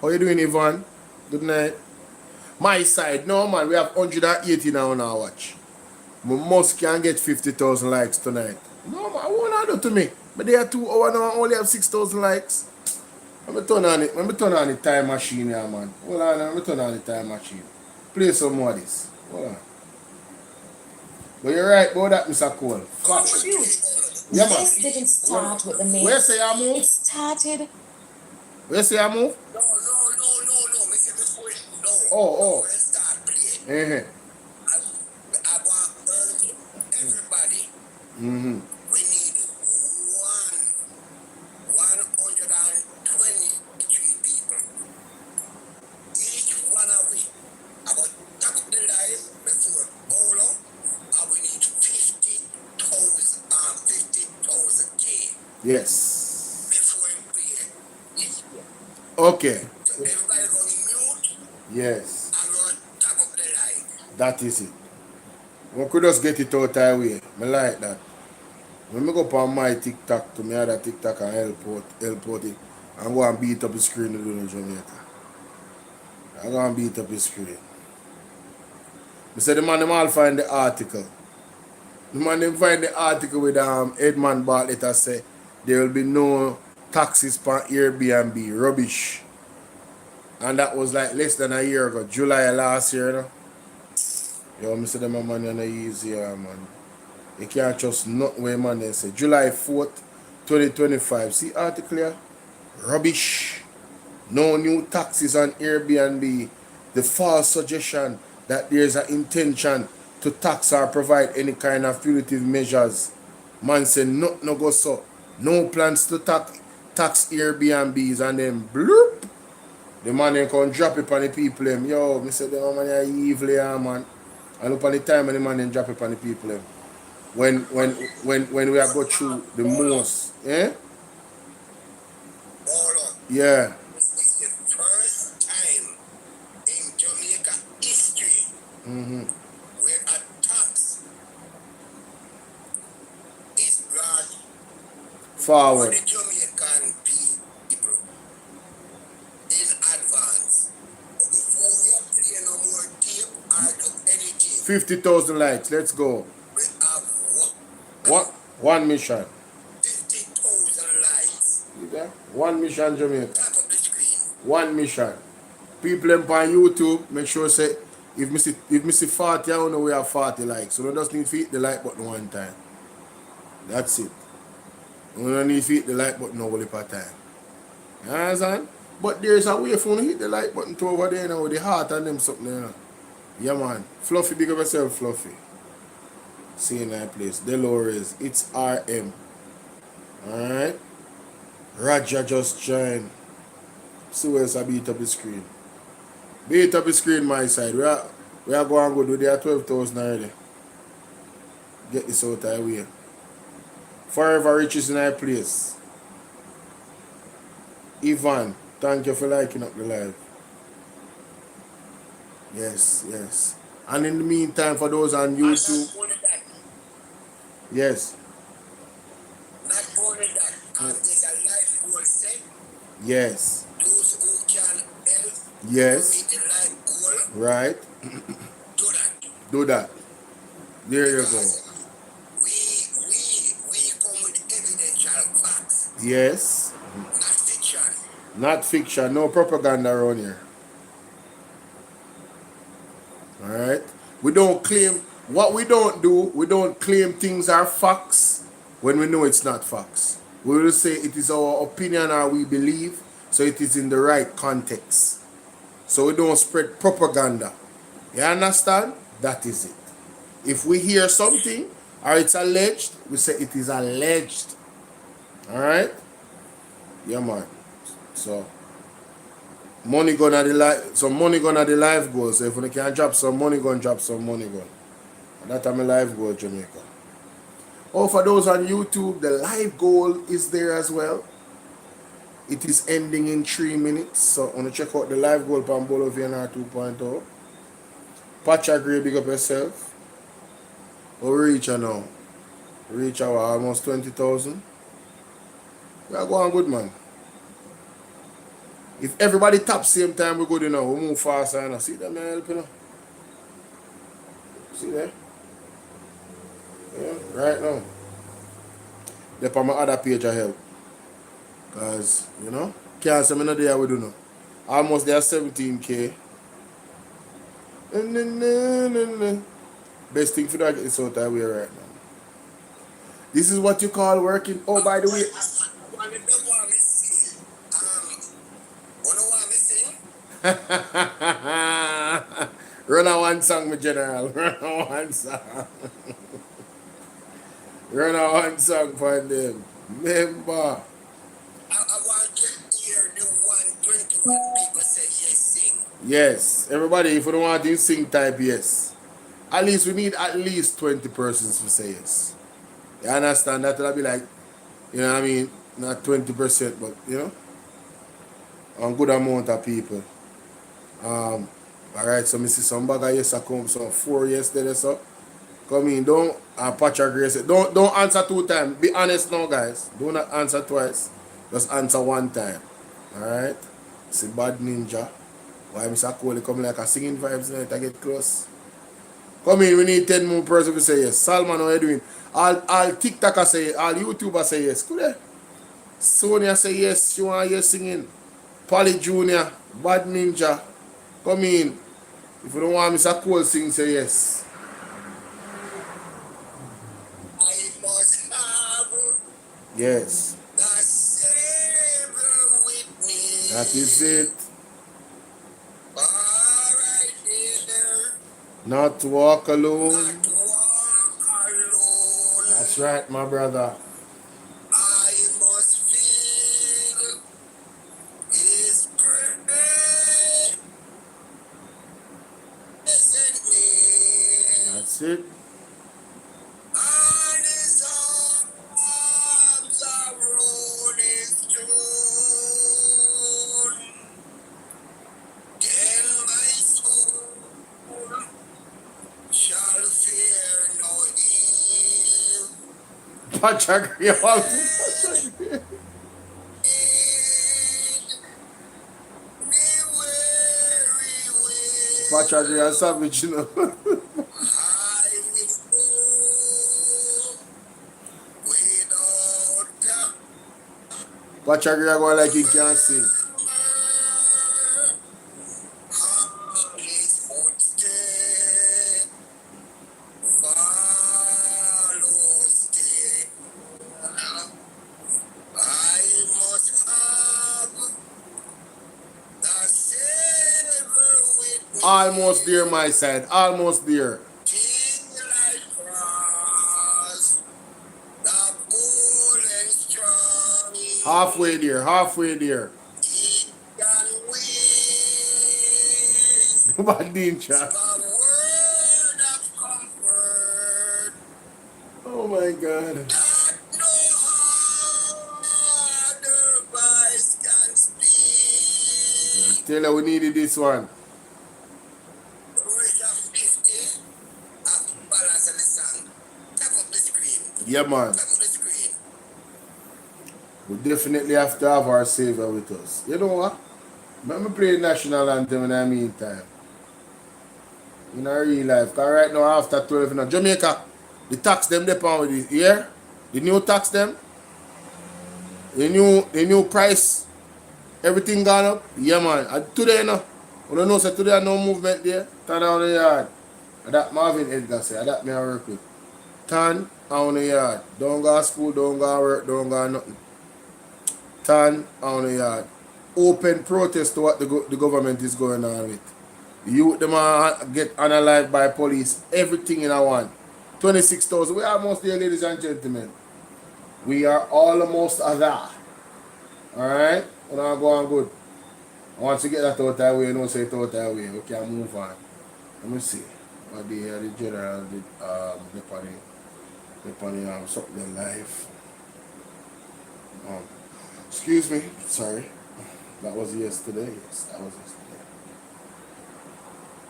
[SPEAKER 1] How you doing, Yvonne? Good night. My side, no man, we have 180 now on our watch. We must can get 50,000 likes tonight. No man, what do to me? But they are 2 hours now, I only have 6,000 likes. Let me turn on it. Let me turn on the time machine here, man. Hold on, let me turn on the time machine. Play some more of this. Hold on. But you're right about that, Mr. Cole. Fact. Yeah, man.
[SPEAKER 8] This didn't start with the Mace.
[SPEAKER 1] Where say I move?
[SPEAKER 8] It started.
[SPEAKER 1] Where say I move?
[SPEAKER 7] No. Mr. Before no.
[SPEAKER 1] Oh.
[SPEAKER 7] Let's start playing. I want to urge everybody. We need 123 people. Each one of we about top of the line before BOLO, and we need 50,000 K.
[SPEAKER 1] Yes.
[SPEAKER 7] Before we play this year.
[SPEAKER 1] Okay.
[SPEAKER 7] So everybody going mute
[SPEAKER 1] Yes.
[SPEAKER 7] and go top of the line.
[SPEAKER 1] That is it. We could just get it out that way. I like that. When I go up on my TikTok to me other TikTok and help out it and go and beat up the screen to do in Jamaica. I go and beat up the screen. I said the man them all find the article. The man them find the article with Edmund Bartlett that say there will be no taxes per Airbnb. Rubbish. And that was like less than a year ago. July last year, you know? Yo, I said them money on the easy, man. You can't trust nothing where man they say. July 4th, 2025. See article here? Rubbish. No new taxes on Airbnb. The false suggestion that there's an intention to tax or provide any kind of punitive measures. Man say no go so. No plans to tax Airbnbs and then bloop. The man then come drop it on the people them. Yo, me say the man are evil yeah, man. And look on the time and the man then drop it on the people them. When we are go through the most, eh?
[SPEAKER 7] Bolo,
[SPEAKER 1] Yeah.
[SPEAKER 7] this is the first time in Jamaica history where a tax is brought for
[SPEAKER 1] Forward.
[SPEAKER 7] the Jamaican people in advance. Before we are playing no more tape or do anything,
[SPEAKER 1] 50,000 likes. Let's go.
[SPEAKER 7] we have
[SPEAKER 1] One mission.
[SPEAKER 7] 50,000 likes.
[SPEAKER 1] See that? One mission Jamaica.
[SPEAKER 7] Tap up the screen.
[SPEAKER 1] One mission. People them on YouTube, make sure say if me see 40, I don't know we have 40 likes. So we just need to hit the like button one time. That's it. We don't need to hit the like button all the time. You understand? But there's a way for you to hit the like button to over there now with the heart and them something, you know. Yeah man. Fluffy, big up yourself, Fluffy. See in that place. Delores. It's RM. Alright. Raja just joined. See where else I beat up the screen. Beat up the screen my side. We are going good. We are 12,000 already. Get this out of the way. Forever Riches in our place. Ivan, thank you for liking up the live. Yes, yes. And in the meantime, for those on YouTube,
[SPEAKER 7] Not only that,
[SPEAKER 1] yes,
[SPEAKER 7] there's a life goal set.
[SPEAKER 1] yes,
[SPEAKER 7] Those who can help
[SPEAKER 1] yes,
[SPEAKER 7] meet the life goal,
[SPEAKER 1] right,
[SPEAKER 7] do that.
[SPEAKER 1] do that. There you go.
[SPEAKER 7] Because we come with evidential facts,
[SPEAKER 1] Yes,
[SPEAKER 7] not fiction.
[SPEAKER 1] not fiction, no propaganda around here. Alright? We don't claim, what we don't do, we don't claim things are facts when we know it's not facts. We will say it is our opinion or we believe, so it is in the right context. So we don't spread propaganda. You understand? That is it. If we hear something or it's alleged, we say it is alleged. Alright? Yeah man. So money gonna the life, some money gonna the life goal. So if we can drop some money, gonna drop some money goal. And that's my life goal, Jamaica. Oh, for those on YouTube, the live goal is there as well. It is ending in 3 minutes. So I'm gonna check out the live goal from BOLO V&R 2.0. Patch agree, big up yourself. We reach now. Reach our almost 20,000. We are going good, man. If everybody tap same time, we're good enough. We move faster and see that man helping us. See there? Yeah, right now. They're on my other page I help. Cause, you know, can't say me not there we do now. Almost there 17K. Best thing for that get this out that way right now. This is what you call working. Oh, by the way. Run a one song, my general. Run a one song. Run a one song for them. Remember.
[SPEAKER 7] I want to hear the 121 people say yes, sing.
[SPEAKER 1] Yes. Everybody, if you don't want to sing, type yes. At least we need at least 20 persons to say yes. You understand? That'll be like, you know what I mean? Not 20%, but, you know, a good amount of people. Alright, so I see some bag of yes I come, so 4 yesterday, so come in, don't patch agree. Don't answer 2 times. Be honest now, guys. Do not answer twice. Just answer 1 time. Alright? See bad ninja. Why Mr. Cole come like a singing vibes tonight I get close. Come in, we need 10 more persons to say yes. Salman, how you doing? All TikTokers say yes, all YouTubers say yes. Could they? Sonia say yes, she want yes singing. Polly Jr., Bad Ninja. Come in. If you don't want Mr. Cole sing, say yes.
[SPEAKER 7] I must have
[SPEAKER 1] Yes.
[SPEAKER 7] the Savior with me.
[SPEAKER 1] That is it.
[SPEAKER 7] Alright there.
[SPEAKER 1] Not to walk alone.
[SPEAKER 7] Not to walk alone.
[SPEAKER 1] That's right, my brother.
[SPEAKER 7] I must feel His presence.
[SPEAKER 1] That's it.
[SPEAKER 7] And his arms around his throne. Then my soul shall fear no evil.
[SPEAKER 1] Patrick, Patrick, you're savage, you know.
[SPEAKER 7] I will go without
[SPEAKER 1] Patrick, you're going like he can't sing.
[SPEAKER 7] his footstep, follow still. I must have the Savior with me.
[SPEAKER 1] Almost there, my side. Almost there.
[SPEAKER 7] Till I cross the golden strong.
[SPEAKER 1] Halfway there. Halfway there.
[SPEAKER 7] He can win.
[SPEAKER 1] Bad danger.
[SPEAKER 7] The word of comfort
[SPEAKER 1] Oh my God.
[SPEAKER 7] that no other voice can speak.
[SPEAKER 1] Tell her we needed this one.
[SPEAKER 7] Verse of 50 of balance of the song. Tap up the screen.
[SPEAKER 1] Yeah, man.
[SPEAKER 7] Tap up the screen.
[SPEAKER 1] We definitely have to have our Savior with us. You know what? Let me play the national anthem in the meantime. In our real life. Because right now, after 12, you know, Jamaica, the tax them depend with it. Yeah? The new tax them. The new price. Everything gone up. Yeah, man. And today, you know. You don't know, so today no movement there. Turn down the yard. And that Marvin Edgar say. That me I work with. Turn on the yard. Don't go to school, don't go to work, don't go to nothing. Turn on the yard. Open protest to what the government is going on with. The youth them get analyzed by police. Everything in a one. 26,000. We are almost there, ladies and gentlemen. We are almost there. Alright? We're not going good. Once you get that out that way, you don't say it out that way. We can move on. Let me see. What the general did the something live. Excuse me, sorry. That was yesterday. Yes, that was yesterday.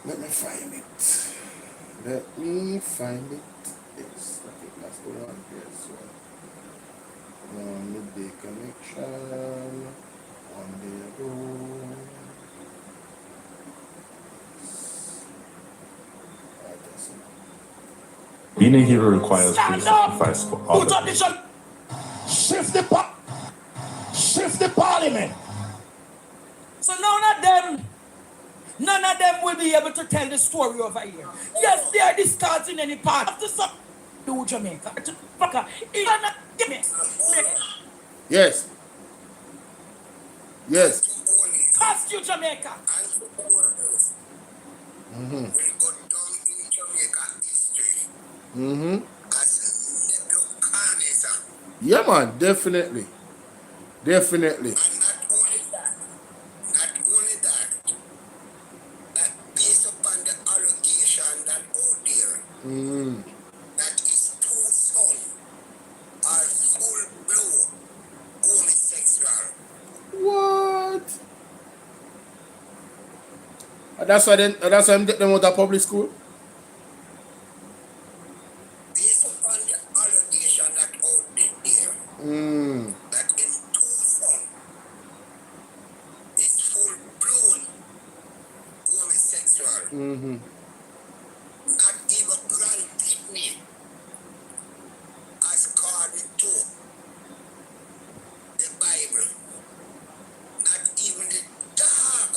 [SPEAKER 1] Let me find it. Let me find it. Yes, I think that's the one here as well. Midday connection. 1 day ago.
[SPEAKER 13] Being a hero requires great sacrifice for others.
[SPEAKER 6] Shift the parliament.
[SPEAKER 12] So none of them will be able to tell the story over here. Yes, they are discarding any part of the song. Do Jamaica.
[SPEAKER 1] Yes. Yes.
[SPEAKER 12] Cost you Jamaica.
[SPEAKER 1] Mm-hmm.
[SPEAKER 7] Will go down in Jamaica history
[SPEAKER 1] Mm-hmm.
[SPEAKER 7] as Nebuchadnezzar.
[SPEAKER 1] Yeah, man, definitely. Definitely.
[SPEAKER 7] And not only that, that based upon the allegation that out there,
[SPEAKER 1] Mm.
[SPEAKER 7] that his two sons are full-blown homosexual.
[SPEAKER 1] What? And that's why I'm getting them out of public school?
[SPEAKER 7] Based upon the allegation that out there,
[SPEAKER 1] Mm.
[SPEAKER 7] that in two sons is full-blown homosexual.
[SPEAKER 1] Mm-hmm.
[SPEAKER 7] Not even Grand Pitney, as according to the Bible. Not even the dog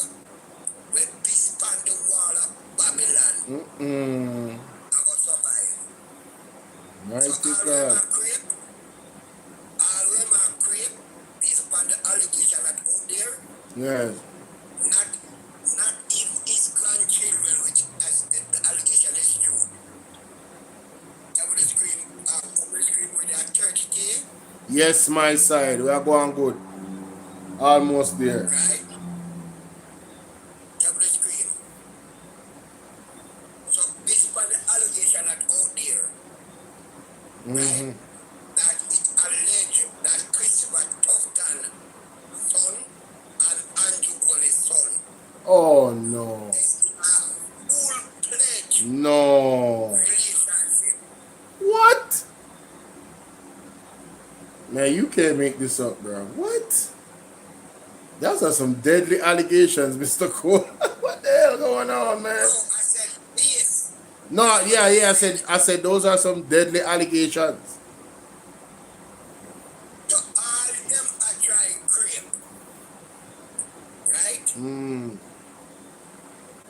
[SPEAKER 7] will piss upon the wall of Babylon.
[SPEAKER 1] Mm-mm.
[SPEAKER 7] I go survive.
[SPEAKER 1] Mighty
[SPEAKER 7] So all
[SPEAKER 1] God.
[SPEAKER 7] them are creep based upon the allegation that out there,
[SPEAKER 1] Yes.
[SPEAKER 7] not even his grandchildren, which as the allegation is true. Over the screen where they are 30K,
[SPEAKER 1] Yes, my side. We are going good. Almost there.
[SPEAKER 7] right? Over the screen. So based upon the allegation that
[SPEAKER 1] Mm-hmm.
[SPEAKER 7] that it alleged that Christopher Tufton son and Andrew Goli's son.
[SPEAKER 1] Oh no.
[SPEAKER 7] This is a full-fledged
[SPEAKER 1] No.
[SPEAKER 7] relationship.
[SPEAKER 1] What? Man, you can't make this up, bro. What? Those are some deadly allegations, Mr. Cole. What the hell going on, man?
[SPEAKER 7] No, I said this.
[SPEAKER 1] No, yeah, I said those are some deadly allegations.
[SPEAKER 7] So all them are trying creep, right?
[SPEAKER 1] Mm.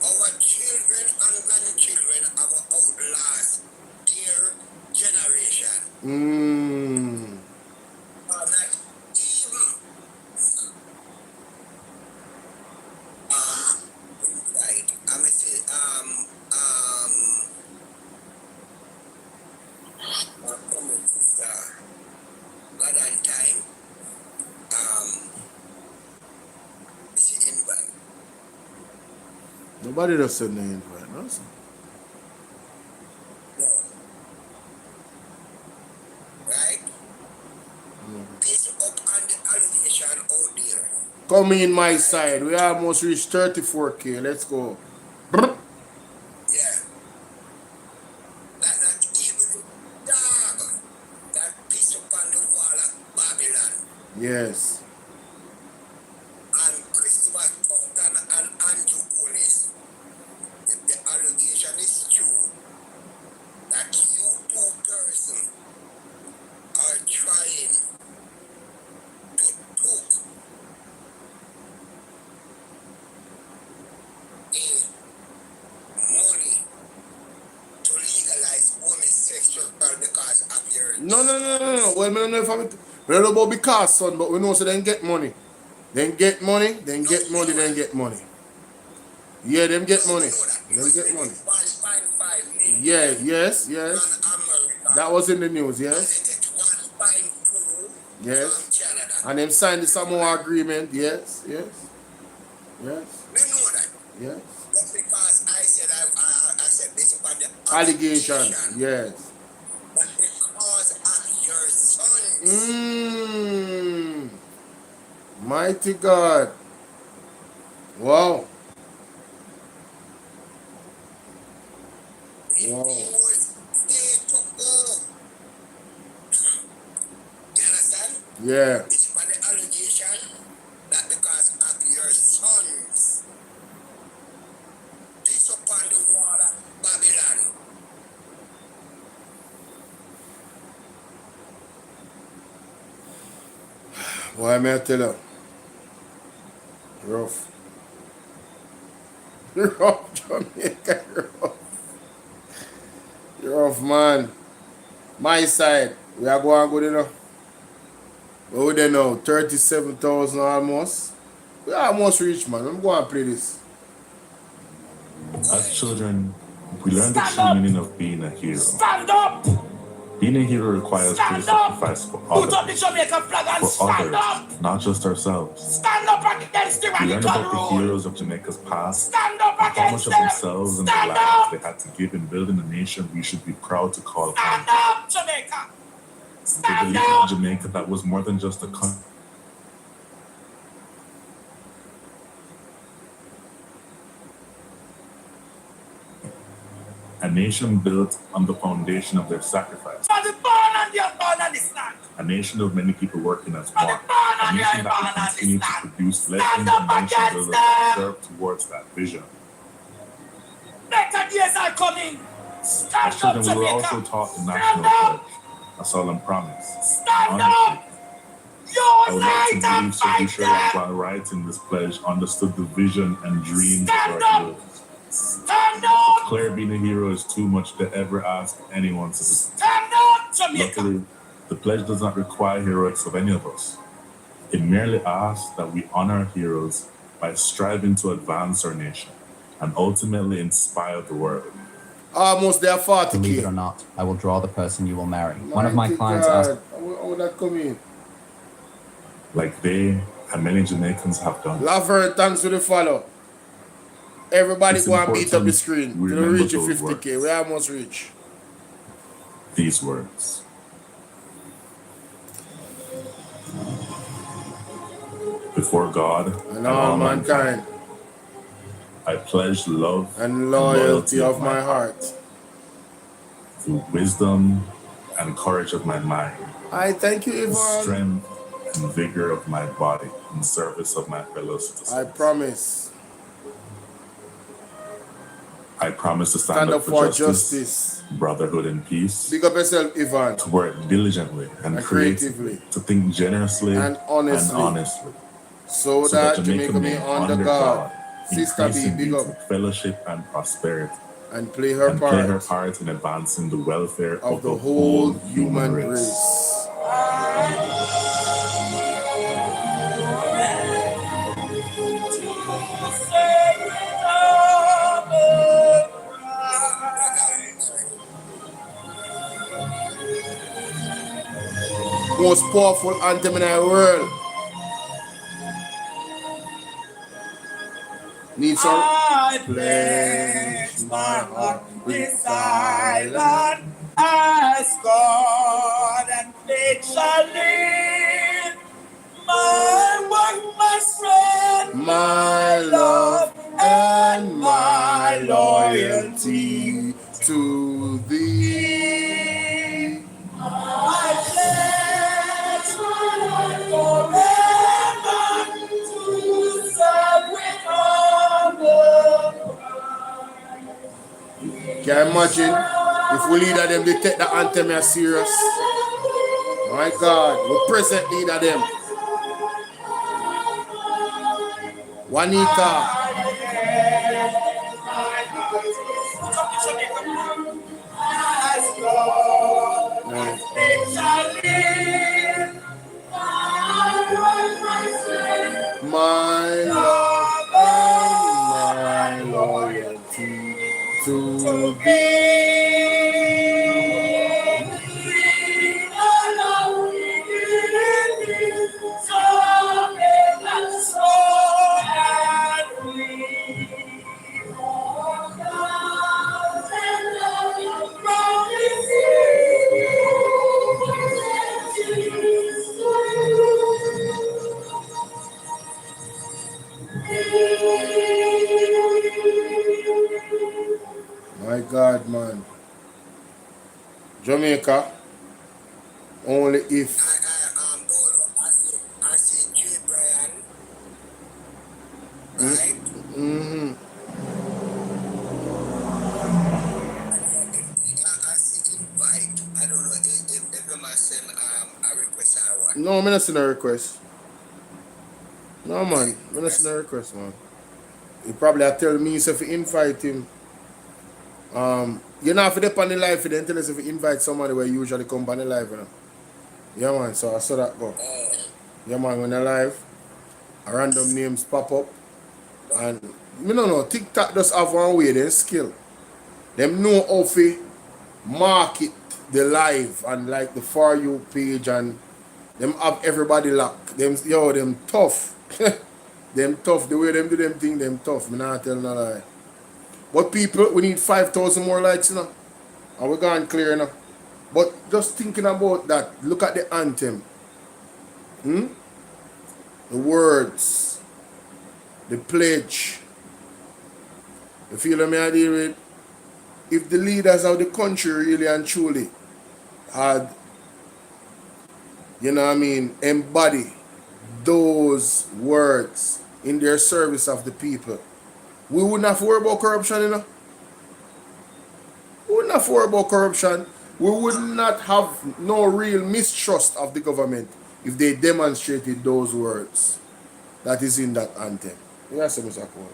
[SPEAKER 7] Our children and grandchildren have outlast their generation.
[SPEAKER 1] Mm.
[SPEAKER 7] Are not even right. I may say come with this God and time. This is invite.
[SPEAKER 1] Nobody does send the invite, no? Sir.
[SPEAKER 7] No. Right? Based up on the allegation out there.
[SPEAKER 1] Come in my side. We almost reached 34K. Let's go.
[SPEAKER 7] Yeah. That not even the dog that piece upon the wall of Babylon.
[SPEAKER 1] Yes.
[SPEAKER 7] And Christopher Tufton and Andrew Goli's. If the allegation is true, that you two persons are trying to took money to legalize homosexual because of your
[SPEAKER 1] No. Well, I don't know if we don't know about because, son, but we know so then get money. Then get money. Yeah, them get money. Them get money.
[SPEAKER 7] 1.5 million.
[SPEAKER 1] Yeah, yes.
[SPEAKER 7] From America.
[SPEAKER 1] That was in the news,
[SPEAKER 7] And
[SPEAKER 1] yes.
[SPEAKER 7] they get 1.2
[SPEAKER 1] Yes.
[SPEAKER 7] from Canada.
[SPEAKER 1] And them signed the Samoa agreement, yes.
[SPEAKER 7] They know that.
[SPEAKER 1] Yes.
[SPEAKER 7] Just because I said based upon the
[SPEAKER 1] Allegation, yes.
[SPEAKER 7] but because of your sons.
[SPEAKER 1] Mighty God. Wow.
[SPEAKER 7] If
[SPEAKER 1] Wow.
[SPEAKER 7] he was stay to go. You understand?
[SPEAKER 1] Yeah.
[SPEAKER 7] It's for the allegation that because of your sons. This upon the wall of Babylon.
[SPEAKER 1] Why may I tell you? Rough. Rough, Jamaica, rough. Rough, man. My side, we are going good enough. But we there now, 37,000 almost. We almost reached, man. I'm going to play this.
[SPEAKER 13] As children, we learn the true meaning of being a hero.
[SPEAKER 14] Stand up!
[SPEAKER 13] Being a hero requires great sacrifice for
[SPEAKER 14] Put up the
[SPEAKER 13] others,
[SPEAKER 14] Jamaica flag and
[SPEAKER 13] for
[SPEAKER 14] stand up!
[SPEAKER 13] others, not just ourselves.
[SPEAKER 14] Stand up against the
[SPEAKER 13] We learn
[SPEAKER 14] radical
[SPEAKER 13] about the
[SPEAKER 14] rule!
[SPEAKER 13] heroes of Jamaica's past,
[SPEAKER 14] Stand up
[SPEAKER 13] how much
[SPEAKER 14] against
[SPEAKER 13] of
[SPEAKER 14] them!
[SPEAKER 13] themselves and their
[SPEAKER 14] Stand
[SPEAKER 13] lives
[SPEAKER 14] up!
[SPEAKER 13] they had to give in building a nation we should be proud to call
[SPEAKER 14] Stand
[SPEAKER 13] home.
[SPEAKER 14] up, Jamaica!
[SPEAKER 13] They
[SPEAKER 14] Stand
[SPEAKER 13] believed in a
[SPEAKER 14] up!
[SPEAKER 13] Jamaica that was more than just a country. A nation built on the foundation of their sacrifice.
[SPEAKER 14] For the born and the unborn and the stand!
[SPEAKER 13] A nation of many people working as
[SPEAKER 14] For the
[SPEAKER 13] one.
[SPEAKER 14] born
[SPEAKER 13] A
[SPEAKER 14] and the
[SPEAKER 13] nation that
[SPEAKER 14] unborn
[SPEAKER 13] will
[SPEAKER 14] and the
[SPEAKER 13] continue to
[SPEAKER 14] stand!
[SPEAKER 13] produce
[SPEAKER 14] Stand
[SPEAKER 13] legends
[SPEAKER 14] up
[SPEAKER 13] and nation
[SPEAKER 14] against
[SPEAKER 13] builders that
[SPEAKER 14] them!
[SPEAKER 13] serve towards that vision.
[SPEAKER 14] Better days are coming! Stand
[SPEAKER 13] As
[SPEAKER 14] up,
[SPEAKER 13] children, we were
[SPEAKER 14] Jamaica!
[SPEAKER 13] also taught the
[SPEAKER 14] Stand
[SPEAKER 13] national
[SPEAKER 14] up!
[SPEAKER 13] pledge, a solemn promise.
[SPEAKER 14] Stand
[SPEAKER 13] Honestly,
[SPEAKER 14] up!
[SPEAKER 13] I would like to
[SPEAKER 14] Unite and
[SPEAKER 13] believe so we
[SPEAKER 14] fight
[SPEAKER 13] sure that
[SPEAKER 14] them!
[SPEAKER 13] while writing this pledge understood the vision and dreams of
[SPEAKER 14] Stand
[SPEAKER 13] our
[SPEAKER 14] up!
[SPEAKER 13] heroes.
[SPEAKER 14] Stand up!
[SPEAKER 13] Declare being a hero is too much to ever ask anyone to do.
[SPEAKER 14] Stand up, Jamaica!
[SPEAKER 13] Luckily, the pledge does not require heroics of any of us. It merely asks that we honor heroes by striving to advance our nation and ultimately inspire the world.
[SPEAKER 1] Almost there, 40K.
[SPEAKER 15] Believe it or not, I will draw the person you will marry. One of my
[SPEAKER 1] Mighty
[SPEAKER 15] clients
[SPEAKER 1] God.
[SPEAKER 15] asked,
[SPEAKER 1] How would that come in?
[SPEAKER 13] Like they and many Jamaicans have done.
[SPEAKER 1] Laverne, thanks for the follow. Everybody
[SPEAKER 13] It's
[SPEAKER 1] go and beat up the
[SPEAKER 13] important
[SPEAKER 1] screen.
[SPEAKER 13] we
[SPEAKER 1] To
[SPEAKER 13] remember
[SPEAKER 1] reach the
[SPEAKER 13] those
[SPEAKER 1] 50K.
[SPEAKER 13] words.
[SPEAKER 1] We almost reach.
[SPEAKER 13] These words. before God
[SPEAKER 1] and all mankind,
[SPEAKER 13] I pledge love
[SPEAKER 1] and loyalty of my heart,
[SPEAKER 13] the wisdom and courage of my mind,
[SPEAKER 1] I thank you,
[SPEAKER 13] the
[SPEAKER 1] Yvonne.
[SPEAKER 13] strength and vigor of my body in service of my fellow citizens.
[SPEAKER 1] I promise.
[SPEAKER 13] I promise to stand up for justice, brotherhood, and peace.
[SPEAKER 1] Big up yourself, Yvonne.
[SPEAKER 13] To work diligently and creatively, to think generously
[SPEAKER 1] and honestly, so that Jamaica may under God. Sister B, big up.
[SPEAKER 13] Fellowship and prosperity.
[SPEAKER 1] And play her
[SPEAKER 13] part in advancing the welfare
[SPEAKER 1] of the whole human race. Most powerful anthem in the world. Needs some.
[SPEAKER 14] I pledge my heart with silence as God and faith shall lead. My work, my strength,
[SPEAKER 1] my love, and my loyalty to thee.
[SPEAKER 14] I pledge my life forever to serve with honor.
[SPEAKER 1] Can you imagine if we leader them, they take the anthem as serious? My God, we present leader them. Juanita. My love and my loyalty to thee. My God, man. Jamaica, only if.
[SPEAKER 7] I see J. Brian. Right?
[SPEAKER 1] Mm-hmm.
[SPEAKER 7] I see invite. I don't know if the man send a request or what.
[SPEAKER 1] No, I'm not sending a request. No, man. I'm not sending a request, man. He probably have tell me if you invite him. You know, if you depend on the live, you tell us if you invite somebody where you usually come on the live, you know. Yeah, man. So I saw that go. Yeah, man. When they're live, random names pop up. And, you know, TikTok just have one way, they skill. Them know how to market the live and like the For You page, and them have everybody locked. Them tough. Them tough. The way them do them thing, them tough. Me not tell no lie. But people, we need 5,000 more likes, you know. And we're going clear, you know. But just thinking about that, look at the anthem. The words. The pledge. You feel what I deal with? If the leaders of the country really and truly had, you know what I mean, embody those words in their service of the people, we wouldn't have to worry about corruption, you know. We wouldn't have to worry about corruption. We would not have no real mistrust of the government if they demonstrated those words that is in that anthem. Yes, Mr. Cole.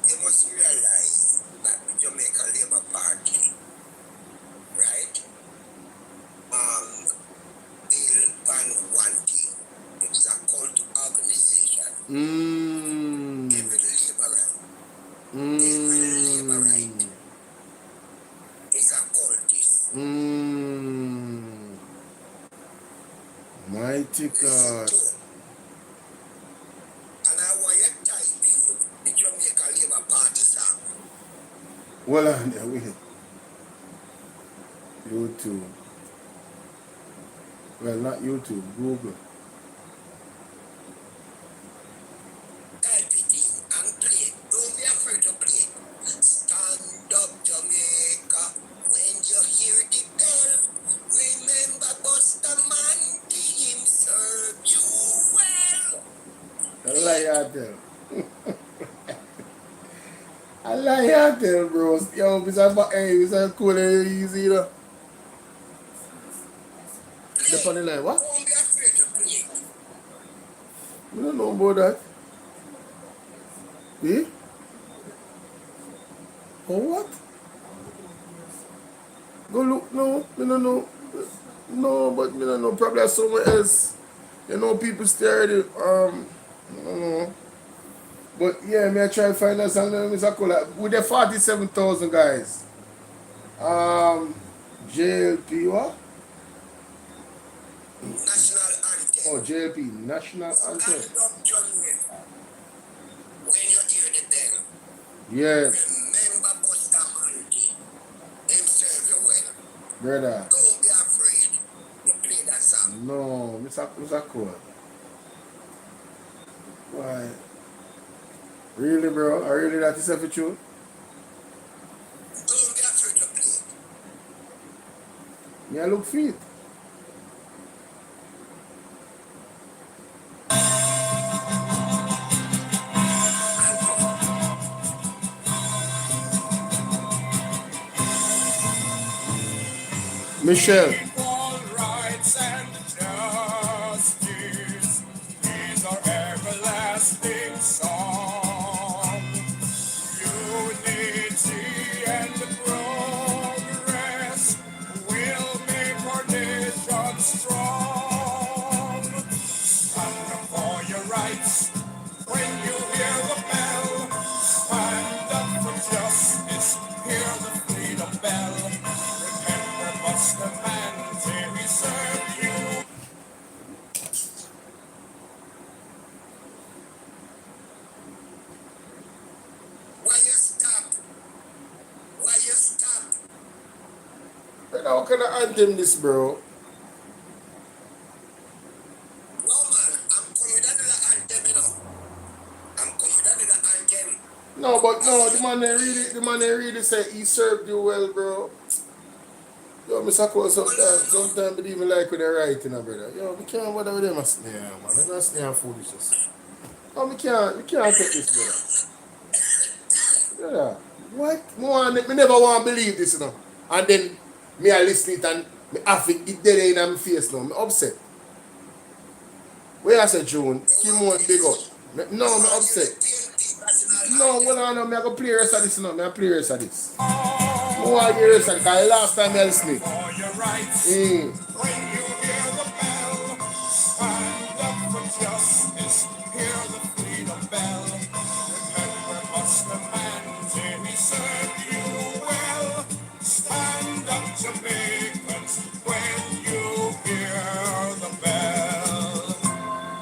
[SPEAKER 7] You must realize that the Jamaica Labour Party, right, built on one thing. It's a cult organization. Every labor right. Every labor right. It's a cultist.
[SPEAKER 1] Mighty God.
[SPEAKER 7] And I want you to type in the Jamaica Labour Party song.
[SPEAKER 1] Well, on there, wait. YouTube. Well, not YouTube, Google. tell. I lie I tell, bro. Yo, it's a cool and easy, you know. The funny line, what?
[SPEAKER 7] Don't be afraid to play.
[SPEAKER 1] You don't know about that. Eh? Oh, what? Go look, no, me no know. No, but me no know. Probably somewhere else. You know, people stare at it. I don't know. But yeah, me I try to find a song that Mr. Cola. With the 47,000 guys. JLP, what?
[SPEAKER 7] National anthem.
[SPEAKER 1] Oh, JLP, National Anthem.
[SPEAKER 7] Stand up, Jamaica. When you hear the bell,
[SPEAKER 1] Yes,
[SPEAKER 7] remember Buster Hunty. Him serve you well.
[SPEAKER 1] brother.
[SPEAKER 7] Don't be afraid to play that song.
[SPEAKER 1] No, Mr. Cola. Why? Really, bro? Are really that is every true?
[SPEAKER 7] Don't be afraid to play.
[SPEAKER 1] Me I look fit. Michelle.
[SPEAKER 14] Equal rights and justice is our everlasting song. Unity and progress will make our nation strong. Stand up for your rights when you hear the bell. Stand up for justice, hear the freedom bell. Remember Buster Manzi, we serve you.
[SPEAKER 7] Why you stop? Why you stop?
[SPEAKER 1] Brother, how can I anthem this, bro?
[SPEAKER 7] No man, I'm coming with another anthem, you know. I'm coming with another anthem.
[SPEAKER 1] No, but no, the man they really say he served you well, bro. Yo, Mr. Cole, sometimes I don't even like when they write, you know, brother. Yo, we can't bother with them a snare, man. They're not snare foolishness. No, we can't take this, brother. Brother, what? Me never want to believe this, you know. And then me I listen it and me have it dead in my face now. Me upset. Where I said June, Kim won't big up. No, me upset. No, well, no, me I go play the rest of this, no. Me I play the rest of this. I want to hear the rest of it, because last time I listened.
[SPEAKER 14] For your rights when you hear the bell. Stand up for justice, hear the freedom bell. Remember Buster Manzi, we served you well. Stand up, Jamaicans, when you hear the bell.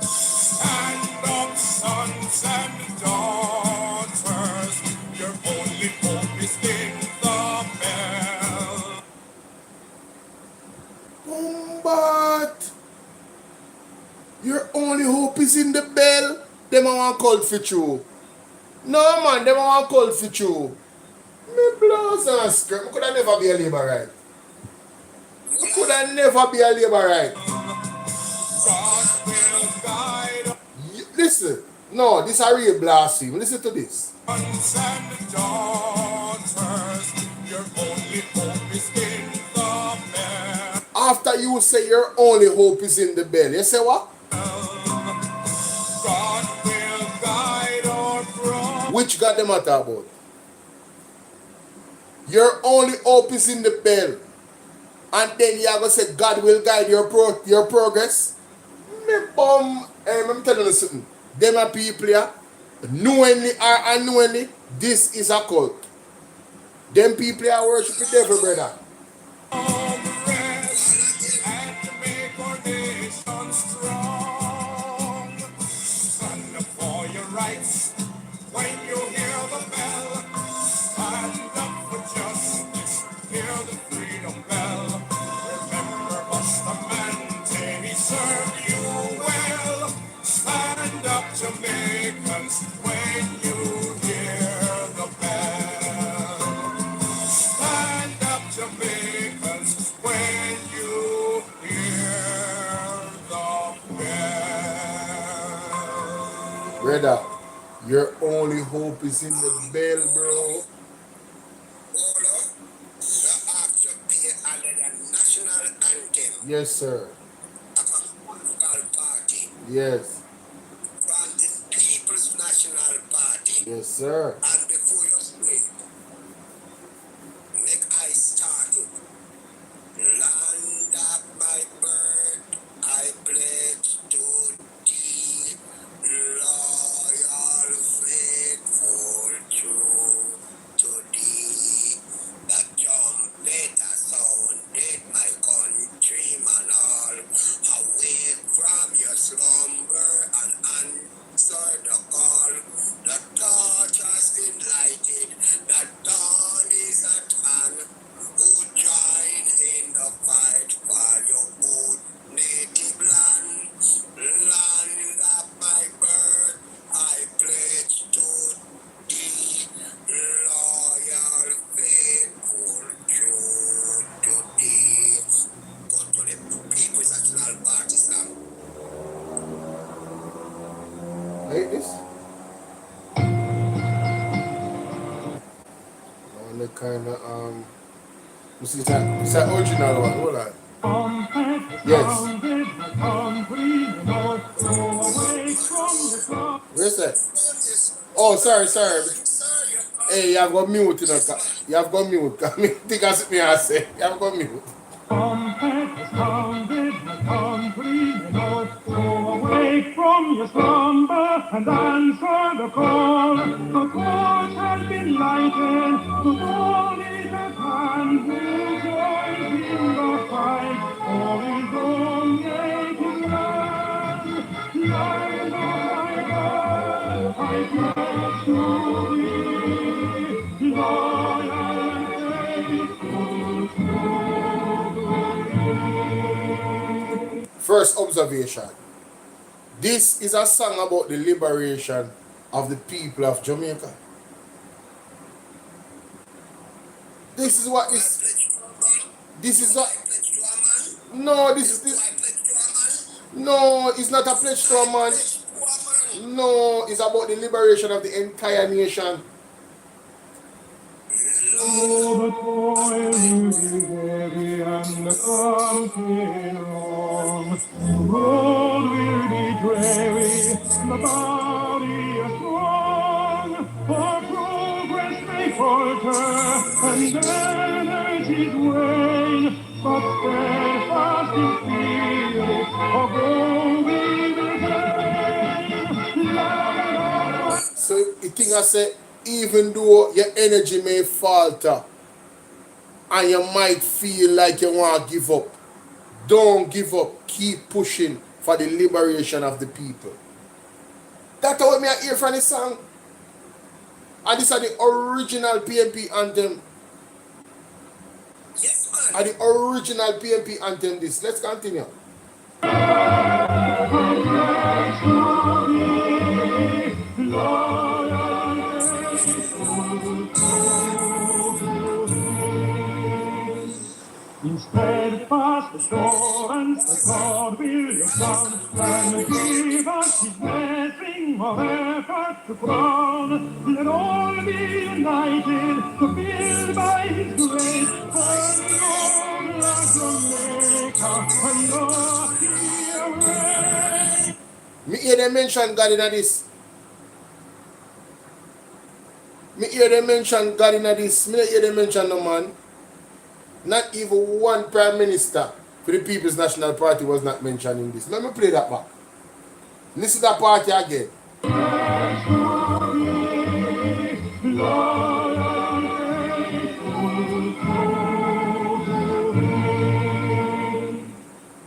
[SPEAKER 14] Stand up, sons and daughters, your only hope is in the bell.
[SPEAKER 1] But your only hope is in the bell. Them a want call for you. No man, them a want call for you. Me blouse and skirt. Me coulda never be a labor right. Me coulda never be a labor right.
[SPEAKER 14] God will guide
[SPEAKER 1] Listen, no, this a real blasphemy. Listen to this.
[SPEAKER 14] sons and daughters, your only hope is in the bell.
[SPEAKER 1] After you say your only hope is in the bell, you say what?
[SPEAKER 14] God will guide our progress.
[SPEAKER 1] Which God them matter about? Your only hope is in the bell. And then you are going to say God will guide your progress. I'm telling you something. Them are people here, knowingly or unknowingly, this is a cult. Them people here worship the devil, brother.
[SPEAKER 14] And to make our nation strong. Stand up for your rights when you hear the bell. Stand up for justice, hear the freedom bell. Remember Buster Manzi, he served you well. Stand up, Jamaicans, when you hear the bell. Stand up, Jamaicans, when you hear the bell.
[SPEAKER 1] Brother, Your only hope is in the bell, bro.
[SPEAKER 7] Bolo, the act to play under the national anthem
[SPEAKER 1] Yes, sir.
[SPEAKER 7] of a political party,
[SPEAKER 1] Yes.
[SPEAKER 7] from the People's National Party.
[SPEAKER 1] Yes, sir.
[SPEAKER 7] And before you play, make I start it. Land of my birth, I pledge to thee, loyal, faithful, true to thee. The trumpeter sounded, my countrymen all, awake from your slumber and answer the call. The torch has been lighted, the dawn is at hand. Who join in the fight for your good native land, land of my birth, I pledge to thee, loyal, faithful, true to thee. Go to the People's National Party song.
[SPEAKER 1] Like this? On the kind of you see it's that original one. Hold on. Yes. Where's that? Oh, sorry. Hey, you have got mute, you know. You have got mute. I mean, think I see me I say. You have got mute.
[SPEAKER 14] Awake from your slumber and answer the call. The torch has been lighted, the dawn is at hand. Who joins in the fight for his own native land? Land of my God, I pledge to thee, loyal and faithful, true.
[SPEAKER 1] First observation. This is a song about the liberation of the people of Jamaica. This is what is. This is what. No, this. No, it's not a pledge to a man. No, it's about the liberation of the entire nation.
[SPEAKER 14] Oh, the toil will be heavy and the campaign long. The road will be dreary, the body is strong. For progress may falter and energies wane, but steadfast in spirit, for gold we will gain.
[SPEAKER 1] So the thing I say, even though your energy may falter and you might feel like you want to give up, don't give up. Keep pushing for the liberation of the people. That's what I hear from the song. And this is the original PNP anthem.
[SPEAKER 7] Yes, man.
[SPEAKER 1] And the original PNP anthem this. Let's continue.
[SPEAKER 14] In steadfast assurance that God will look down and give us his blessing of effort to crown. Let all be united to build by his grace and long like Jamaica and not be away.
[SPEAKER 1] Me hear them mention God in this. Me hear them mention God in this. Me not hear them mention no man. Not even one prime minister for the People's National Party was not mentioned in this. Let me play that back. Listen to that party again.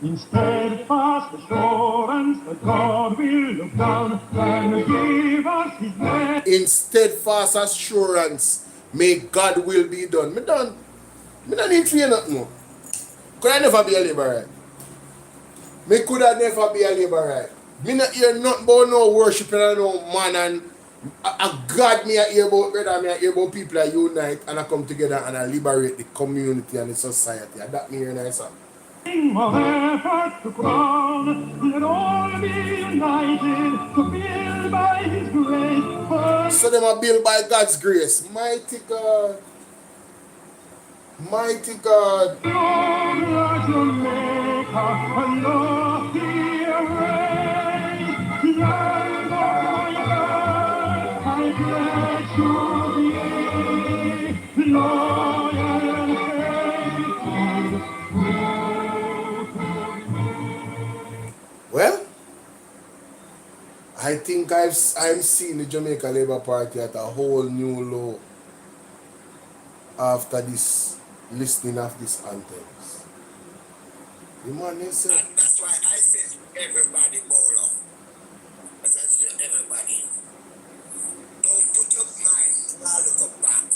[SPEAKER 14] In steadfast assurance that God will look down and give us his blessing.
[SPEAKER 1] In steadfast assurance, may God will be done. Me done. Me don't need to hear nothing more. Could I never be a liberal? Me could I never be a liberal? Me not hear nothing about no worshiping and no man and a God me I hear about, brother, me I hear about people that unite and I come together and I liberate the community and the society. And that me hear nice.
[SPEAKER 14] of effort to crown, let all be united to build by His grace.
[SPEAKER 1] So them are built by God's grace. Mighty God. Mighty God.
[SPEAKER 14] Lord, Jamaica, and Lord, land of yours, I pledge to be loyal and faithful.
[SPEAKER 1] Well, I think I'm seeing the Jamaica Labour Party at a whole new low after this listening of these anthems. The man is
[SPEAKER 7] That's why I said to everybody, Bolo. As I said to everybody, don't put your mind all look back.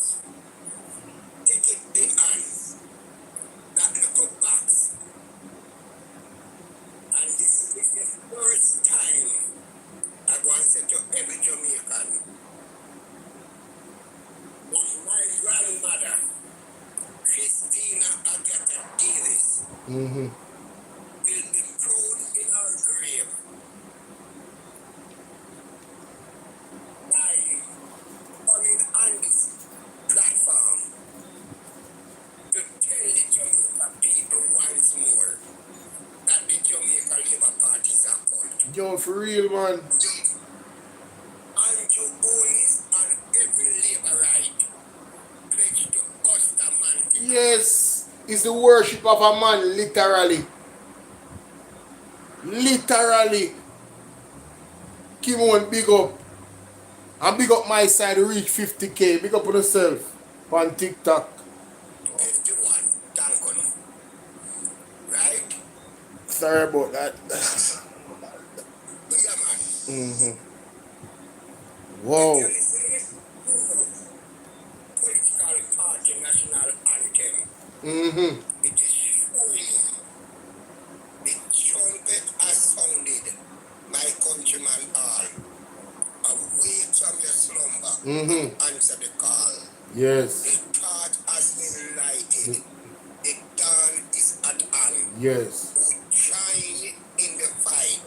[SPEAKER 7] Take it behind that look back. And this is the first time I go and say to every Jamaican, that my grandmother, Christina Agatha Davis, will be thrown in her grave by coming on this platform to tell the Jamaica people once more that the Jamaica Labour Party is a cult.
[SPEAKER 1] Yo, for real, man.
[SPEAKER 7] And you always and every Labourite pledge to bust a man.
[SPEAKER 1] Yes, it's the worship of a man, literally. Literally. Kim on big up. And big up my side, reach 50K. Big up on yourself on TikTok.
[SPEAKER 7] 51, thank you. Right?
[SPEAKER 1] Sorry about that.
[SPEAKER 7] Yeah, man.
[SPEAKER 1] Whoa.
[SPEAKER 7] If you listen to political party national anthem, it is showing the trumpet has sounded, my countrymen all. Awake from your slumber and answer the call.
[SPEAKER 1] Yes.
[SPEAKER 7] The path has been lighted. The dawn is at hand.
[SPEAKER 1] Yes.
[SPEAKER 7] Who shine in the fight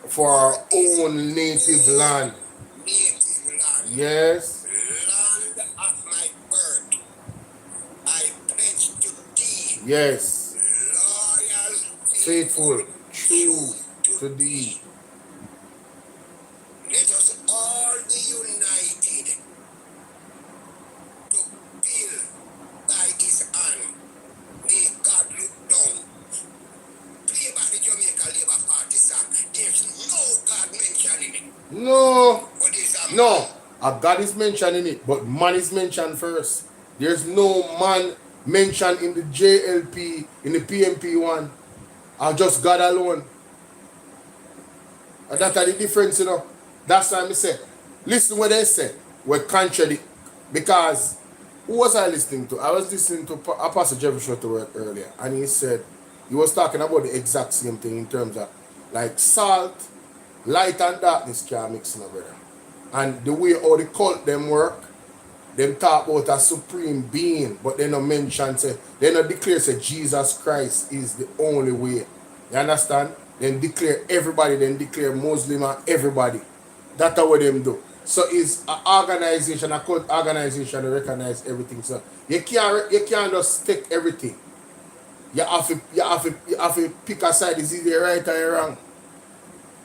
[SPEAKER 1] For our own native land.
[SPEAKER 7] native land.
[SPEAKER 1] Yes.
[SPEAKER 7] Land of my birth. I pledge to thee.
[SPEAKER 1] Yes.
[SPEAKER 7] Loyal,
[SPEAKER 1] Faithful, true to thee.
[SPEAKER 7] Let us all be united to build by His hand. May God look down. Play by the Jamaica Labour Party song. There's no God mentioned in it.
[SPEAKER 1] No.
[SPEAKER 7] But there's a
[SPEAKER 1] No. God is mentioned in it, but man is mentioned first. There's no man mentioned in the JLP, in the PMP one. Or just God alone. And that's the difference, you know. That's why I say, listen what they say. We contradict. Because, who was I listening to? I was listening to Apostle Jeffrey Shuttleworth earlier. And he said, he was talking about the exact same thing in terms of, like, salt, light and darkness can't mix, no brother. And the way how the cult them work, them talk about a supreme being, but they don't mention, say, they don't declare, say, Jesus Christ is the only way. You understand? Then declare everybody, then declare Muslim and everybody. That's what them do. So it's an organization, a cult organization to recognize everything. So you can't just take everything. You have to pick a side, is either right or wrong.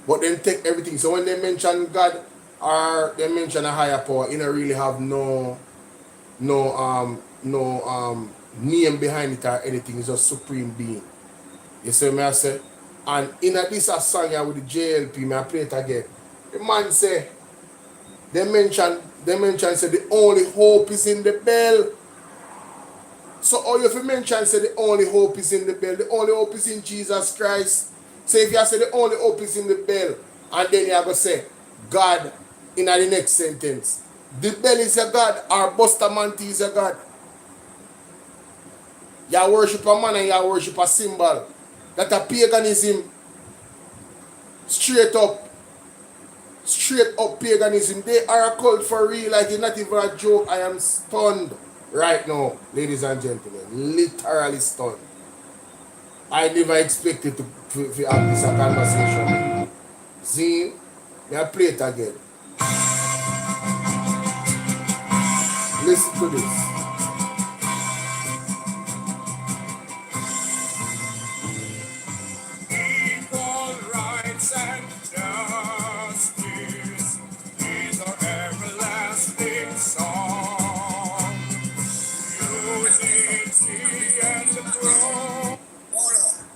[SPEAKER 1] But then take everything. So when they mention God or they mention a higher power, you don't really have no name behind it or anything. It's just supreme being. You see me I say? And in this a song here with the JLP, me I play it again. The man say, they mention say the only hope is in the bell. So all you have to mention say the only hope is in the bell. The only hope is in Jesus Christ. So if you say the only hope is in the bell, and then you have to say God in the next sentence. The bell is a God or Bustamante is a God. You worship a man and you worship a symbol. That a paganism. Straight up paganism. They are a cult for real. Like it's not even a joke. I am stunned right now, ladies and gentlemen. Literally stunned. I never expected to have this conversation. See, may I play it again. Listen to this.
[SPEAKER 14] Equal rights and justice is our everlasting song. Unity and growth.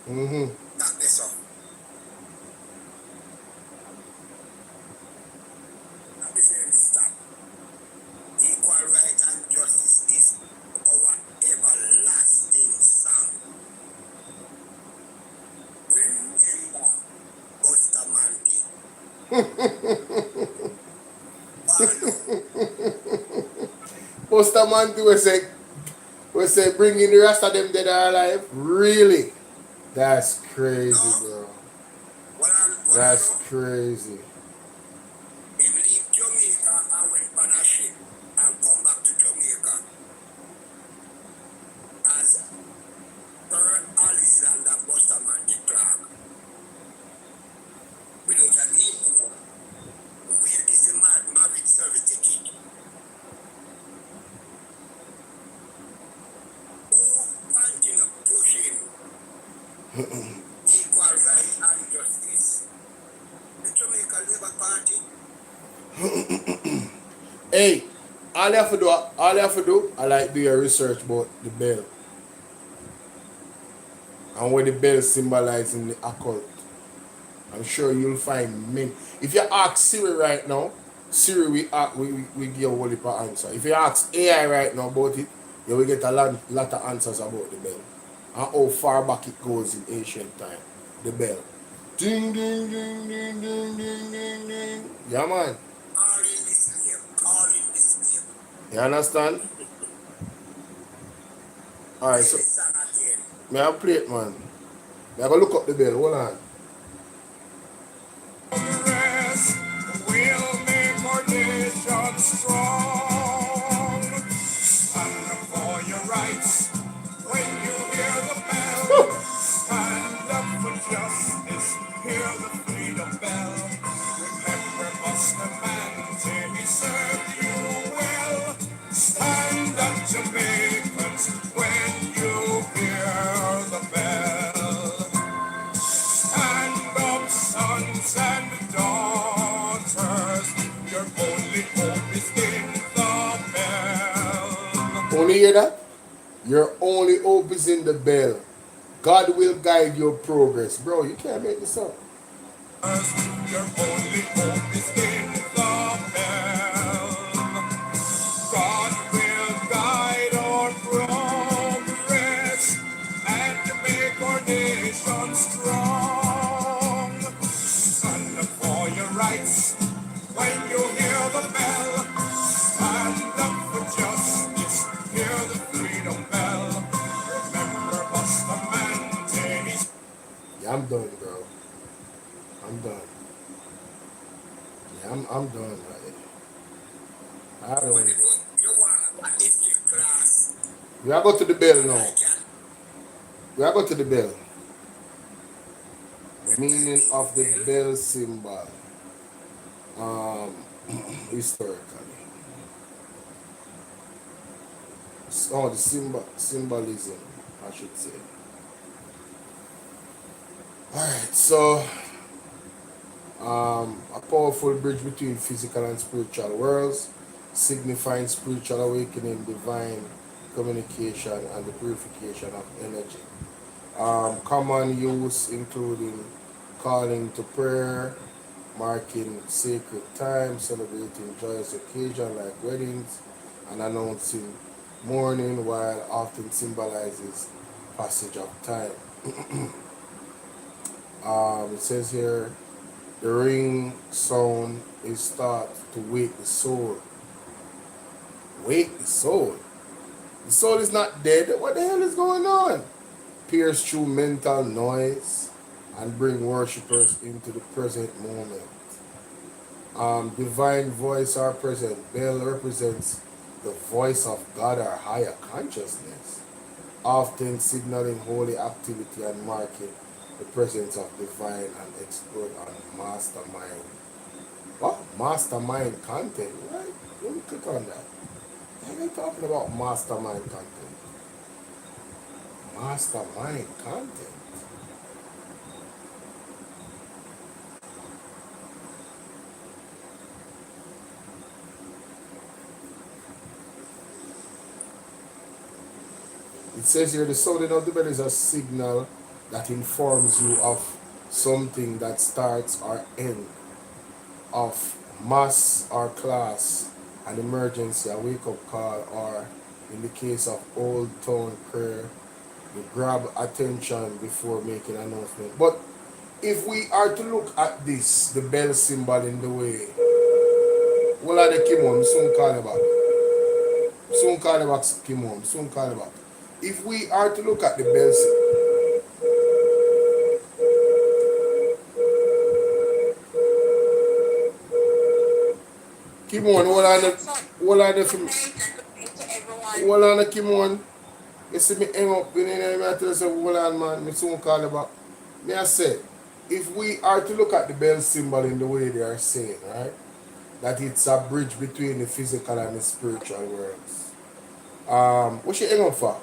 [SPEAKER 1] Mm-hmm.
[SPEAKER 7] Not this up. Not the same stop. Equal right and justice is our everlasting song. Remember, Bustamante.
[SPEAKER 1] Bustamante we say bringing the rest of them dead or alive. Really? That's crazy, bro. That's crazy.
[SPEAKER 7] He leave Jamaica and went on a ship and come back to Jamaica as Sir Alexander Bustamante Clark. Without an equal, where is the marriage certificate? Who continue pushing equal rights and justice? The Jamaica Labour Party.
[SPEAKER 1] Hey, all you have to do, I like do your research about the bell. And what the bell symbolizes in the occult. I'm sure you'll find many. If you ask Siri right now, Siri we give you a whole heap of answer. If you ask AI right now about it, you will get a lot of answers about the bell. And how far back it goes in ancient time. The bell. Ding ding ding ding ding ding ding ding. Yeah man.
[SPEAKER 7] All in this name. All in this name.
[SPEAKER 1] You understand? Alright, so may I play it, man? May I go look up the bell? Hold on.
[SPEAKER 14] Progress will make our nation strong. Stand for your rights when you hear the bell. Stand up for justice, hear the freedom bell. Remember Bustamante, he served you well. Stand up, Jamaicans, when you hear the bell. Stand up, sons and daughters, your only hope is in the bell.
[SPEAKER 1] Only hear that? Your only hope is in the bell. God will guide your progress. Bro, you can't make this up.
[SPEAKER 14] Your only hope is in the bell. God will guide our progress and make our nation strong. Stand up for your rights when you hear the bell. Stand up for justice, hear the freedom bell. Remember Bustamante.
[SPEAKER 1] Yeah, I'm done, bro. I'm done. Yeah, I'm done right I don't. We are go to the bell now. We are go to the bell. Meaning of the bell symbol. Historically. Oh, the symbolism, I should say. Alright, so a powerful bridge between physical and spiritual worlds, signifying spiritual awakening, divine communication, and the purification of energy. Common use including calling to prayer, marking sacred time, celebrating joyous occasions like weddings, and announcing mourning, while often symbolizes passage of time. It says here, the ring sound is thought to wake the soul. Wake the soul? The soul is not dead. What the hell is going on? Pierce through mental noise and bring worshippers into the present moment. Divine voice are present. Bell represents the voice of God or higher consciousness. often signaling holy activity and marking the presence of divine and expert on mastermind. What? Mastermind content, right? Let me click on that. What are they talking about mastermind content? Mastermind content. It says here the sounding of the bell is a signal that informs you of something that starts or ends, of mass or class, an emergency, a wake-up call, or in the case of Old Town prayer, you grab attention before making an announcement. But if we are to look at this, the bell symbol in the way, well, are the Kimon, soon call you back. Soon call you back, Kimon, soon call you back. If we are to look at the bell symbol, Kimon, hold on the Kimon. You see me hang up, you know, I tell you, say, hold on, man, me soon call you back. Me I said, if we are to look at the bell symbol in the way they are saying, right, that it's a bridge between the physical and the spiritual worlds. What she hang up for?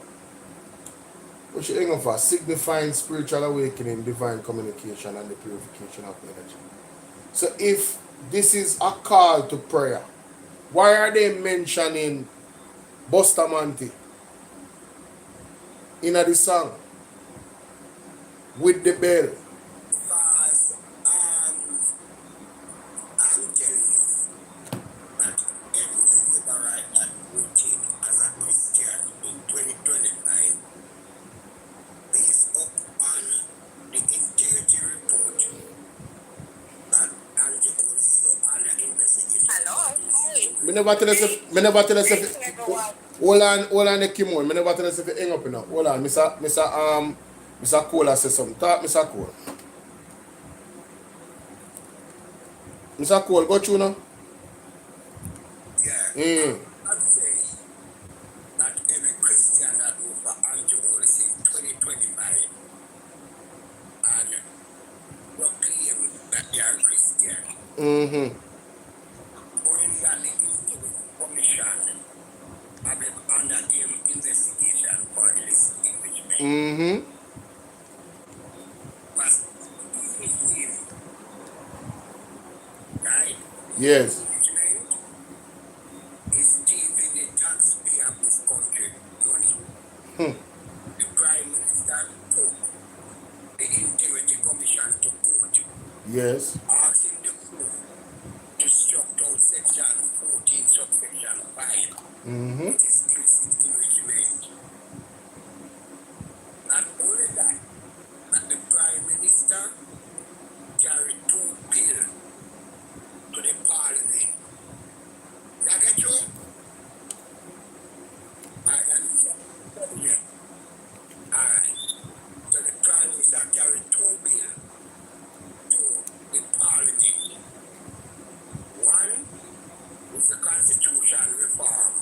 [SPEAKER 1] What she hang up for? Signifying spiritual awakening, divine communication, and the purification of energy. So if this is a call to prayer, why are they mentioning Bustamante in the song with the bell?
[SPEAKER 7] Because I'm telling you that every liberal that routine as a Christian in 2025 based upon the integrity report that Angie also and the investigation. Hello.
[SPEAKER 1] Me never tell us if hold on the Kimon. Me never tell us if you hang up enough. Hold on, Mr. Cola says something. Talk, Mr. Cole. Mr. Cole, go through now.
[SPEAKER 7] Yeah. I'm saying that every Christian that go for Angie Olsen 2025 and proclaim that they are Christian.
[SPEAKER 1] Mm-hmm.
[SPEAKER 7] When that the Integrity Commission have been under investigation for illicit enrichment.
[SPEAKER 1] Mm-hmm.
[SPEAKER 7] But him, right?
[SPEAKER 1] Yes.
[SPEAKER 7] Enrichment is stealing the taxpayer of this country money. The Prime Minister took the Integrity Commission to court.
[SPEAKER 1] Yes.
[SPEAKER 7] Asking the court to struck out section 14, subsection 5.
[SPEAKER 1] Mm-hmm.
[SPEAKER 7] It is illicit enrichment. Not only that, but the Prime Minister carried 2 bills to the Parliament. That get you? Alright. So the Prime Minister carried 2 bills to the Parliament. One was the Constitution reform,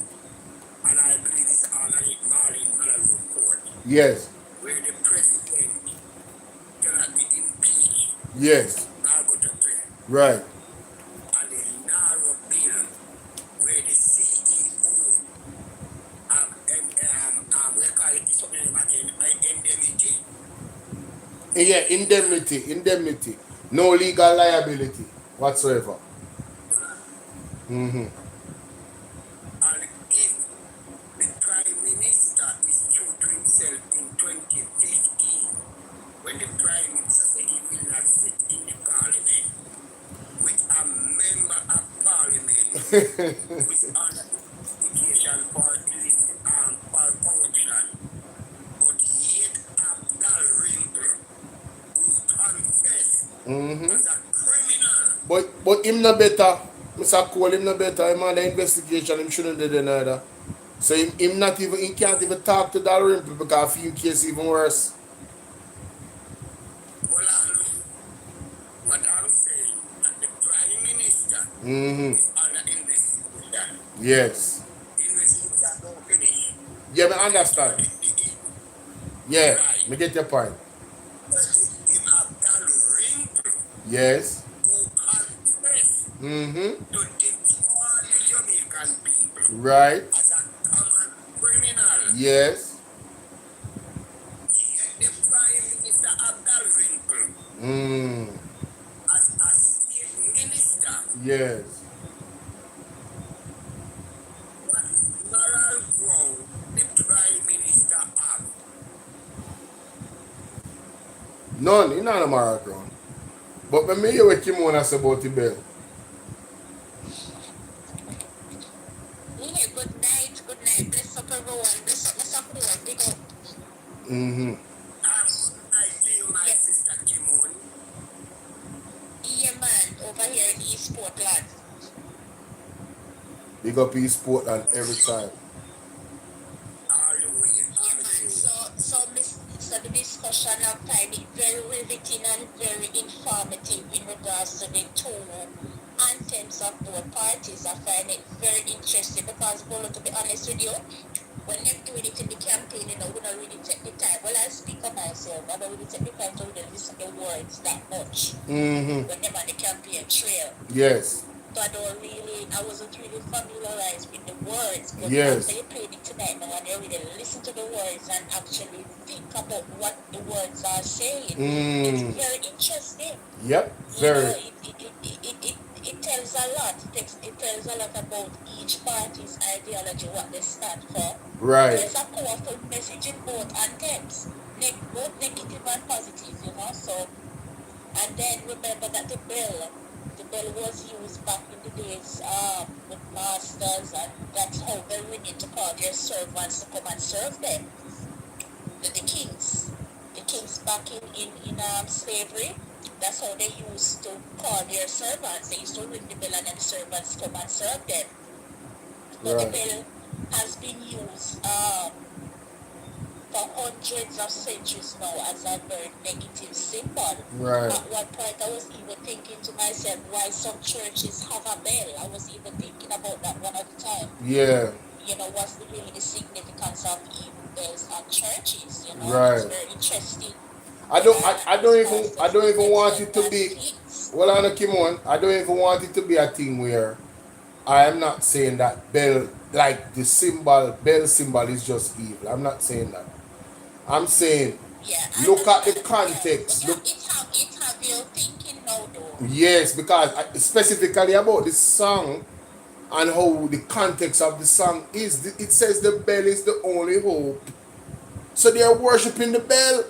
[SPEAKER 7] and I believe it's on a Marlin report.
[SPEAKER 1] Yes.
[SPEAKER 7] Where the president cannot be impeached.
[SPEAKER 1] Yes.
[SPEAKER 7] Now go to prayer.
[SPEAKER 1] Right.
[SPEAKER 7] And the narrow bill where the CEO of we call it something about indemnity.
[SPEAKER 1] Yeah, indemnity. No legal liability whatsoever. Mm-hmm.
[SPEAKER 7] And if the Prime Minister is true to himself in 2015, when the Prime Minister said he will not sit in the Parliament with a member of Parliament who is under investigation for illicit for corruption, but yet Abdal Rimple, who's confessed as a criminal.
[SPEAKER 1] But him no better. Mr. Cole, him no better. Him on the investigation, him shouldn't do that neither. So him not even, he can't even talk to Dalrymple because he case even worse.
[SPEAKER 7] Well, what I'm saying, that the Prime Minister
[SPEAKER 1] Mm-hmm.
[SPEAKER 7] is under investigation.
[SPEAKER 1] Yes.
[SPEAKER 7] Investigation don't finish.
[SPEAKER 1] Yeah, I understand. Yeah,
[SPEAKER 7] Right.
[SPEAKER 1] me get your point.
[SPEAKER 7] But him have Dalrymple
[SPEAKER 1] Yes.
[SPEAKER 7] who confess
[SPEAKER 1] Mm-hmm.
[SPEAKER 7] to destroy the Jamaican people
[SPEAKER 1] Right.
[SPEAKER 7] as a common criminal.
[SPEAKER 1] Yes.
[SPEAKER 7] Yet the Prime Minister of Dalrymple
[SPEAKER 1] Mm.
[SPEAKER 7] as a state minister,
[SPEAKER 1] Yes.
[SPEAKER 7] what moral ground the Prime Minister have?
[SPEAKER 1] None. In a moral ground. But when me hear what Kimona say about the bell.
[SPEAKER 7] Yeah, good night, good night. Bless up everyone. Bless up Mr. Cool. Big up.
[SPEAKER 1] Mm-hmm.
[SPEAKER 7] I see you, my sister Kimon. Yeah, man, over here in East Portland.
[SPEAKER 1] Big up East Portland every time.
[SPEAKER 7] Hallelujah. Yeah, man. So the discussion of time is very riveting and very informative in regards to the two anthems of both parties. I find it very interesting because, Bolo, to be honest with you, when they're doing it in the campaign, we don't really take the time. Well, I speak of myself. I don't really take the time to really listen to the words that much.
[SPEAKER 1] Mm-hmm.
[SPEAKER 7] When they're on the campaign trail.
[SPEAKER 1] Yes.
[SPEAKER 7] So I wasn't really familiarized with the words, but
[SPEAKER 1] Yes.
[SPEAKER 7] after you played it tonight, now I really listen to the words and actually think about what the words are saying. It's very interesting.
[SPEAKER 1] Yep.
[SPEAKER 7] You know,
[SPEAKER 1] Very.
[SPEAKER 7] it tells a lot. It tells a lot about each party's ideology, what they stand for.
[SPEAKER 1] Right.
[SPEAKER 7] There's a powerful message in both anthems, both negative and positive, you know. So, and then remember that the bell was used back in the days with masters, and that's how they would need to call their servants to come and serve them. The kings. The kings back in slavery, that's how they used to call their servants. They used to ring the bell and then the servants come and serve them. But the bell has been used for hundreds of centuries now as a very negative symbol.
[SPEAKER 1] Right.
[SPEAKER 7] At one point I was even thinking to myself why some churches have a bell. I was even thinking about that one at the time.
[SPEAKER 1] Yeah.
[SPEAKER 7] You know, what's really the significance of even bells at churches, you know?
[SPEAKER 1] Right.
[SPEAKER 7] It's very interesting.
[SPEAKER 1] I don't even want it to be, well, on Kimon, I don't even want it to be a thing where I am not saying that bell, like the symbol, bell symbol is just evil. I'm not saying that. I'm saying, look at the context. Look.
[SPEAKER 7] It have you thinking now, though.
[SPEAKER 1] Yes, because specifically about the song and how the context of the song is. It says the bell is the only hope. So they are worshipping the bell.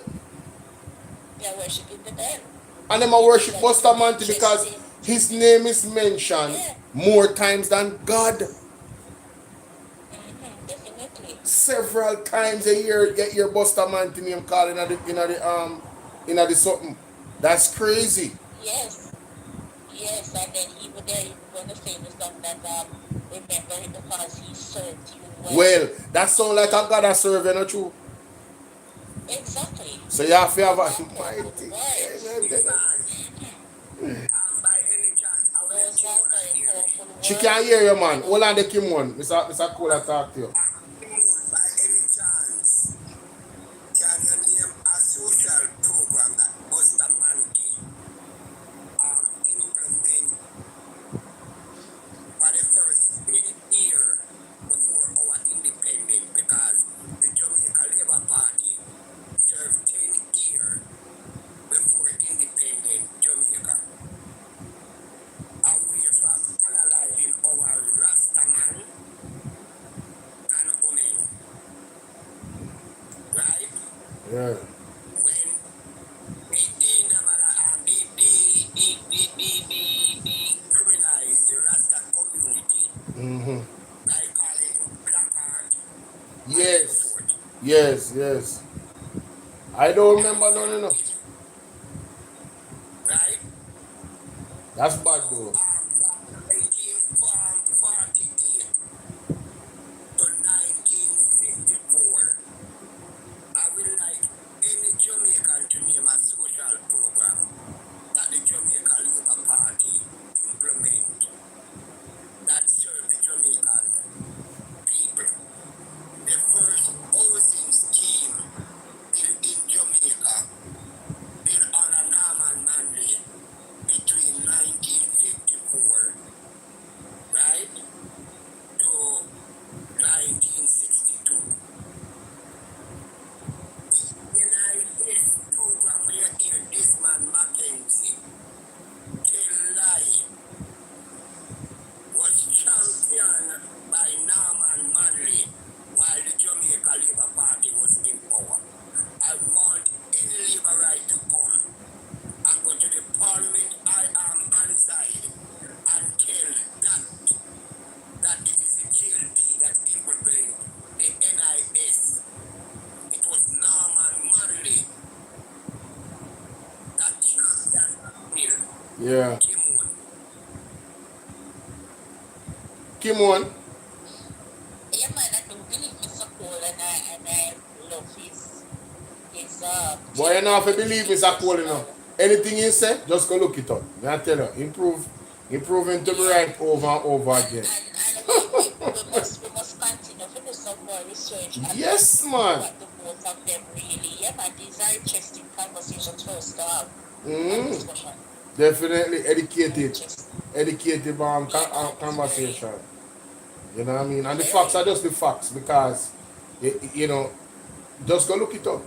[SPEAKER 7] They are worshipping the bell.
[SPEAKER 1] And them are worship Bustamante because his name is mentioned more times than God.
[SPEAKER 7] Definitely.
[SPEAKER 1] Several times a year get your Bustamante name called in the something. That's crazy.
[SPEAKER 7] Yes. Yes, and then even there you going to say the song that remember him because he served you
[SPEAKER 1] Well, that sound like a God a serve, you know, true.
[SPEAKER 7] Exactly.
[SPEAKER 1] So you have to have a
[SPEAKER 7] mighty.
[SPEAKER 1] She can't hear you, man. Hold on the Kimon. Mr. Cole, I talk to you.
[SPEAKER 7] By any chance, can you name a social program that Bustamante implement for the first 10 years before our independence? Because the Jamaica Labour Party served 10 years before independent Jamaica. Away from analyzing our Rastaman and women. Right?
[SPEAKER 1] Yeah.
[SPEAKER 7] When they criminalize the Rasta community by calling black art.
[SPEAKER 1] Yes. Yes. I don't remember none enough.
[SPEAKER 7] Right?
[SPEAKER 1] That's bad though.
[SPEAKER 7] 1948 to 1954. I would like any Jamaican to name a social program that the Jamaica Labour Party implement that serve the Jamaican people. The first housing scheme in
[SPEAKER 1] Yeah.
[SPEAKER 7] Kim on.
[SPEAKER 1] Kim on.
[SPEAKER 7] Yeah, man, I do believe Mr. Cole and I love his
[SPEAKER 1] Boy, you know if you
[SPEAKER 7] genuine
[SPEAKER 1] believe Mr. Cole, you know.
[SPEAKER 7] well.
[SPEAKER 1] Anything he say, just go look it up. I tell you, improving to be right over and over again.
[SPEAKER 7] And we must continue to do some more research and
[SPEAKER 1] Yes, man.
[SPEAKER 7] what the both of them really. Yeah, man, these are interesting conversations for us to have.
[SPEAKER 1] Mm.
[SPEAKER 7] Discussion.
[SPEAKER 1] Definitely educated conversation. You know what I mean? And the facts are just the facts because, you know, just go look it up.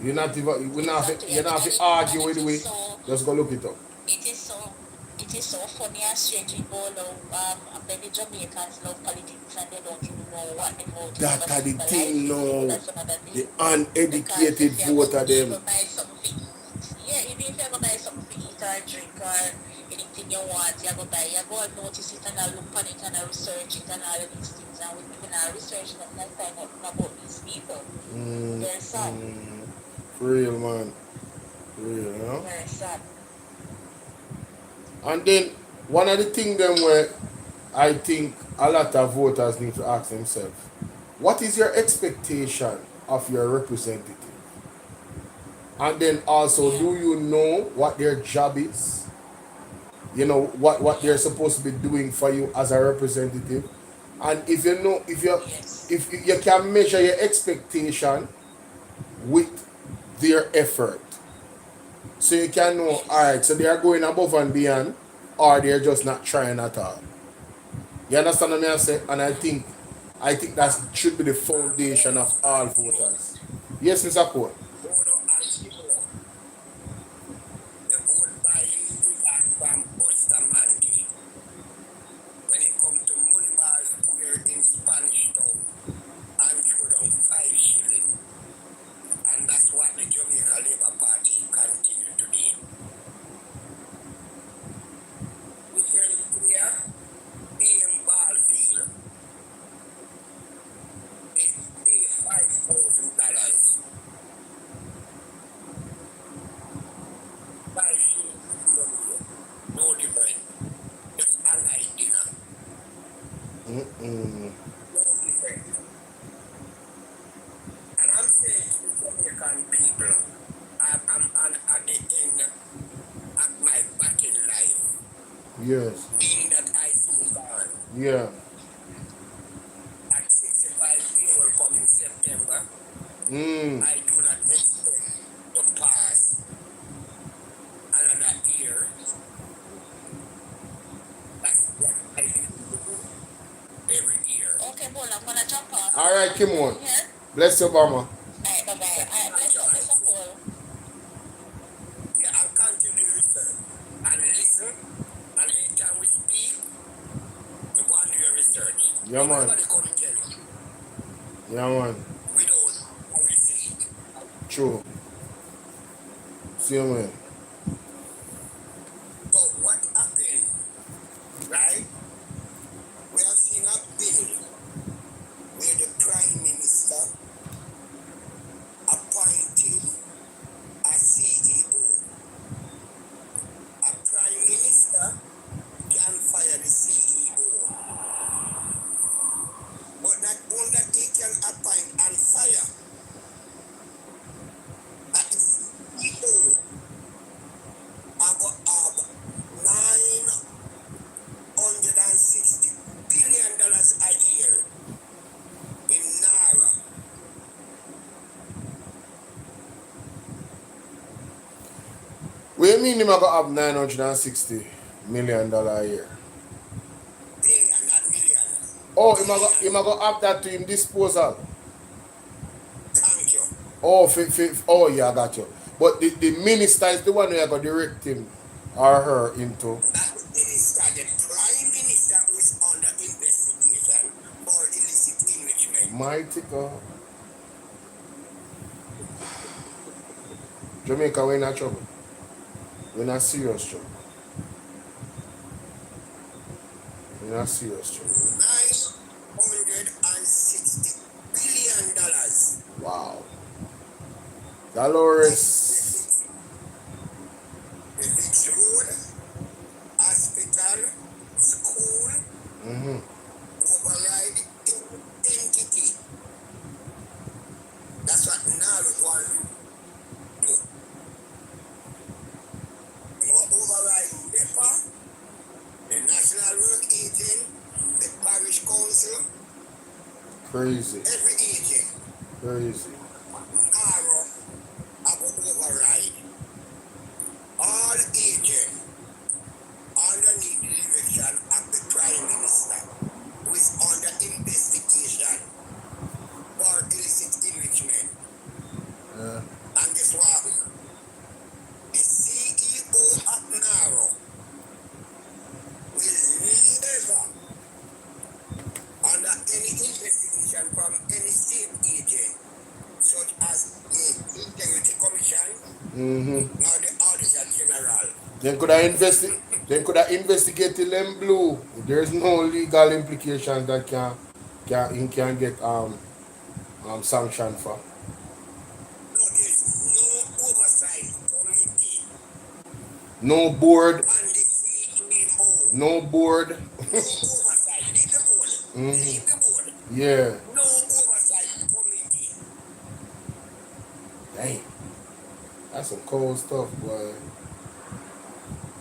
[SPEAKER 1] You're not even, you're not have to argue with it. Just go look it up.
[SPEAKER 7] It is so funny and strange in Bolo. Many Jamaicans love politics and they don't even know what the vote is.
[SPEAKER 1] That are the thing now. The uneducated voter them.
[SPEAKER 7] Yeah, even if you ever buy something to eat or drink or anything you want, you go buy, you go and notice it and I look on it and I research it and all of these things. And when I research it and I find out about these people, very sad.
[SPEAKER 1] For real, man. For real, you know?
[SPEAKER 7] Very sad.
[SPEAKER 1] And then, one of the things them where I think a lot of voters need to ask themselves, what is your expectation of your representative? And then also, do you know what their job is? You know, what they're supposed to be doing for you as a representative? And if you know, if you can measure your expectation with their effort. So you can know, alright, so they are going above and beyond, or they're just not trying at all. You understand what I say? And I think that should be the foundation of all voters. Yes, Mr. Cole.
[SPEAKER 7] The vote buying from Buster Monkey. When it comes to Moneyball Square in Spanish Town, and throw down 5 shillings. And that's what the Jamaica Labour Party continue to do. We can clear in Ballfield. It's $5,000. 5 shillings. No different. Just a night dinner. No different. And I'm saying to the Jamaican people, I'm at the end of my batting life.
[SPEAKER 1] Yes.
[SPEAKER 7] Being that I soon gone.
[SPEAKER 1] Yeah.
[SPEAKER 7] At 65 years will come in September. I do not expect to pass another year. That's what I do every year. Okay, Bola, I'm gonna jump off.
[SPEAKER 1] Alright, Kim on.
[SPEAKER 7] Yeah?
[SPEAKER 1] Bless you, Obama.
[SPEAKER 7] Alright, bye-bye. Alright, bless you, Mr. Cole. Yeah, I'll continue to listen and listen. And anytime we speak, you go and do your research.
[SPEAKER 1] Yeah, man.
[SPEAKER 7] Nobody come and tell you.
[SPEAKER 1] Yeah, man.
[SPEAKER 7] Without a receipt.
[SPEAKER 1] True. See you, man.
[SPEAKER 7] So what happened, right? We have seen a bill where the Prime Minister appointed a CEO. A Prime Minister can fire the CEO. But not only that he can appoint and fire, at the CEO I got $960 billion a year in Naira.
[SPEAKER 1] What do you mean him have $960 million a year?
[SPEAKER 7] Billion, not million.
[SPEAKER 1] Oh, him have that to him disposal.
[SPEAKER 7] Thank you.
[SPEAKER 1] Oh, yeah, I got you. But the minister is the one who got direct him or her into.
[SPEAKER 7] That minister, the Prime Minister, who is under investigation for illicit enrichment.
[SPEAKER 1] Mighty God. Jamaica, we're in a trouble. We're in a serious trouble. We're in a serious trouble.
[SPEAKER 7] $960 billion.
[SPEAKER 1] Wow. Dolores.
[SPEAKER 7] The Vix Road,
[SPEAKER 1] Crazy.
[SPEAKER 7] Every agent,
[SPEAKER 1] Crazy.
[SPEAKER 7] narrow, about override. All agents underneath the direction of the Prime Minister, who is under investigation for illicit enrichment. And guess what? The CEO of NARO will never, under any investigation from any state agent, such as the Integrity Commission, nor the Auditor General.
[SPEAKER 1] Then could I investigate them blue. There's no legal implications that can get sanctioned for.
[SPEAKER 7] No, there's no oversight committee
[SPEAKER 1] No board.
[SPEAKER 7] and the CEO.
[SPEAKER 1] No board.
[SPEAKER 7] No oversight. Leave the board. Leave the board.
[SPEAKER 1] Yeah.
[SPEAKER 7] No oversight committee.
[SPEAKER 1] Dang. That's some cold stuff, boy.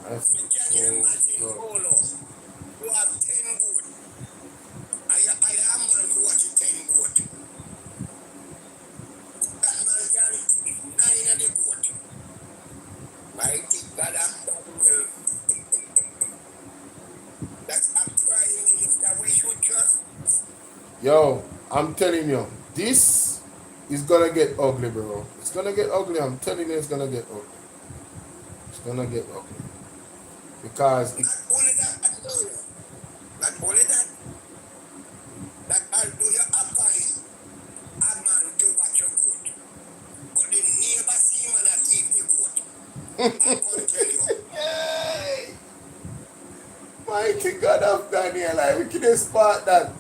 [SPEAKER 1] That's some
[SPEAKER 7] Can you
[SPEAKER 1] cold
[SPEAKER 7] imagine,
[SPEAKER 1] stuff.
[SPEAKER 7] Polo? You have 10 goat. I am man who watch 10 goat. That man can keep 9 of the goat. Mighty God, that's a prime minister we should trust.
[SPEAKER 1] Yo, I'm telling you, this is gonna get ugly, bro. It's gonna get ugly. I'm telling you, it's gonna get ugly. It's gonna get ugly. Because
[SPEAKER 7] Not only that, not only that, that although you appoint a man to watch your goat, but the neighbor see him and keep the goat. I'm gonna tell you.
[SPEAKER 1] mighty God of Daniel, like we can spot that.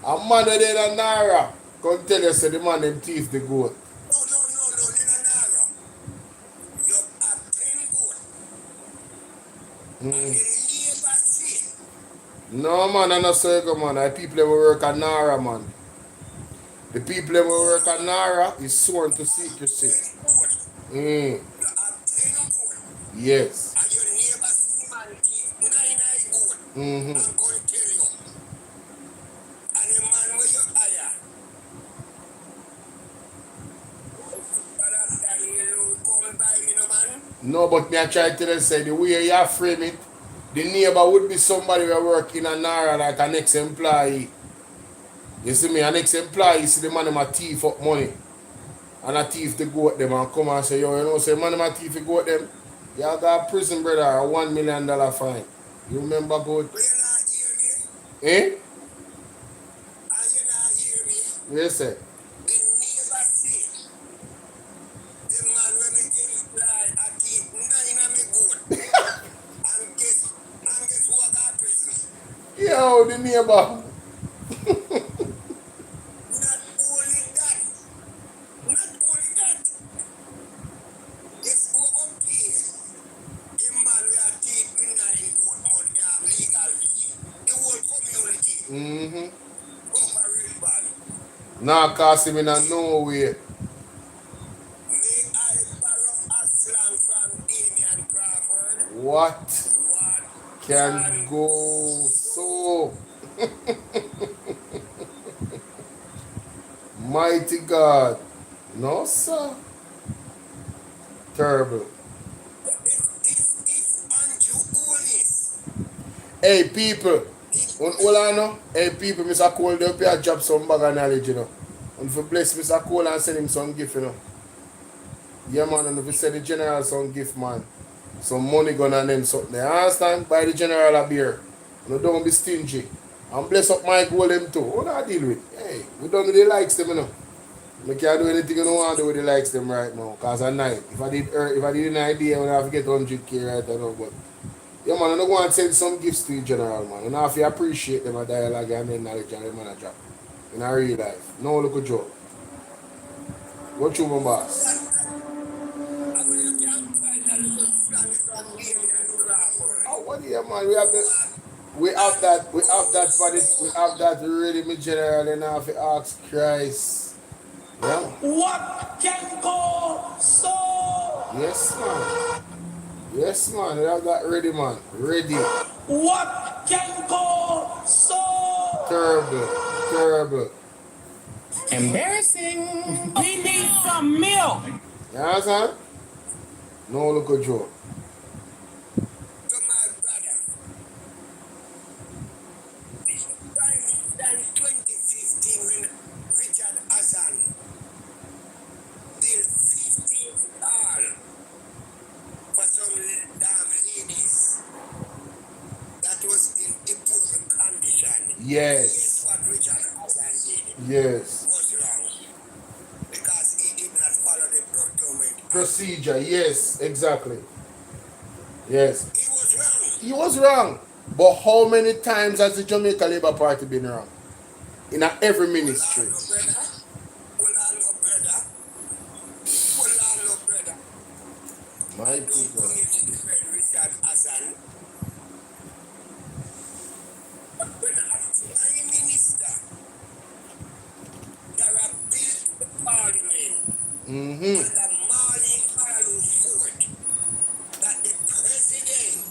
[SPEAKER 1] A man that in a Nara come tell you say the man them thief the goat.
[SPEAKER 7] No, in a Nara. You have 10 goat. And the neighbor see.
[SPEAKER 1] No man, I not circle man. The people that will work at Nara, man. The people that will work at Nara is sworn to secrecy.
[SPEAKER 7] You have 10 goat.
[SPEAKER 1] Yes.
[SPEAKER 7] And your neighbor see man keep 9 goat.
[SPEAKER 1] Mm-hmm.
[SPEAKER 7] I'm going to tell you. And the man where you hire. But I'm telling you, come by me, no man.
[SPEAKER 1] No, but me I try to tell you, say the way you frame it, the neighbor would be somebody who work in a Nara like an ex-employee. You see me, an ex-employee see the man them a thief up money. And a thief the goat them and come and say, yo, you know, say man them a thief the goat them. You got prison, brother, a $1 million fine. You remember goat?
[SPEAKER 7] But you not hear me.
[SPEAKER 1] Eh?
[SPEAKER 7] And you not hear me.
[SPEAKER 1] Yes, sir.
[SPEAKER 7] The neighbor see. The man when me imply I keep 9 of me goat. and guess who I got prison?
[SPEAKER 1] Yo, the neighbor.
[SPEAKER 7] Not only that. Guess who up here? The man we are keeping 9 goat money legal fee. The whole community.
[SPEAKER 1] Mm-hmm.
[SPEAKER 7] Come for real bad.
[SPEAKER 1] Nah, cost him in a no way.
[SPEAKER 7] May I borrow a slang from Damian Crawford?
[SPEAKER 1] What
[SPEAKER 7] What
[SPEAKER 1] can go so? Mighty God. No, sir. Terrible.
[SPEAKER 7] If Andrew Olis,
[SPEAKER 1] Hey, people. Hold on, no? Hey, people, Mr. Cole, they'll pay a job some bag of knowledge, you know. And if you bless Mr. Cole and send him some gift, you know. Yeah, man, and if you send the general some gift, man. Some money gonna name something. You understand? Buy the general a beer. No, don't be stingy. And bless up my goal them too. What do I deal with? Hey, we don't do the likes them, you know. We can't do anything you don't want to do with the likes them right now. Cause at night, if I did an idea, I would have to get 100K right now. But yeah, man, I don't want to send some gifts to the general, man. And if you appreciate them a dialogue and then knowledge and them a drop. In a real life. No look a joke. What you, my boss? Oh, what yeah, man? We have that really, my general, and I have to ask Christ. Yeah.
[SPEAKER 14] What can go so?
[SPEAKER 1] Yes, man. Yes, man. We have that ready, man. Ready.
[SPEAKER 14] What can go so?
[SPEAKER 1] Terrible. terrible.
[SPEAKER 14] Embarrassing. We need some milk.
[SPEAKER 1] You understand? No look at Joe.
[SPEAKER 7] So my brother, this Prime Minister in 2015 when Richard Hassan built 15 stall for some damn ladies that was in improving condition.
[SPEAKER 1] Yes.
[SPEAKER 7] Guess what Richard Hassan did?
[SPEAKER 1] Yes.
[SPEAKER 7] Was wrong. Because he did not follow the procurement
[SPEAKER 1] Procedure. Yes. Exactly. Yes.
[SPEAKER 7] He was wrong.
[SPEAKER 1] He was wrong. But how many times has the Jamaica Labour Party been wrong? In every ministry. My people.
[SPEAKER 7] Richard Hassan. When as Prime Minister, there are bills to Parliament
[SPEAKER 1] Mm-hmm.
[SPEAKER 7] under Marlene Carlos Ford that the President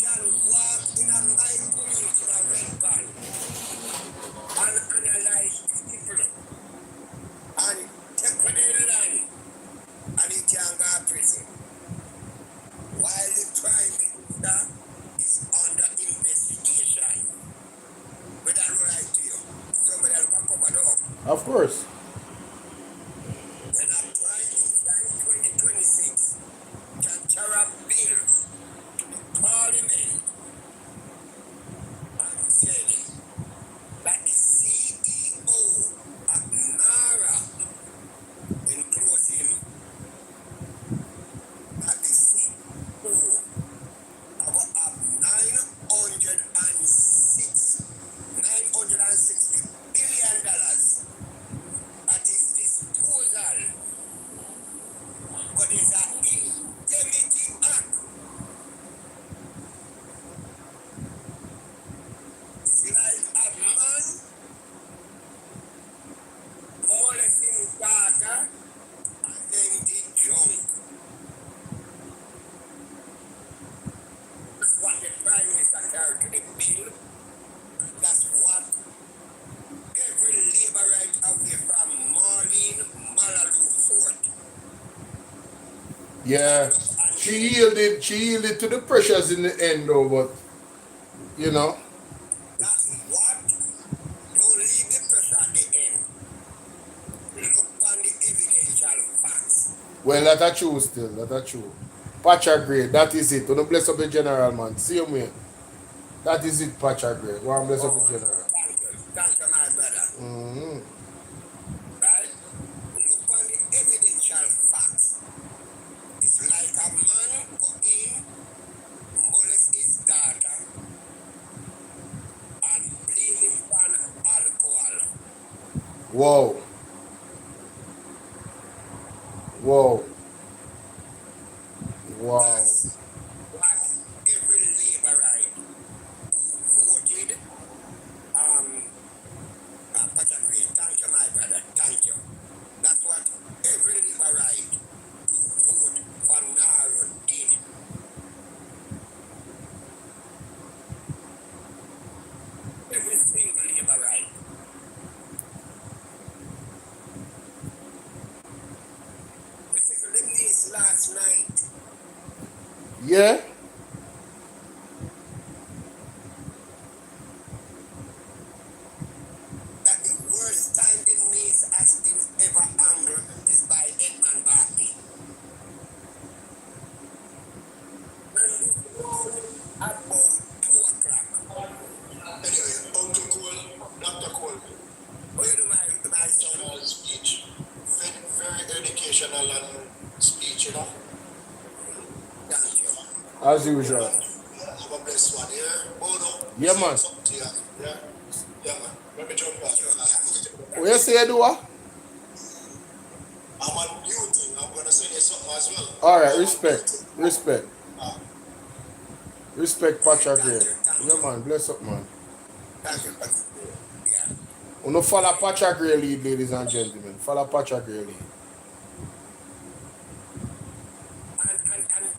[SPEAKER 7] can walk in a my community in a red van and analyze people and take for their land and he can go to prison. While the Prime Minister is under investigation. But that right to you. Somebody else can cover it up.
[SPEAKER 1] Of course.
[SPEAKER 7] When a Prime Minister in 2026 can carry up bills to the Parliament and said that the CEO of NARA enclosed him that the CEO have $960 billion at his disposal. But it's an indemnity act. It's like a man molesting his daughter and then get drunk. That's what the Prime Minister carried to the bill. That's what every Labourite away from Marlene Malalu Fort.
[SPEAKER 1] Yeah. She yielded to the pressures in the end though, but you know.
[SPEAKER 7] That's what? Don't leave the pressure at the end. Look on the evidential facts.
[SPEAKER 1] Well, that are true still. That are true. Patcha grade, that is it. Don't bless up the general, man. Same way. That is it, Patcha grade. One bless up the general.
[SPEAKER 7] Thank you. Thank you, my brother.
[SPEAKER 1] Mm-hmm.
[SPEAKER 7] Right? Look on the evidential facts. It's like a man go in, molest his daughter, and blame him on alcohol.
[SPEAKER 1] Whoa. Whoa. Wow.
[SPEAKER 7] That's what every Labourite who voted, Pacha Green, thank you, my brother, thank you. That's what every Labourite who voted for Naro did. Every single Labourite. We took the news last night.
[SPEAKER 1] Yeah.
[SPEAKER 7] That the worst time the news has been ever handled is by Edmund Barkley. And this morning at about 2 o'clock. Anyway, Uncle Cole, Dr. Cole. What you do, my son? Speech. Very educational and speech, you know. Thank you.
[SPEAKER 1] As usual.
[SPEAKER 7] Have a blessed one, yeah? Bono.
[SPEAKER 1] Yeah, man.
[SPEAKER 7] Yeah? Yeah, man. Let me jump back.
[SPEAKER 1] What you say, you do what?
[SPEAKER 7] I'm on duty. I'm going to send you something as well.
[SPEAKER 1] Alright, respect. Respect. Respect, Patcha grade. Yeah, man. Bless up, man.
[SPEAKER 7] Thank you. Yeah.
[SPEAKER 1] Uno follow Patcha grade lead, ladies and gentlemen. Follow Patcha grade lead.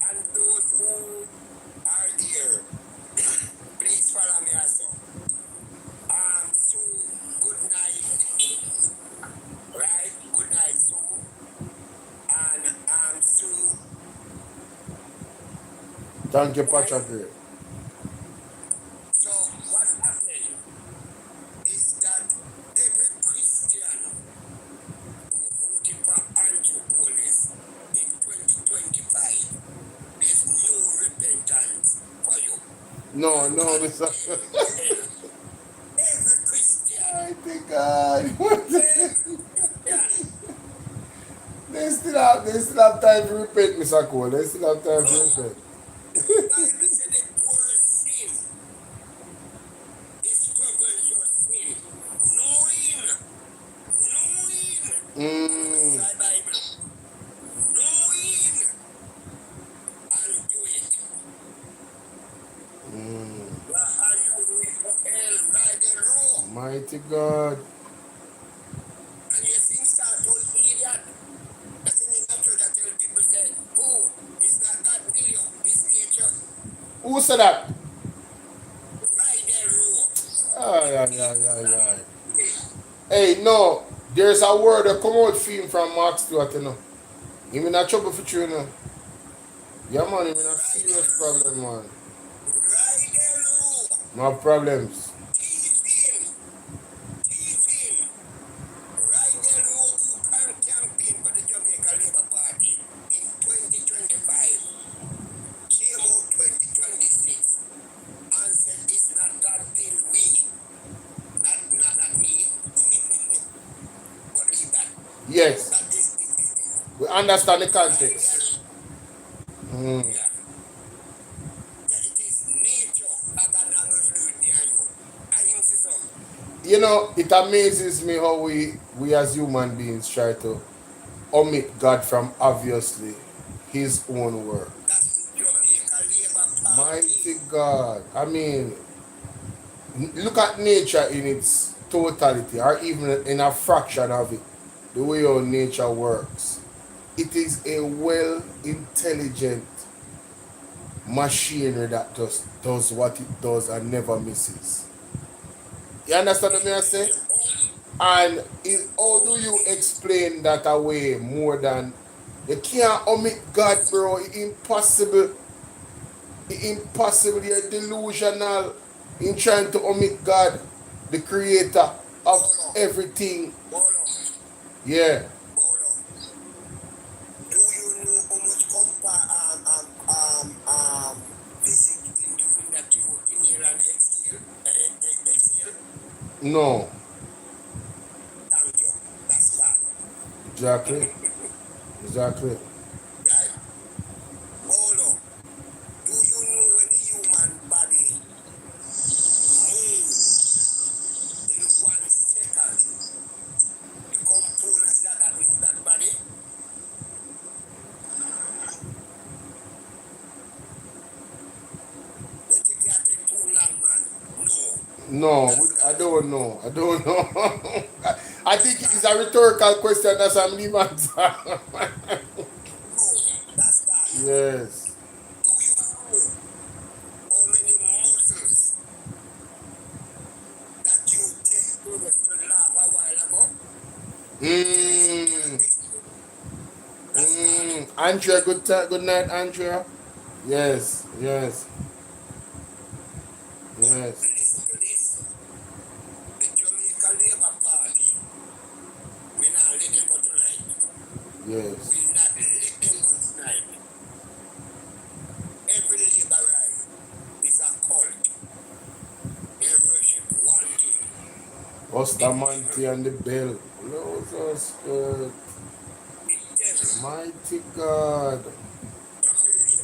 [SPEAKER 7] And those who are here, please follow me also. Soon
[SPEAKER 1] Thank you, Patrick.
[SPEAKER 7] So what happened is that every Christian who voted for Andrew Holness in 2025, there's no repentance for you.
[SPEAKER 1] No, Mr.
[SPEAKER 7] Every Christian.
[SPEAKER 1] I think they still have time to repent, Mr. Cole. They still have time to repent.
[SPEAKER 7] The Bible said the poorest sin is covering your sin. Knowing. Side Bible. Knowing and do it. And you will for hell right and wrong.
[SPEAKER 1] Mighty God.
[SPEAKER 7] And you see start to idiot. That's in the natural that tell people say, oh, it's not God will you, it's nature.
[SPEAKER 1] Who said that?
[SPEAKER 7] Right and wrong.
[SPEAKER 1] Aye. Hey, no. There's a word that come out film from Mark Stewart, you know. Him in a trouble for you, you know. Yeah, man, him in a serious problem, man.
[SPEAKER 7] Right and wrong.
[SPEAKER 1] No problems.
[SPEAKER 7] Teaching. Right and wrong, you can campaign for the Jamaica Labour Party in 2025. Came out 2026 and said it's not God bill we. Not me. But leave that.
[SPEAKER 1] Yes.
[SPEAKER 7] That is
[SPEAKER 1] We understand the context.
[SPEAKER 7] Yeah. It is nature that God not going to do it near you. I think so.
[SPEAKER 1] You know, it amazes me how we as human beings try to omit God from obviously his own work.
[SPEAKER 7] That's the Jamaica Labour Party.
[SPEAKER 1] Mighty God. I mean, look at nature in its totality, or even in a fraction of it, the way how nature works. It is a well intelligent machinery that just does what it does and never misses. You understand what I say? And how do you explain that away more than you can't omit God, bro? It's impossible. You're delusional in trying to omit God, the creator of everything. Yeah.
[SPEAKER 7] Do you know how much physics in doing that you inhale and exhale?
[SPEAKER 1] No.
[SPEAKER 7] Thank you. That's God.
[SPEAKER 1] Exactly.
[SPEAKER 7] Right? Bolo, do you know when the human body moves in 1 second, the components that move that body? You think that take too long, man?
[SPEAKER 1] No, I don't know. I think it's a rhetorical question. That's a me answer.
[SPEAKER 7] No, that's God.
[SPEAKER 1] Yes.
[SPEAKER 7] Do you know how many muscles that you take to the lab a while ago?
[SPEAKER 1] Andrea, good night, Andrea. Yes.
[SPEAKER 7] Listen to this. The Jamaica Labour Party, we not let them go tonight.
[SPEAKER 1] Yes.
[SPEAKER 7] We not let them go tonight. Every laborite is a cult. They worship one king.
[SPEAKER 1] Bustamante and the bell. Lord us good.
[SPEAKER 7] The devil.
[SPEAKER 1] Mighty God.
[SPEAKER 7] Every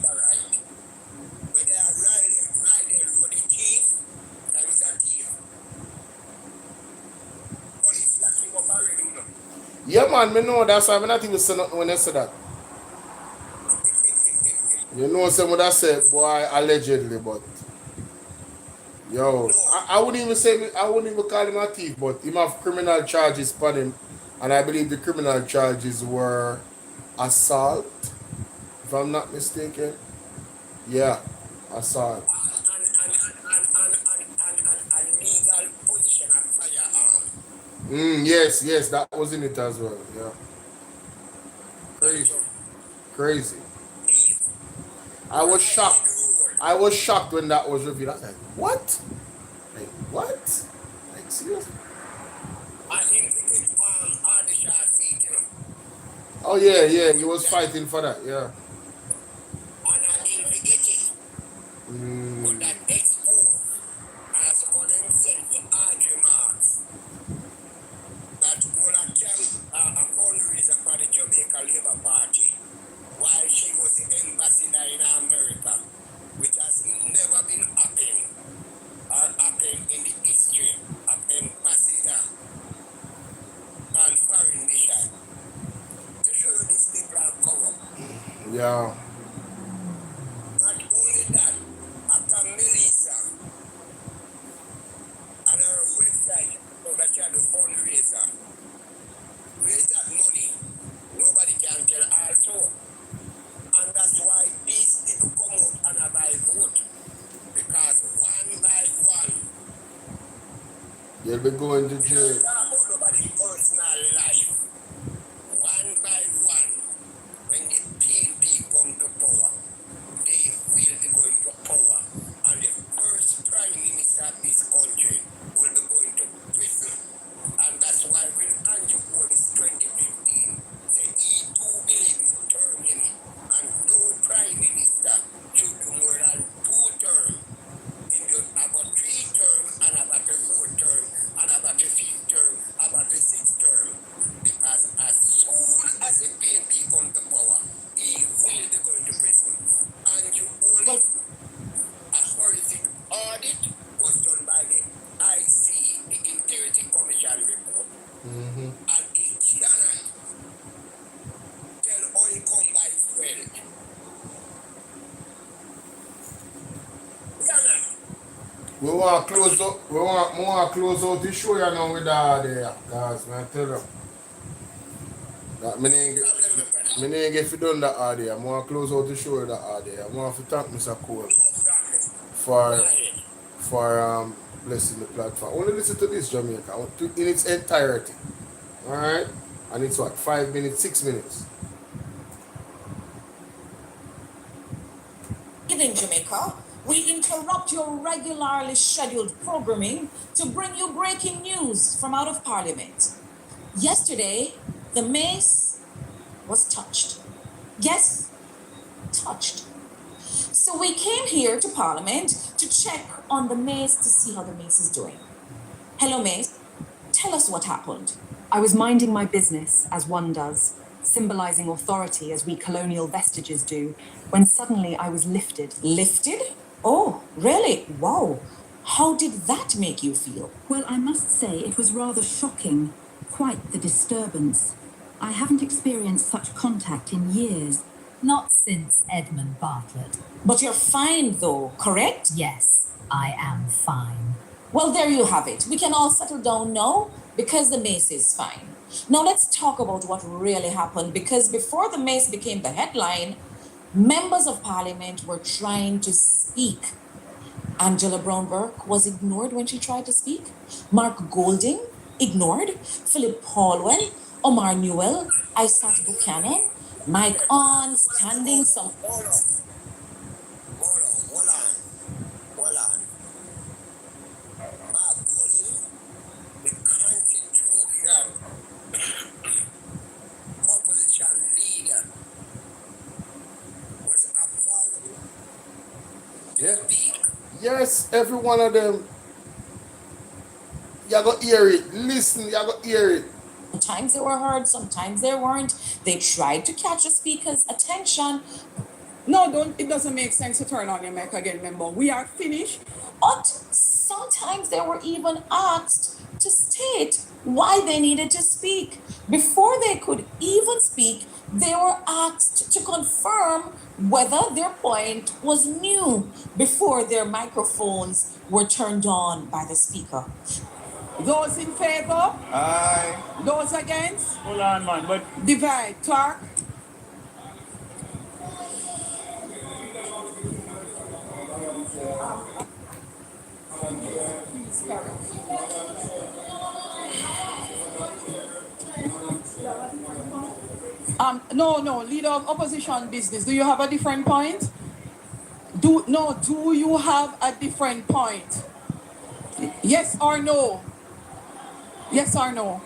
[SPEAKER 7] laborite. When they are riding road, the chief, that is a thief. Police lock him up already, you know.
[SPEAKER 1] Yeah, man, me know that's why I'm not even saying nothing when I say that. You know, someone that said, boy, allegedly, but yo, I wouldn't even call him a thief, but him have criminal charges upon him, and I believe the criminal charges were assault, if I'm not mistaken. Yeah, assault.
[SPEAKER 7] And legal possession of firearm.
[SPEAKER 1] Yes, that was in it as well. Yeah. Crazy. I was shocked. I was shocked when that was revealed. I was like, what? Like, what? Like, seriously?
[SPEAKER 7] I think it's Ardisha seat, you know.
[SPEAKER 1] Oh, yeah, yeah, he was fighting for that, yeah.
[SPEAKER 7] And he'll get it. But that X4, as call himself the Audrey Marks, that will carry a fundraiser for the Jamaica Labour Party while she was the ambassador in America, which has never been happening or happened in the history of ambassador and foreign mission. To show you these people are corrupt.
[SPEAKER 1] Yeah.
[SPEAKER 7] Not only that, after Melissa and her website, so that she had a fundraiser, where's that money? Nobody can tell also. And that's why these people come out and buy vote. Because one by one,
[SPEAKER 1] You'll be going to jail.
[SPEAKER 7] nobody's personal life. One by one, when the PNP come to power, they will be going to power. And the first prime minister of this country will be going to prison. And that's why when Andrew Holmes 2015 said he too believe in term limit and no prime minister should do more than 2 terms. About 3 terms and about a 4 term and about a 5th term, about a 6th term. Because as soon as the PNP come to power, he will be going to prison. And you only a forensic audit was done by the IC, the Integrity Commission report. And it cannot tell how he come by his wealth. Cannot.
[SPEAKER 1] We want to close up. We want to close out the show you know with that there, guys. Man, tell you. That me ain't get done that idea. I want to close out the show with that idea. I want to thank Mr. Cole for blessing the platform. Only listen to this, Jamaica, in its entirety. Alright? And it's what, 5 minutes, 6 minutes.
[SPEAKER 8] In Jamaica, we interrupt your regularly scheduled programming to bring you breaking news from out of Parliament. Yesterday, the mace was touched. Yes, touched. So we came here to Parliament to check on the mace to see how the mace is doing. Hello, Mace. Tell us what happened.
[SPEAKER 9] I was minding my business, as one does, symbolizing authority as we colonial vestiges do, when suddenly I was lifted.
[SPEAKER 8] Lifted? Oh, really? Wow. How did that make you feel?
[SPEAKER 10] Well, I must say it was rather shocking. Quite the disturbance. I haven't experienced such contact in years.
[SPEAKER 11] Not since Edmund Bartlett.
[SPEAKER 8] But you're fine though, correct?
[SPEAKER 11] Yes, I am fine.
[SPEAKER 8] Well, there you have it. We can all settle down now because the mace is fine. Now let's talk about what really happened, because before the mace became the headline, members of Parliament were trying to speak. Angela Brown-Burke was ignored when she tried to speak. Mark Golding, ignored. Philip Paulwell, Omar Newell, Isaac Buchanan, Mike On, standing some...
[SPEAKER 7] Hold on. Mark Golding, the Constitution opposition leader, was avoided to speak.
[SPEAKER 1] Yes, every one of them. You got to hear it. Listen, you got to hear it.
[SPEAKER 8] Sometimes they were heard, sometimes they weren't. They tried to catch the speaker's attention.
[SPEAKER 12] No, it doesn't make sense to turn on your mic again, remember. We are finished.
[SPEAKER 8] But sometimes they were even asked to state why they needed to speak. Before they could even speak, they were asked to confirm whether their point was new before their microphones were turned on by the speaker.
[SPEAKER 12] Those in favor?
[SPEAKER 14] Aye.
[SPEAKER 12] Those against?
[SPEAKER 14] Hold on, man. But
[SPEAKER 12] Divide. Clark? No, leader of opposition business. Do you have a different point? Do you have a different point? Yes or no? Yes or no?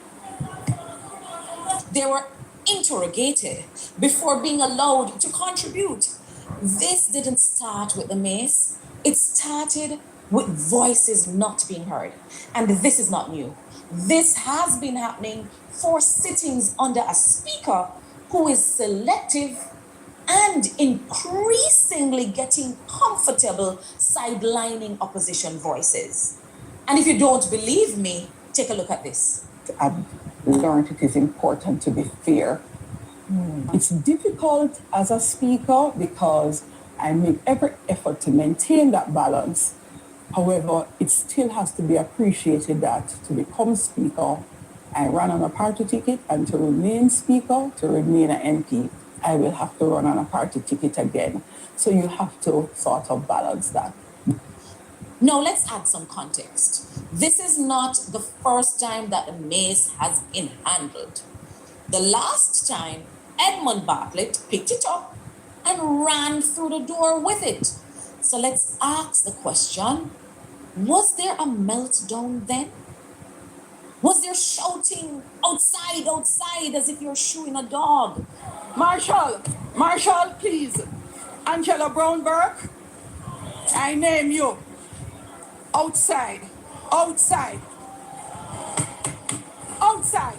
[SPEAKER 8] They were interrogated before being allowed to contribute. This didn't start with the mace, it started with voices not being heard. And this is not new. This has been happening for sittings under a speaker who is selective and increasingly getting comfortable sidelining opposition voices. And if you don't believe me, take a look at this.
[SPEAKER 16] I've learned it is important to be fair. It's difficult as a speaker because I make every effort to maintain that balance. However, it still has to be appreciated that to become speaker, I ran on a party ticket, and to remain speaker, to remain an MP, I will have to run on a party ticket again. So you have to sort of balance that.
[SPEAKER 8] Now let's add some context. This is not the first time that the mace has been handled. The last time, Edmund Bartlett picked it up and ran through the door with it. So let's ask the question, was there a meltdown then? Was there shouting, outside, outside, as if you're shooing a dog?
[SPEAKER 12] Marshall, please. Angela Brownberg, I name you. Outside, outside, outside.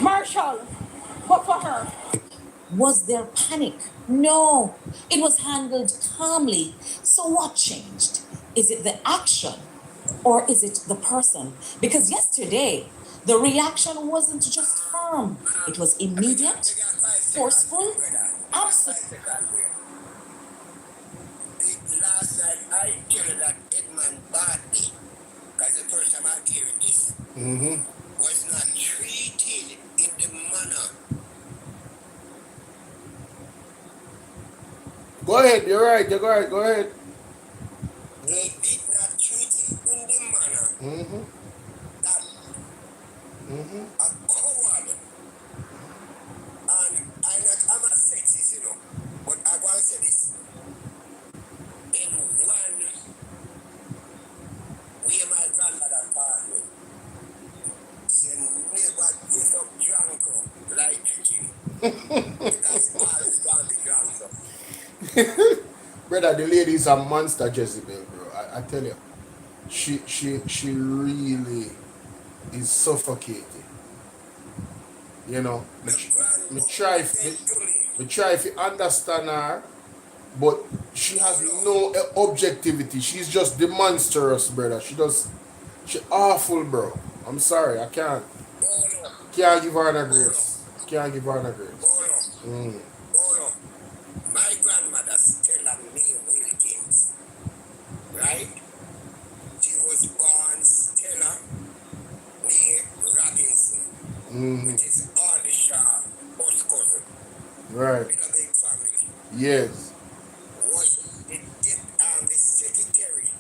[SPEAKER 12] Marshall, what for her?
[SPEAKER 8] Was there panic? No, it was handled calmly. So what changed? Is it the action or is it the person? Because yesterday, the reaction wasn't just firm. It was immediate, forceful, absolute.
[SPEAKER 7] Last night, I tell you that Edmund Bartlett, because the first time I hear this, was not treated in the manner.
[SPEAKER 1] Go ahead, you're right, go ahead.
[SPEAKER 7] They did not treat it in the manner that a coward, and I'm a sexist, you know, but I want to say this. In one way my grandmother taught me, she never get up drunk like chicken. Because all is going to be drunk.
[SPEAKER 1] Brother, the lady is a monster, Jezebel, bro. I tell you. She really is suffocating. You know, me try if you understand her, but she has no objectivity. She's just demonstrous, brother. She awful, bro. I'm sorry, I can't give her the grace. Can't give her the grace.
[SPEAKER 7] Bolo, my grandmother Stella May Wilkins, right? She was born Stella May Robinson, which is Ardisha first cousin.
[SPEAKER 1] Right.
[SPEAKER 7] In a big family.
[SPEAKER 1] Yes.
[SPEAKER 7] Was the secretary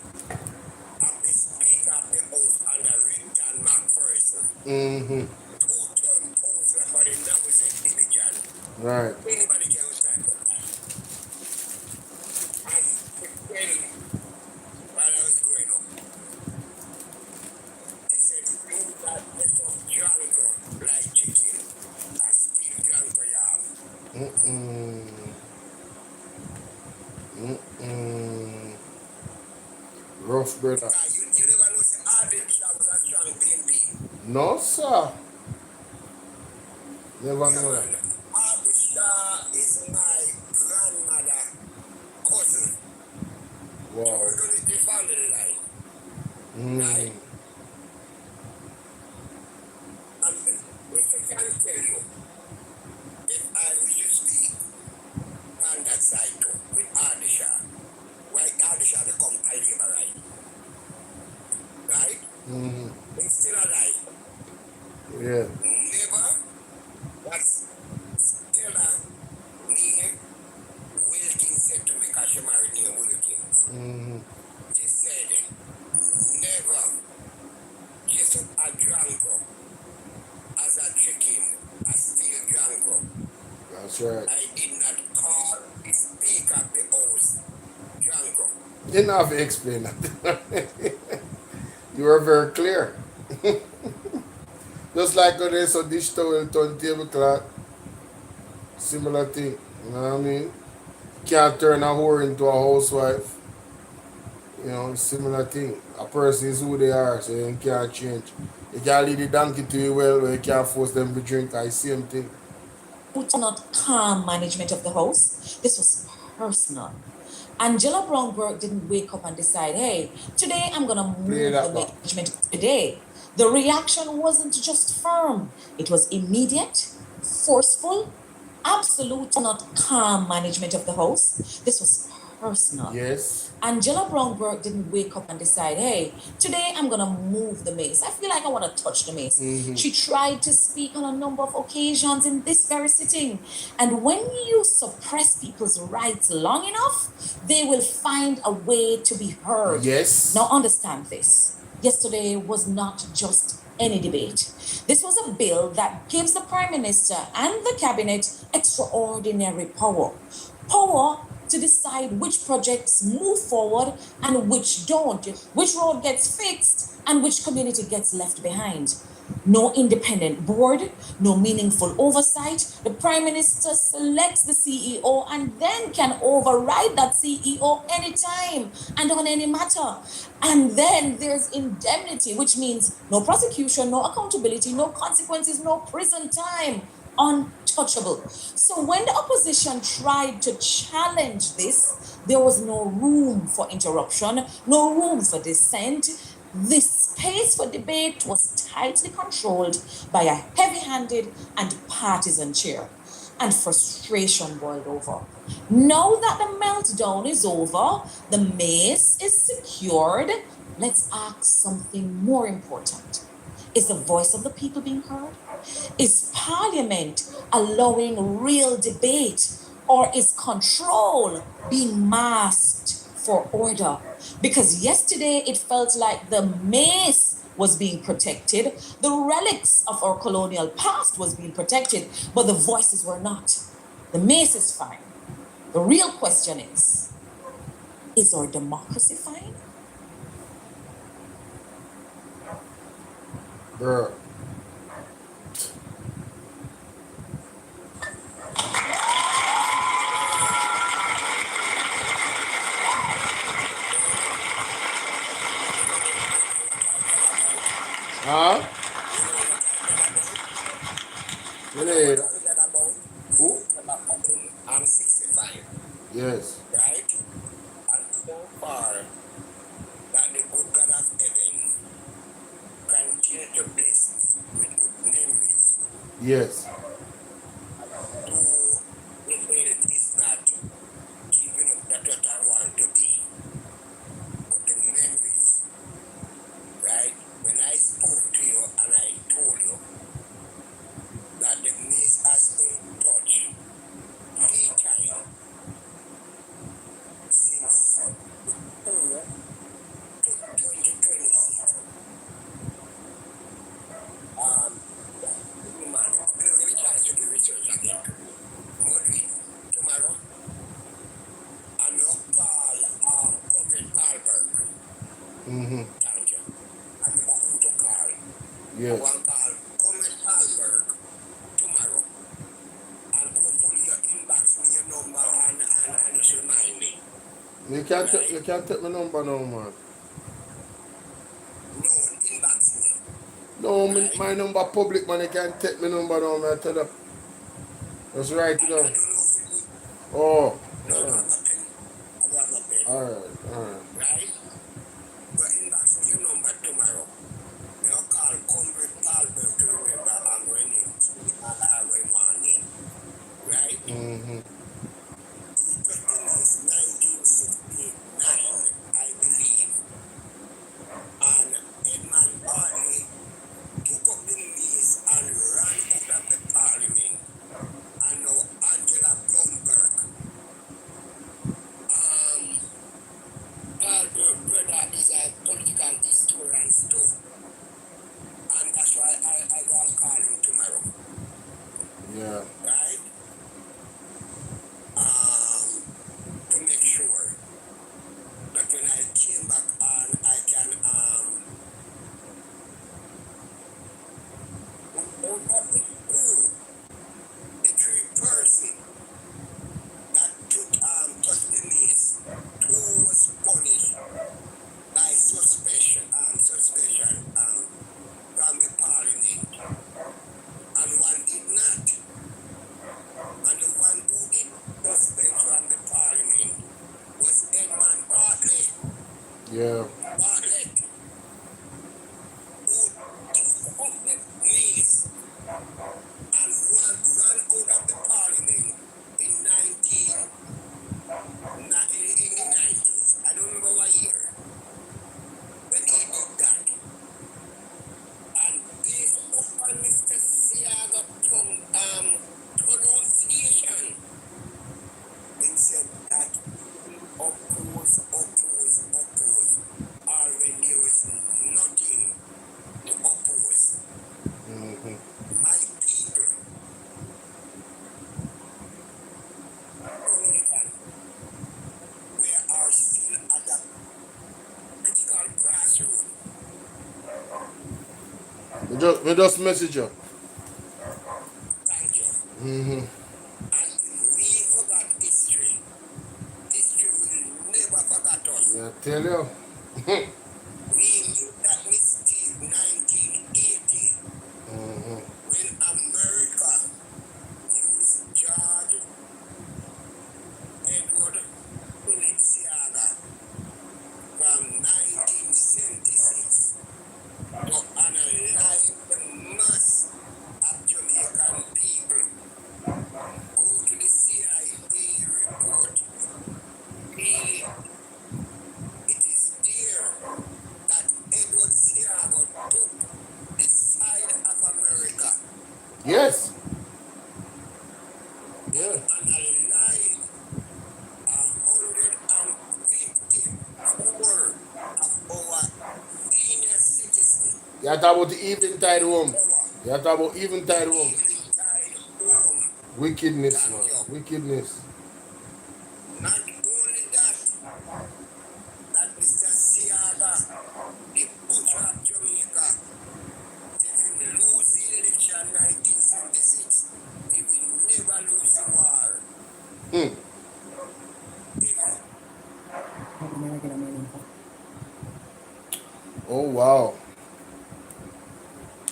[SPEAKER 7] of the Speaker of the House under Richard McPherson. Two-term poster for the Nawaset division.
[SPEAKER 1] Right.
[SPEAKER 7] Anybody can understand that. And to tell you, while I was growing up, they said, do that mess of Janko like chicken, and still Janko you have.
[SPEAKER 1] Rough, brother.
[SPEAKER 7] You never know the Ardisha was a strong PNP.
[SPEAKER 1] No, sir. Never know that.
[SPEAKER 7] Ardisha is my grandmother cousin.
[SPEAKER 1] Wow.
[SPEAKER 7] So we're going to the family line. Right? And if I can tell you, if I wish to speak on that side too, with Ardisha, why Ardisha become Alima, right? Right? It's still alive.
[SPEAKER 1] Yeah.
[SPEAKER 7] Never was Stella May Wilkins said to me, because she married Neil Wilkins. She said, never kiss up a drunko as a chicken, a steel drunko.
[SPEAKER 1] That's right.
[SPEAKER 7] I did not call the Speaker of the House
[SPEAKER 1] Didn't have to explain that. You were very clear. Just like when they saw dish towel turn tablecloth, similar thing. You know what I mean? Can't turn a whore into a housewife. You know, similar thing. A person is who they are, so you can't change. You can't lead the donkey to your well, or you can't force them to drink. I same thing.
[SPEAKER 8] Not calm management of the house. This was personal. Angela Brownberg didn't wake up and decide, hey, today I'm going to
[SPEAKER 1] Play
[SPEAKER 8] move the
[SPEAKER 1] that back.
[SPEAKER 8] management today. The reaction wasn't just firm, it was immediate, forceful, absolute, not calm management of the house. This was personal.
[SPEAKER 1] Yes.
[SPEAKER 8] Angela Brownberg didn't wake up and decide, hey, today I'm going to move the mace. I feel like I want to touch the mace. She tried to speak on a number of occasions in this very sitting. And when you suppress people's rights long enough, they will find a way to be heard.
[SPEAKER 1] Yes.
[SPEAKER 8] Now understand this. Yesterday was not just any debate. This was a bill that gives the Prime Minister and the Cabinet extraordinary power. Power to decide which projects move forward and which don't, which road gets fixed and which community gets left behind. No independent board, no meaningful oversight. The Prime Minister selects the CEO and then can override that CEO anytime and on any matter. And then there's indemnity, which means no prosecution, no accountability, no consequences, no prison time. Untouchable. So when the opposition tried to challenge this, there was no room for interruption, no room for dissent. The space for debate was tightly controlled by a heavy-handed and partisan chair, and frustration boiled over. Now that the meltdown is over, the mace is secured, let's ask something more important. Is the voice of the people being heard? Is Parliament allowing real debate, or is control being masked for order? Because yesterday it felt like the mace was being protected, the relics of our colonial past was being protected, but the voices were not. The mace is fine. The real question is our democracy fine?
[SPEAKER 1] Girl. Huh? Really? Who?
[SPEAKER 7] I'm 65.
[SPEAKER 1] Yes.
[SPEAKER 7] Right? And so far that the good God of heaven continue to bless with good memories.
[SPEAKER 1] Yes.
[SPEAKER 7] Though the world is not keeping up that what I want to be. But the memories, right? When I spoke to you and I told you that the mace has been touched 3 times since 4 to 2026. Man, let me try to do research again. Maybe tomorrow, I'm going to call Comrade Palberg. Thank you. I'm going to call.
[SPEAKER 1] Yes.
[SPEAKER 7] I want to call Comrade Palberg tomorrow. And hopefully you inbox me your number and just remind me.
[SPEAKER 1] You can't take my number no, man.
[SPEAKER 7] No, inbox me.
[SPEAKER 1] No,
[SPEAKER 7] Right?
[SPEAKER 1] my number public, man. You can't take my number no, man. I tell you. Just write it down. Oh.
[SPEAKER 7] No, I got my pen. I got my pen.
[SPEAKER 1] Alright.
[SPEAKER 7] Right? But inbox me your number tomorrow. You'll call Comrade Palberg to remember I'm going in. I'm going on in. Right?
[SPEAKER 1] Mm-hmm.
[SPEAKER 7] He took the nice 1969, I believe. And Edmund Barley took up the knees and ran out of the parliament. And now Angela Blumberg. Palberg brother is a political historian too. And that's why I will call him tomorrow.
[SPEAKER 1] Yeah.
[SPEAKER 7] Right? To make sure that when of the two, the three person that touched the mace, two was punished by suspension from the parliament, and one did not. And the one who did suspend from the parliament was Edmund Bartlett.
[SPEAKER 1] Yeah.
[SPEAKER 7] Bartlett, who took up the mace and ran out of the parliament in the 90s. I don't remember what year when he did that. And based upon Mr. Siaga pronunciation, it said that oppose, or when there was nothing to oppose. My people, we are still at a critical crossroad.
[SPEAKER 1] We just message you.
[SPEAKER 7] Thank you. And we forgot history. History will never forget us.
[SPEAKER 1] Yeah, tell you.
[SPEAKER 7] We knew that mistake 1980 when America used George Edward Balenciaga from 1976 to analyze the mass of Jamaican people. Go to the CIA report. Read it. It is there that Edward Siago took the side of America.
[SPEAKER 1] Yes. Yeah.
[SPEAKER 7] And alive 154 of our senior citizens.
[SPEAKER 1] You talk about the eventide home. You talk about eventide home. Wickedness, man. Wickedness.
[SPEAKER 7] Not only that, that Mr. Siaga, the butcher of Jamaica, if he lose the election 1976, he will never lose the war.
[SPEAKER 1] Oh wow.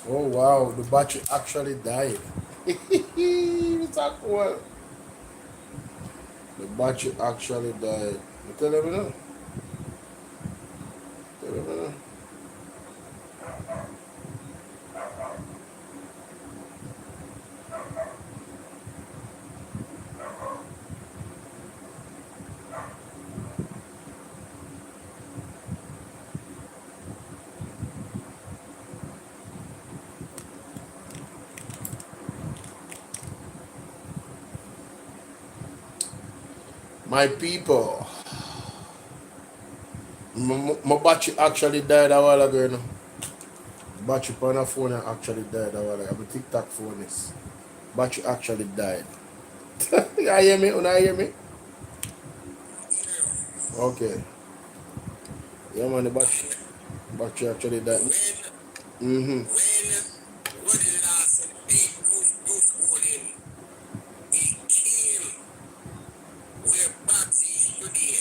[SPEAKER 1] Oh wow. The battery actually died. It's a cool. The battery actually died. You tell them now. Tell them now. My people, my battery actually died a while ago, you know. Battery on a phone actually died a while ago. My TikTok phone is. Battery actually died. You hear me? You hear me? Okay. Yeah, man, the battery actually died.
[SPEAKER 7] When Roddy Larson beat Bruce Holding, he came where Babsy today,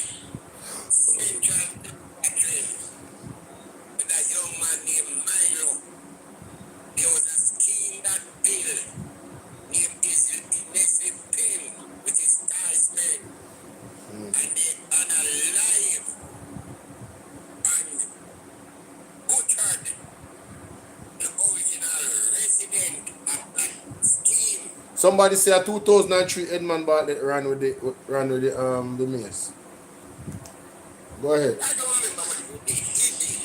[SPEAKER 7] Central Catherine, with a young man named Milo. There was a scheme that bill named Nessie Pin with his tie spent. And they unalive and butchered the original resident of that scheme.
[SPEAKER 1] Somebody say a 2003 Edmund Bartlett ran with the mace. Go ahead.
[SPEAKER 7] I don't remember what he did. He did.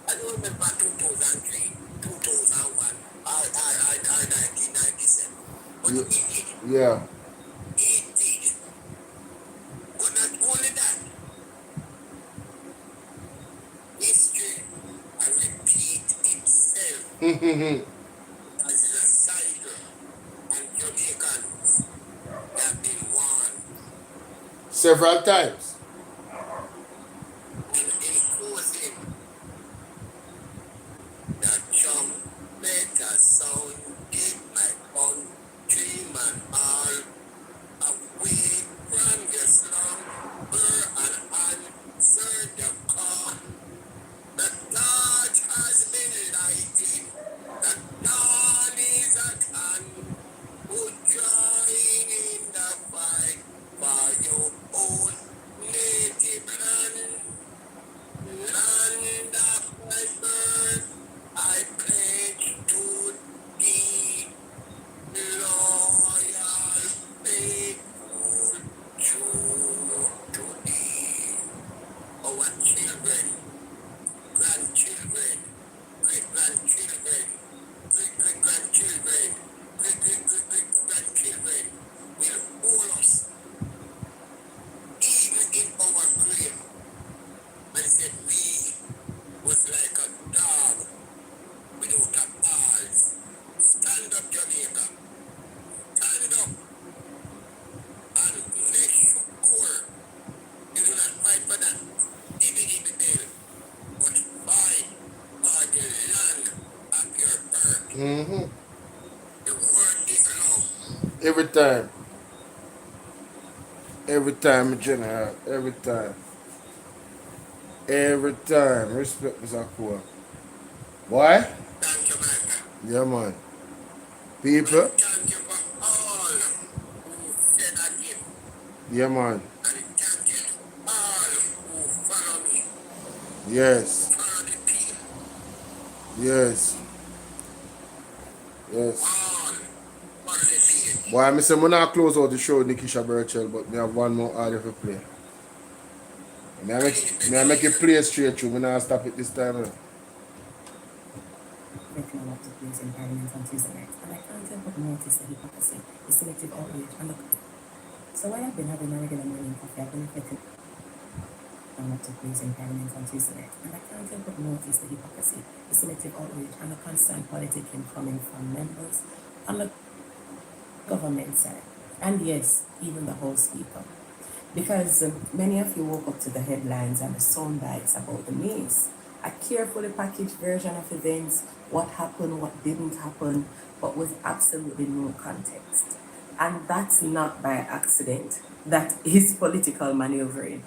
[SPEAKER 7] I don't remember 2003, 2001, or 1997. But he did.
[SPEAKER 1] Yeah.
[SPEAKER 7] He did. But not only that, history will repeat itself as a cycle, and Jamaicans have been warned.
[SPEAKER 1] Several times.
[SPEAKER 7] And in closing, the trumpeters
[SPEAKER 1] Mm-hmm.
[SPEAKER 7] The word is love.
[SPEAKER 1] Every time. Every time, General. Every time. Every time. Respect, Mr. Cool. Why?
[SPEAKER 7] Thank you, man.
[SPEAKER 1] Yeah, man. People.
[SPEAKER 7] Thank you for all who said again.
[SPEAKER 1] Yeah, man.
[SPEAKER 7] And thank you to all who follow me.
[SPEAKER 1] Yes.
[SPEAKER 7] Follow the people.
[SPEAKER 1] Yes. Yes.
[SPEAKER 7] All follow the page.
[SPEAKER 1] Boy, I say, I'm not close out the show, Nikisha Burchell, but I have one more audio to play. I make it play straight through. I not stop it this time.
[SPEAKER 17] Making a lot of plays in Parliament on Tuesday night, and I can't help but notice the hypocrisy, the selective outrage, and the... So while I've been having my regular morning coffee, I've been reflecting on what took place in Parliament on Tuesday night, and I can't help but notice the hypocrisy, the selective outrage, and the constant politicking coming from members on the government side, and yes, even the House Speaker. Because many of you woke up to the headlines and the sound bites about the maze. A carefully packaged version of events, what happened, what didn't happen, but with absolutely no context. And that's not by accident. That is political maneuvering.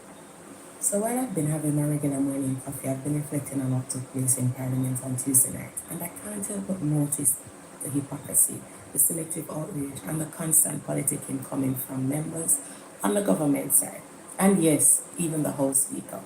[SPEAKER 17] So while I've been having my regular morning coffee, I've been reflecting on what took place in Parliament on Tuesday night. And I can't help but notice the hypocrisy, the selective outrage, and the constant politicking coming from members on the government side. And yes, even the House Speaker.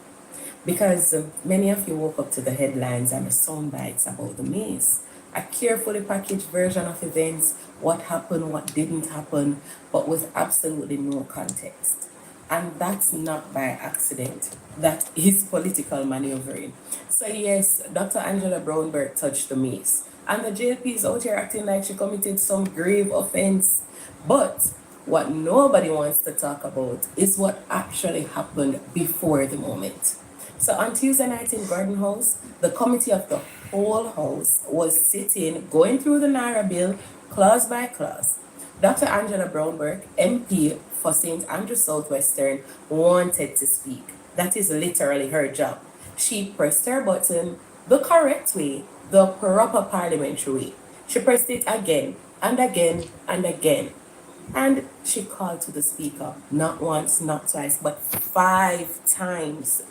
[SPEAKER 17] Because many of you woke up to the headlines and the sound bites about the maze. A carefully packaged version of events, what happened, what didn't happen, but with absolutely no context. And that's not by accident. That is political maneuvering. So yes, Dr. Angela Brownberg touched the maze. And the JLP is out here acting like she committed some grave offense. But what nobody wants to talk about is what actually happened before the moment. So on Tuesday night in Gordon House, the committee of the whole House was sitting, going through the Naira bill, clause by clause. Dr. Angela Brownberg, MP for St. Andrew Southwestern, wanted to speak. That is literally her job. She pressed her button the correct way, the proper parliamentary way. She pressed it again and again and again. And she called to the speaker, not once, not twice, but 5 times.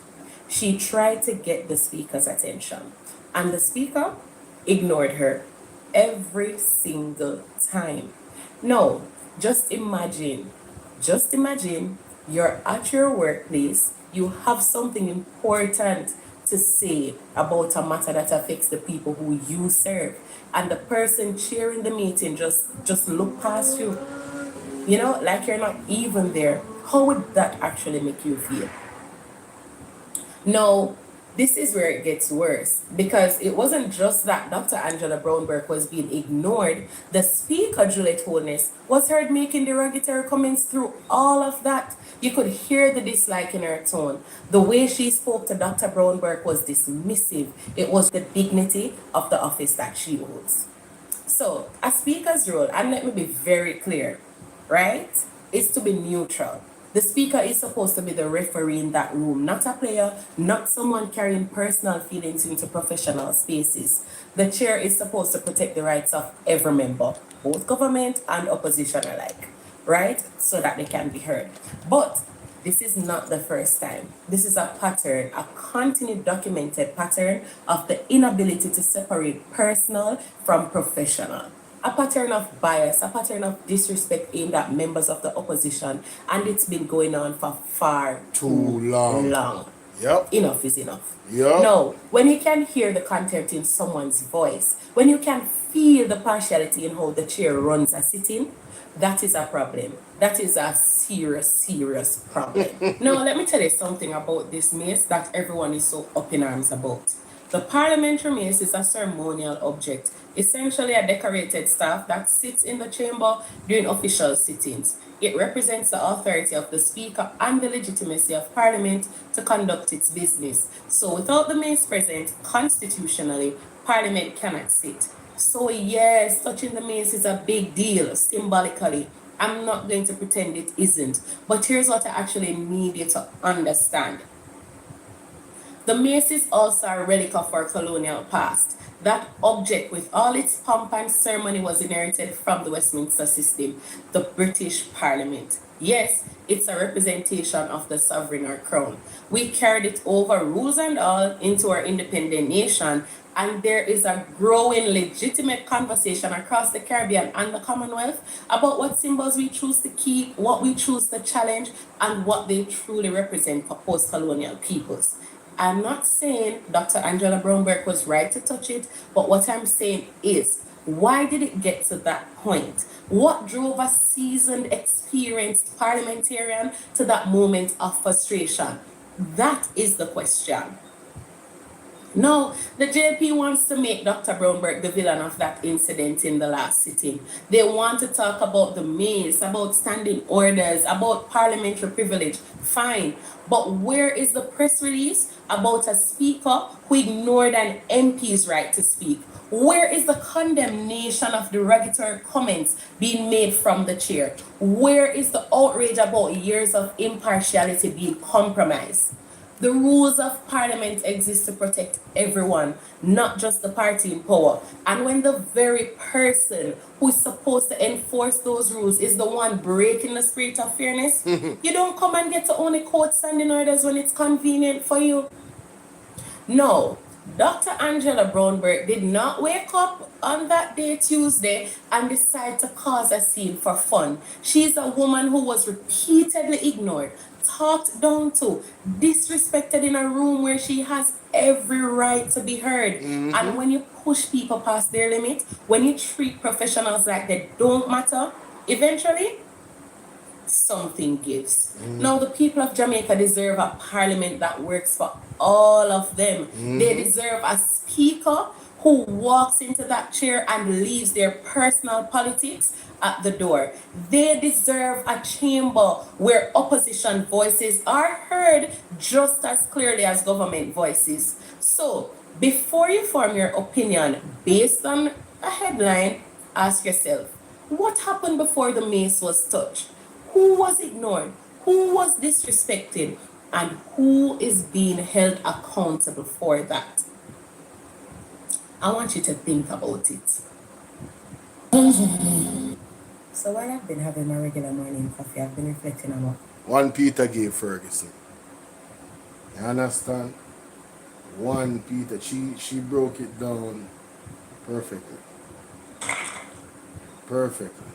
[SPEAKER 17] She tried to get the speaker's attention, and the speaker ignored her every single time. No, just imagine you're at your workplace, you have something important to say about a matter that affects the people who you serve, and the person chairing the meeting just look past you, like you're not even there. How would that actually make you feel? No, this is where it gets worse, because it wasn't just that Dr. Angela Brownberg was being ignored. The speaker, Juliet Holness, was heard making derogatory comments through all of that. You could hear the dislike in her tone. The way she spoke to Dr. Brownberg was dismissive. It was the dignity of the office that she holds. So, a speaker's role, and let me be very clear, right, is to be neutral. The speaker is supposed to be the referee in that room, not a player, not someone carrying personal feelings into professional spaces. The chair is supposed to protect the rights of every member, both government and opposition alike, right? So that they can be heard. But this is not the first time. This is a pattern, a continued documented pattern of the inability to separate personal from professional. A pattern of bias, a pattern of disrespect aimed at members of the opposition, and it's been going on for far too long.
[SPEAKER 1] Yep.
[SPEAKER 7] Enough is enough.
[SPEAKER 1] Yep.
[SPEAKER 7] No, when you can hear the content in someone's voice, when you can feel the partiality in how the chair runs a sitting, that is a problem. That is a serious problem. Now, let me tell you something about this mace that everyone is so up in arms about. The parliamentary mace is a ceremonial object, essentially a decorated staff that sits in the chamber during official sittings. It represents the authority of the speaker and the legitimacy of parliament to conduct its business. So without the mace present, constitutionally, parliament cannot sit. So yes, touching the mace is a big deal, symbolically. I'm not going to pretend it isn't. But here's what I actually need you to understand.
[SPEAKER 18] The mace is also a relic of our colonial past. That object, with all its pomp and ceremony, was inherited from the Westminster system, the British Parliament. Yes, it's a representation of the sovereign or crown. We carried it over, rules and all, into our independent nation, and there is a growing legitimate conversation across the Caribbean and the Commonwealth about what symbols we choose to keep, what we choose to challenge, and what they truly represent for post-colonial peoples. I'm not saying Dr. Angela Brownberg was right to touch it, but what I'm saying is, why did it get to that point? What drove a seasoned, experienced parliamentarian to that moment of frustration? That is the question. No, the JP wants to make Dr. Brownberg the villain of that incident in the last sitting. They want to talk about the maze, about standing orders, about parliamentary privilege. Fine. But where is the press release about a speaker who ignored an MP's right to speak? Where is the condemnation of derogatory comments being made from the chair? Where is the outrage about years of impartiality being compromised? The rules of parliament exist to protect everyone, not just the party in power. And when the very person who is supposed to enforce those rules is the one breaking the spirit of fairness, you don't come and get to only quote standing orders when it's convenient for you. No, Dr. Angela Brownberg did not wake up on that day, Tuesday, and decide to cause a scene for fun. She's a woman who was repeatedly ignored, talked down to, disrespected in a room where she has every right to be heard. And when you push people past their limit, when you treat professionals like they don't matter, eventually something gives. Now, the people of Jamaica deserve a parliament that works for all of them. They deserve a speaker who walks into that chair and leaves their personal politics at the door. They deserve a chamber where opposition voices are heard just as clearly as government voices. So, before you form your opinion based on a headline, ask yourself, what happened before the mace was touched? Who was ignored? Who was disrespected? And who is being held accountable for that? I want you to think about it.
[SPEAKER 17] So while I've been having my regular morning coffee, I've been reflecting on what
[SPEAKER 1] 1 Peter gave Ferguson. You understand? 1 Peter. She broke it down perfectly. Perfectly.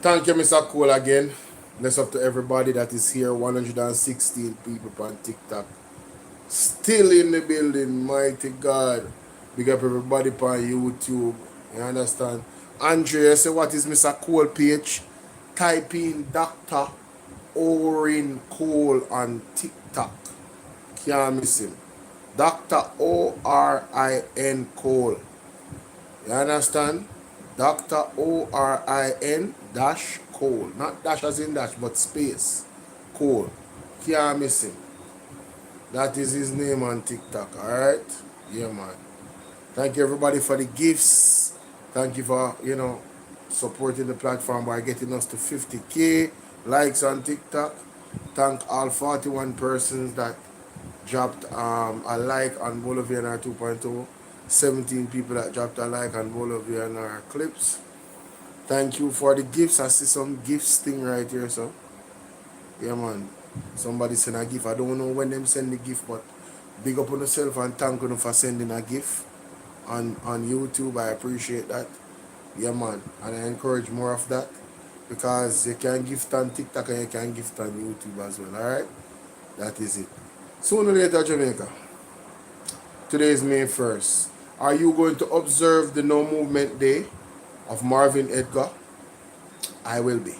[SPEAKER 1] Thank you, Mr. Cole, again. Bless up to everybody that is here. 116 people on TikTok. Still in the building, mighty God. Big up everybody on YouTube. You understand? Andrea, say what is Mr. Cole page? Type in Dr. Orin Cole on TikTok. Can't miss him. Dr. Orin Cole. You understand? Dr. Orin dash Cole. Not dash as in dash, but space. Cole. Can't miss him. That is his name on TikTok. Alright? Yeah, man. Thank you everybody for the gifts. Thank you for, supporting the platform by getting us to 50K likes on TikTok. Thank all 41 persons that dropped a like on BOLO V&R 2.0. 17 people that dropped a like on BOLO V&R clips. Thank you for the gifts. I see some gifts thing right here, so yeah, man. Somebody send a gift. I don't know when them send the gift, but big up on yourself and thank you for sending a gift on YouTube. I appreciate that. Yeah, man. And I encourage more of that, because you can gift on TikTok and you can gift on YouTube as well. Alright? That is it. Sooner or later, Jamaica. Today is May 1st. Are you going to observe the No Movement Day of Marvin Edgar? I will be.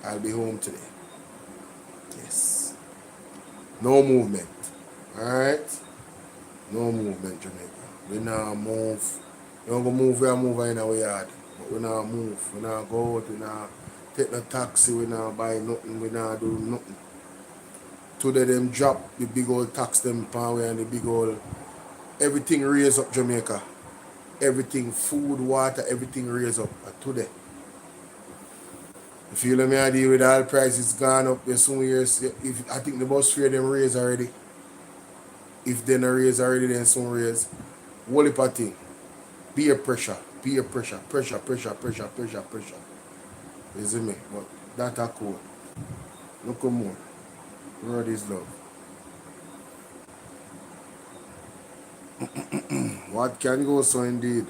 [SPEAKER 1] I'll be home today. Yes. No movement. Alright? No movement, Jamaica. We not move. We don't go move, we are moving in our yard. But we not move. We not go out. We not take no taxi. We not buy nothing. We not do nothing. today them drop the big old tax them power and the big old everything raise up Jamaica. Everything, food, water, everything raise up today. You feel me? I deal with all prices gone up in some years. If I think the bus fare them raise already. If they not raise already, then some raise. Whole heap of thing. Peer pressure. Pressure. You see me? But that a cool. Look more. Word is love. What can go so indeed?